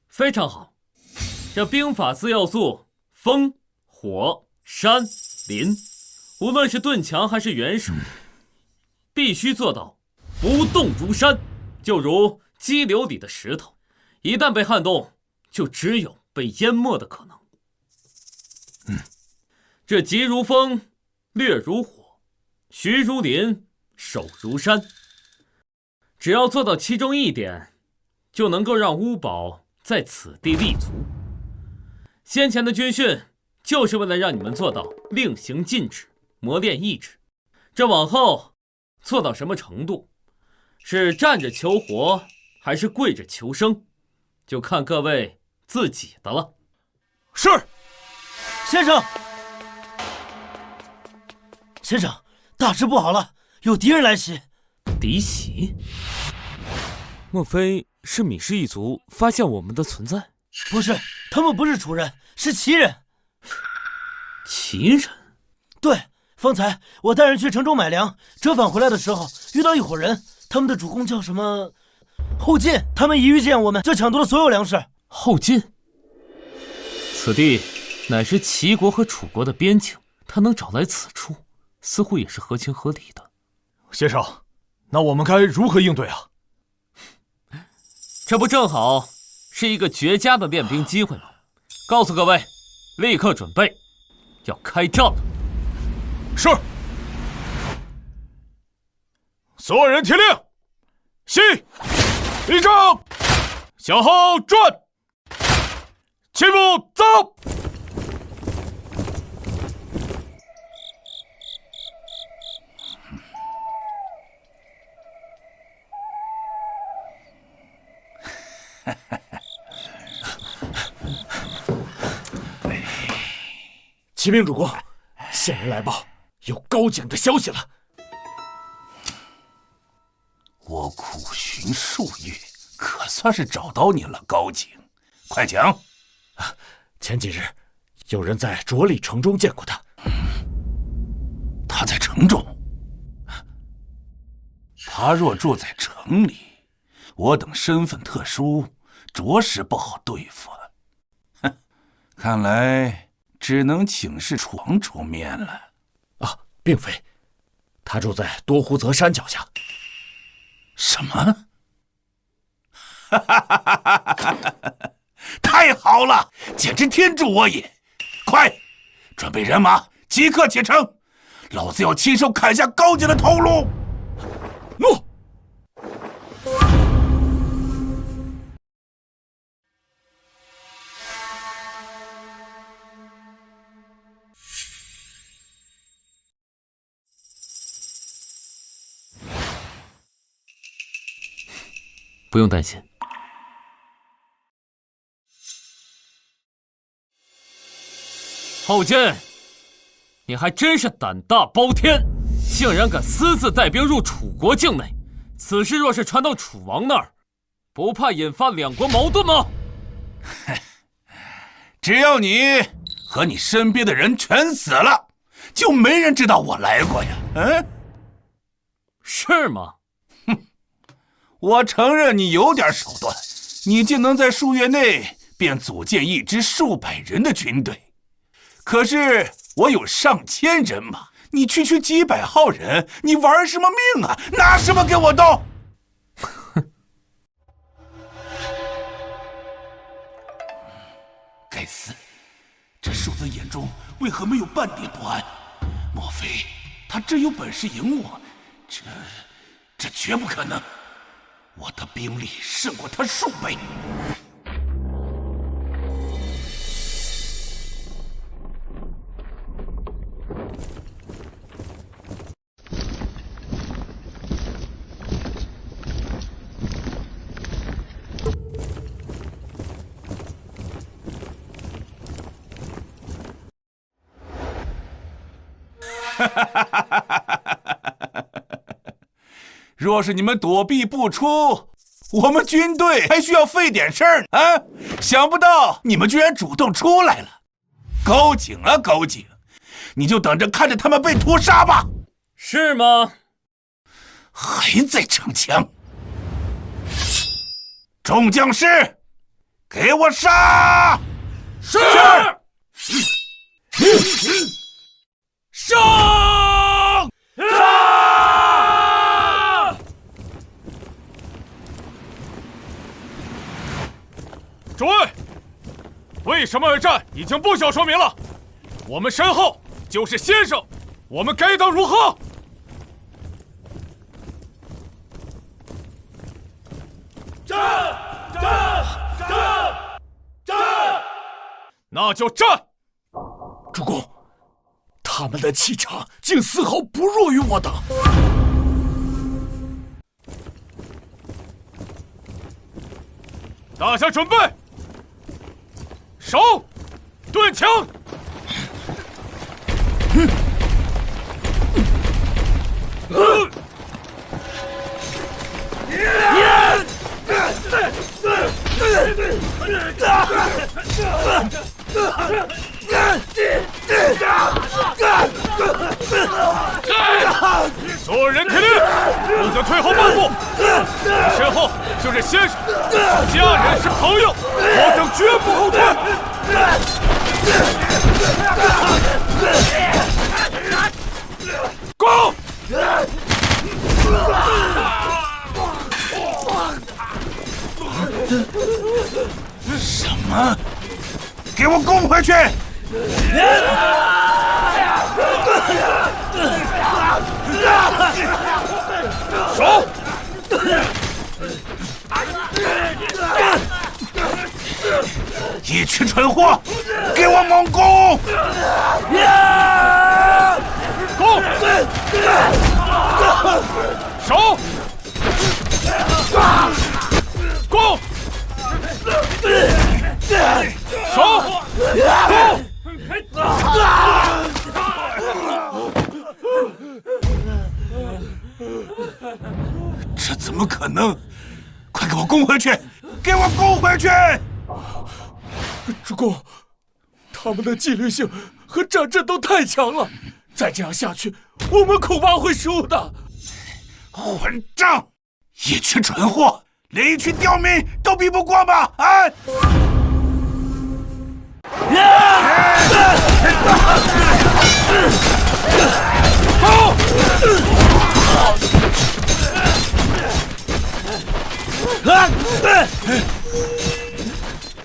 非常好，这兵法4要素风、火、山、林，无论是盾墙还是元手，必须做到不动如山，就如激流里的石头，一旦被撼动，就只有被淹没的可能。这急如风，掠如火，徐如林，守如山。只要做到其中一点，就能够让乌堡在此地立足。先前的军训就是为了让你们做到令行禁止，磨练意志。这往后做到什么程度，是站着求活还是跪着求生，就看各位自己的了。是，先生。先生，大事不好了，有敌人来袭。敌袭？莫非是米氏一族发现我们的存在？不是，他们不是楚人，是齐人。齐人？对，方才我带人去城中买粮，折返回来的时候遇到一伙人，他们的主公叫什么？后晋。他们一遇见我们就抢夺了所有粮食。后晋？此地乃是齐国和楚国的边境，他能找来此处，似乎也是合情合理的。先生，那我们该如何应对啊？这不正好是一个绝佳的练兵机会吗？告诉各位，立刻准备，要开战了。是。所有人听令，西立正，向后转，齐步走。启禀主公，县人来报，有高景的消息了。我苦寻数月，可算是找到你了，高景。快讲。前几日，有人在卓里城中见过他。他在城中？他若住在城里，我等身份特殊，着实不好对付。哼，看来只能请示楚王出面了。啊，并非，他住在多胡泽山脚下。什么？太好了，简直天助我也！快，准备人马，即刻启程！老子要亲手砍下高景的头颅！怒！不用担心。后晋，你还真是胆大包天，竟然敢私自带兵入楚国境内。此事若是传到楚王那儿，不怕引发两国矛盾吗？只要你和你身边的人全死了，就没人知道我来过呀。嗯，是吗？我承认你有点手段，你竟能在数月内便组建一支数百人的军队。可是我有上千人马，你区区几百号人，你玩什么命啊？拿什么给我斗？该死！这庶子眼中为何没有半点不安？莫非他真有本事赢我？这绝不可能！我的兵力胜过他数倍。若是你们躲避不出，我们军队还需要费点事儿啊！想不到你们居然主动出来了，高景啊高景，你就等着看着他们被屠杀吧！是吗？还在逞强！众将士，给我杀！是！上！诸位，为什么而战已经不需说明了。我们身后就是先生，我们该当如何？那就战！主公，他们的气场竟丝毫不弱于我等。大家准备，手，顿枪！所有人听令，不得退后半步。身后就是先生，家人是朋友，我等绝不后退。攻！什么？给我攻回去！手！一群蠢货，给我猛攻！攻！手！攻！手！攻！这怎么可能？快给我攻回去！给我攻回去！主公，他们的纪律性和战阵都太强了，再这样下去，我们恐怕会输的。混账！一群蠢货，连一群刁民都比不过吗？啊！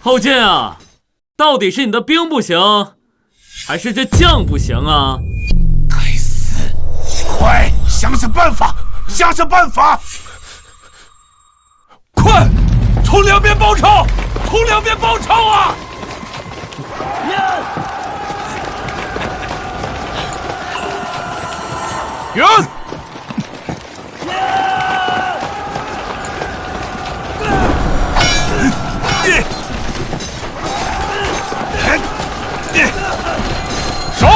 后进啊！到底是你的兵不行，还是这将不行啊？该死！快想想办法，想想办法！快，从两边包抄，从两边包抄啊！援！手！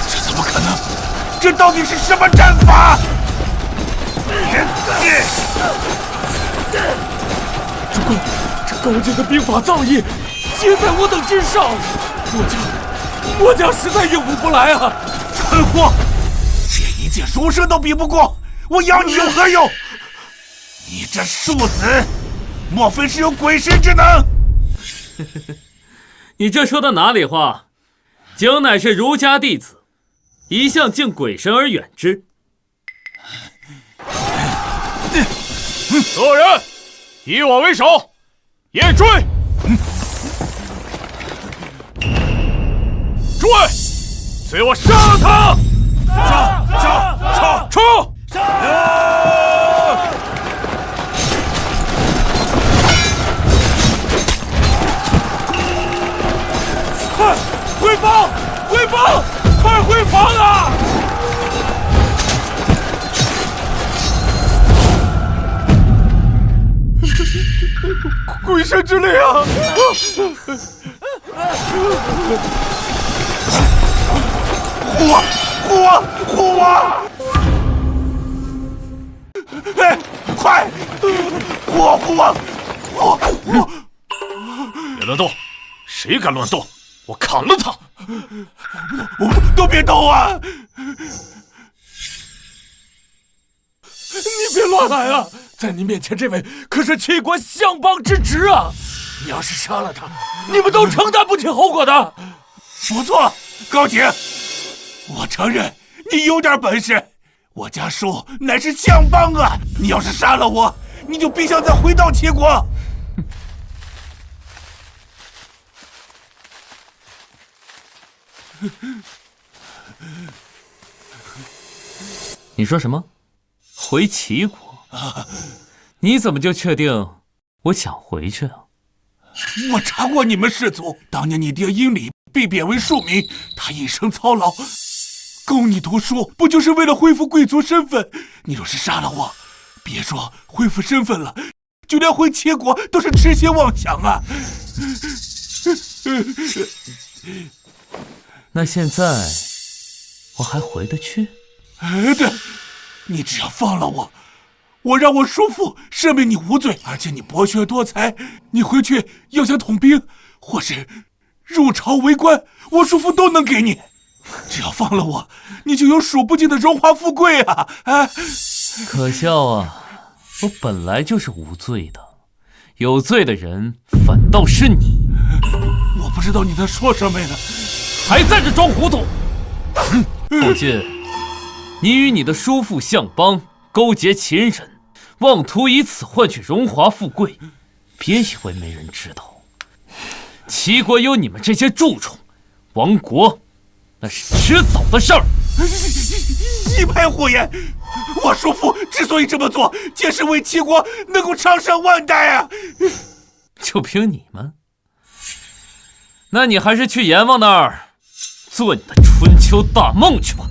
这怎么可能？这到底是什么战法？主公，这高阶的兵法造诣皆在我等之上，我将实在应付不来啊！蠢货，连一介书生都比不过，我养你有何用？你这庶子，莫非是有鬼神之能？你这说的哪里话？景乃是儒家弟子，一向敬鬼神而远之。所有人，以我为首，夜追！诸位，随我杀了他！杀！冲！快回防！回防！快回防啊！鬼神之力啊！护我！哎，快！护我！别乱动！谁敢乱动，我砍了他！都别动啊！你别乱来啊！在你面前这位可是齐国相邦之侄啊！你要是杀了他，你们都承担不起后果的。不错，高景，我承认你有点本事。我家叔乃是相邦啊！你要是杀了我，你就别想再回到齐国。你说什么？回齐国？你怎么就确定我想回去啊。我查过你们氏族，当年你爹英礼被贬为庶民，他一生操劳，供你读书，不就是为了恢复贵族身份？你若是杀了我，别说恢复身份了，就连回齐国都是痴心妄想啊！那现在我还回得去？对，你只要放了我，我让我叔父赦免你无罪，而且你博学多才，你回去要想统兵，或是入朝为官，我叔父都能给你。只要放了我，你就有数不尽的荣华富贵啊！可笑啊！我本来就是无罪的，有罪的人反倒是你。我不知道你在说什么呀？还在这装糊涂！后晋，你与你的叔父相邦勾结秦人，妄图以此换取荣华富贵，别以为没人知道。齐国有你们这些蛀虫，亡国那是迟早的事儿。一派胡言！我叔父之所以这么做，皆是为齐国能够长盛万代啊！就凭你们？那你还是去阎王那儿做你的春秋大梦去吧。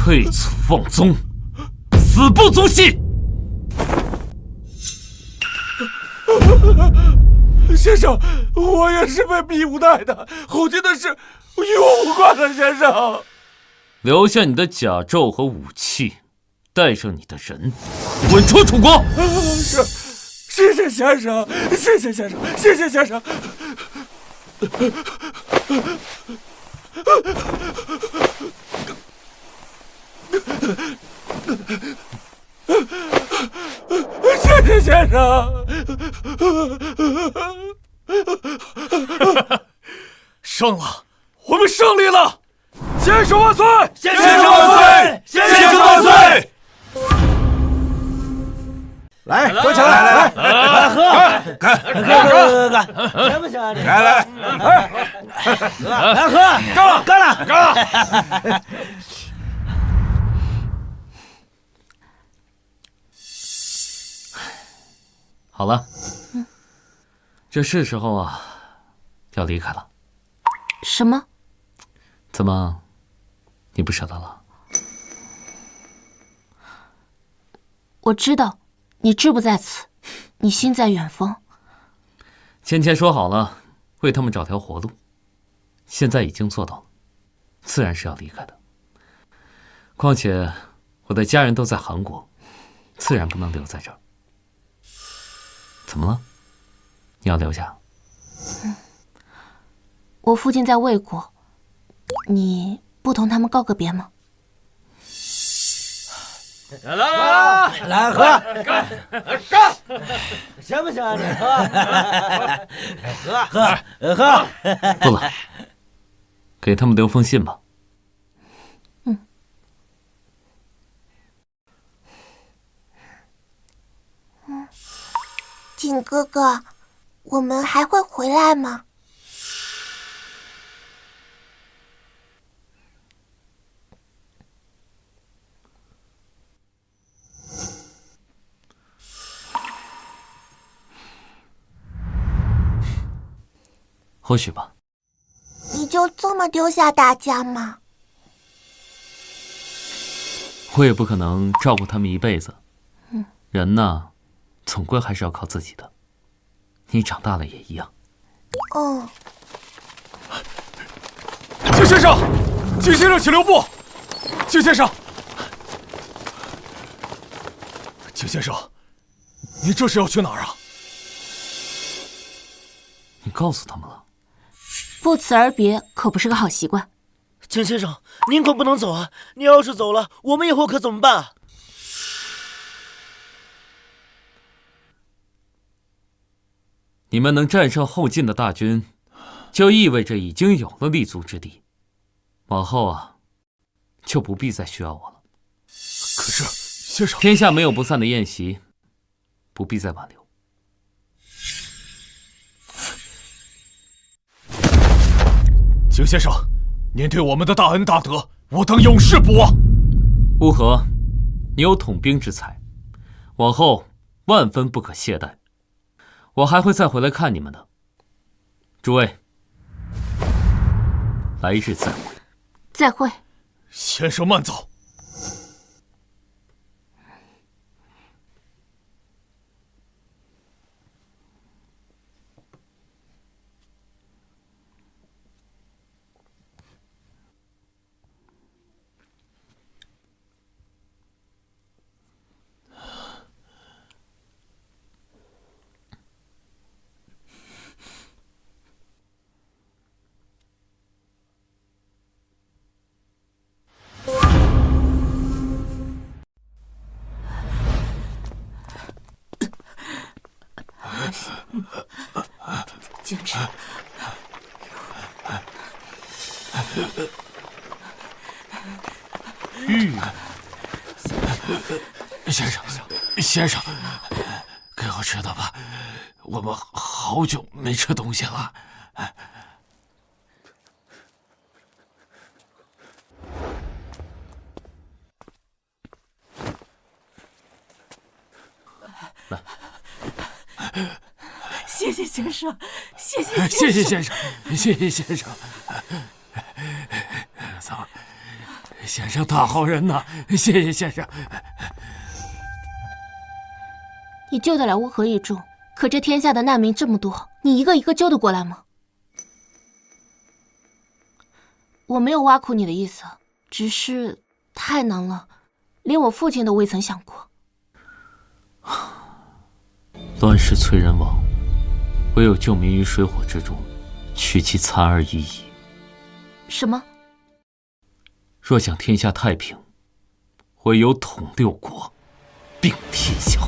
配祖忘宗，死不足惜！先生，我也是被逼无奈的，后进的事与我无关的，先生。留下你的甲胄和武器，带上你的人，滚出楚国！谢谢先生，谢谢先生，谢谢先生。谢谢先生。胜了，我们胜利了！先生万岁！先生万岁！先生万岁！来，端起来，来喝，干，行不行啊？来，来喝，干了！好了，这是时候啊，要离开了。什么？怎么，你不舍得了？我知道，你志不在此，你心在远方。先前说好了，为他们找条活路，现在已经做到了，自然是要离开的。况且我的家人都在韩国，自然不能留在这儿。怎么了？你要留下？我父亲在魏国，你不同他们告个别吗？来喝，干，行不行啊？你喝，不了，给他们留封信吧。景哥哥，我们还会回来吗？或许吧。你就这么丢下大家吗？我也不可能照顾他们一辈子。人呢，总归还是要靠自己的。你长大了也一样。哦。景先生，景先生，请留步。景先生，景先生，你这是要去哪儿啊？你告诉他们了？不辞而别可不是个好习惯。景先生，您可不能走啊！你要是走了，我们以后可怎么办啊？你们能战胜后晋的大军，就意味着已经有了立足之地。往后啊，就不必再需要我了。可是先生，天下没有不散的宴席，不必再挽留。景先生，您对我们的大恩大德，我等永世不忘。乌合，你有统兵之才，往后万分不可懈怠。我还会再回来看你们的。诸位，来日再会。再会。先生慢走。简直！先生，给我吃的吧，我们好久没吃东西了。来。谢谢先生，谢谢先生，谢谢先生。走，先生大好人呐，谢谢先生。你救得了乌合一众，可这天下的难民这么多，你一个一个救得过来吗？我没有挖苦你的意思，只是太难了，连我父亲都未曾想过。乱世催人亡，唯有救民于水火之中，去其残而已矣。什么？若想天下太平，唯有统六国，并天下。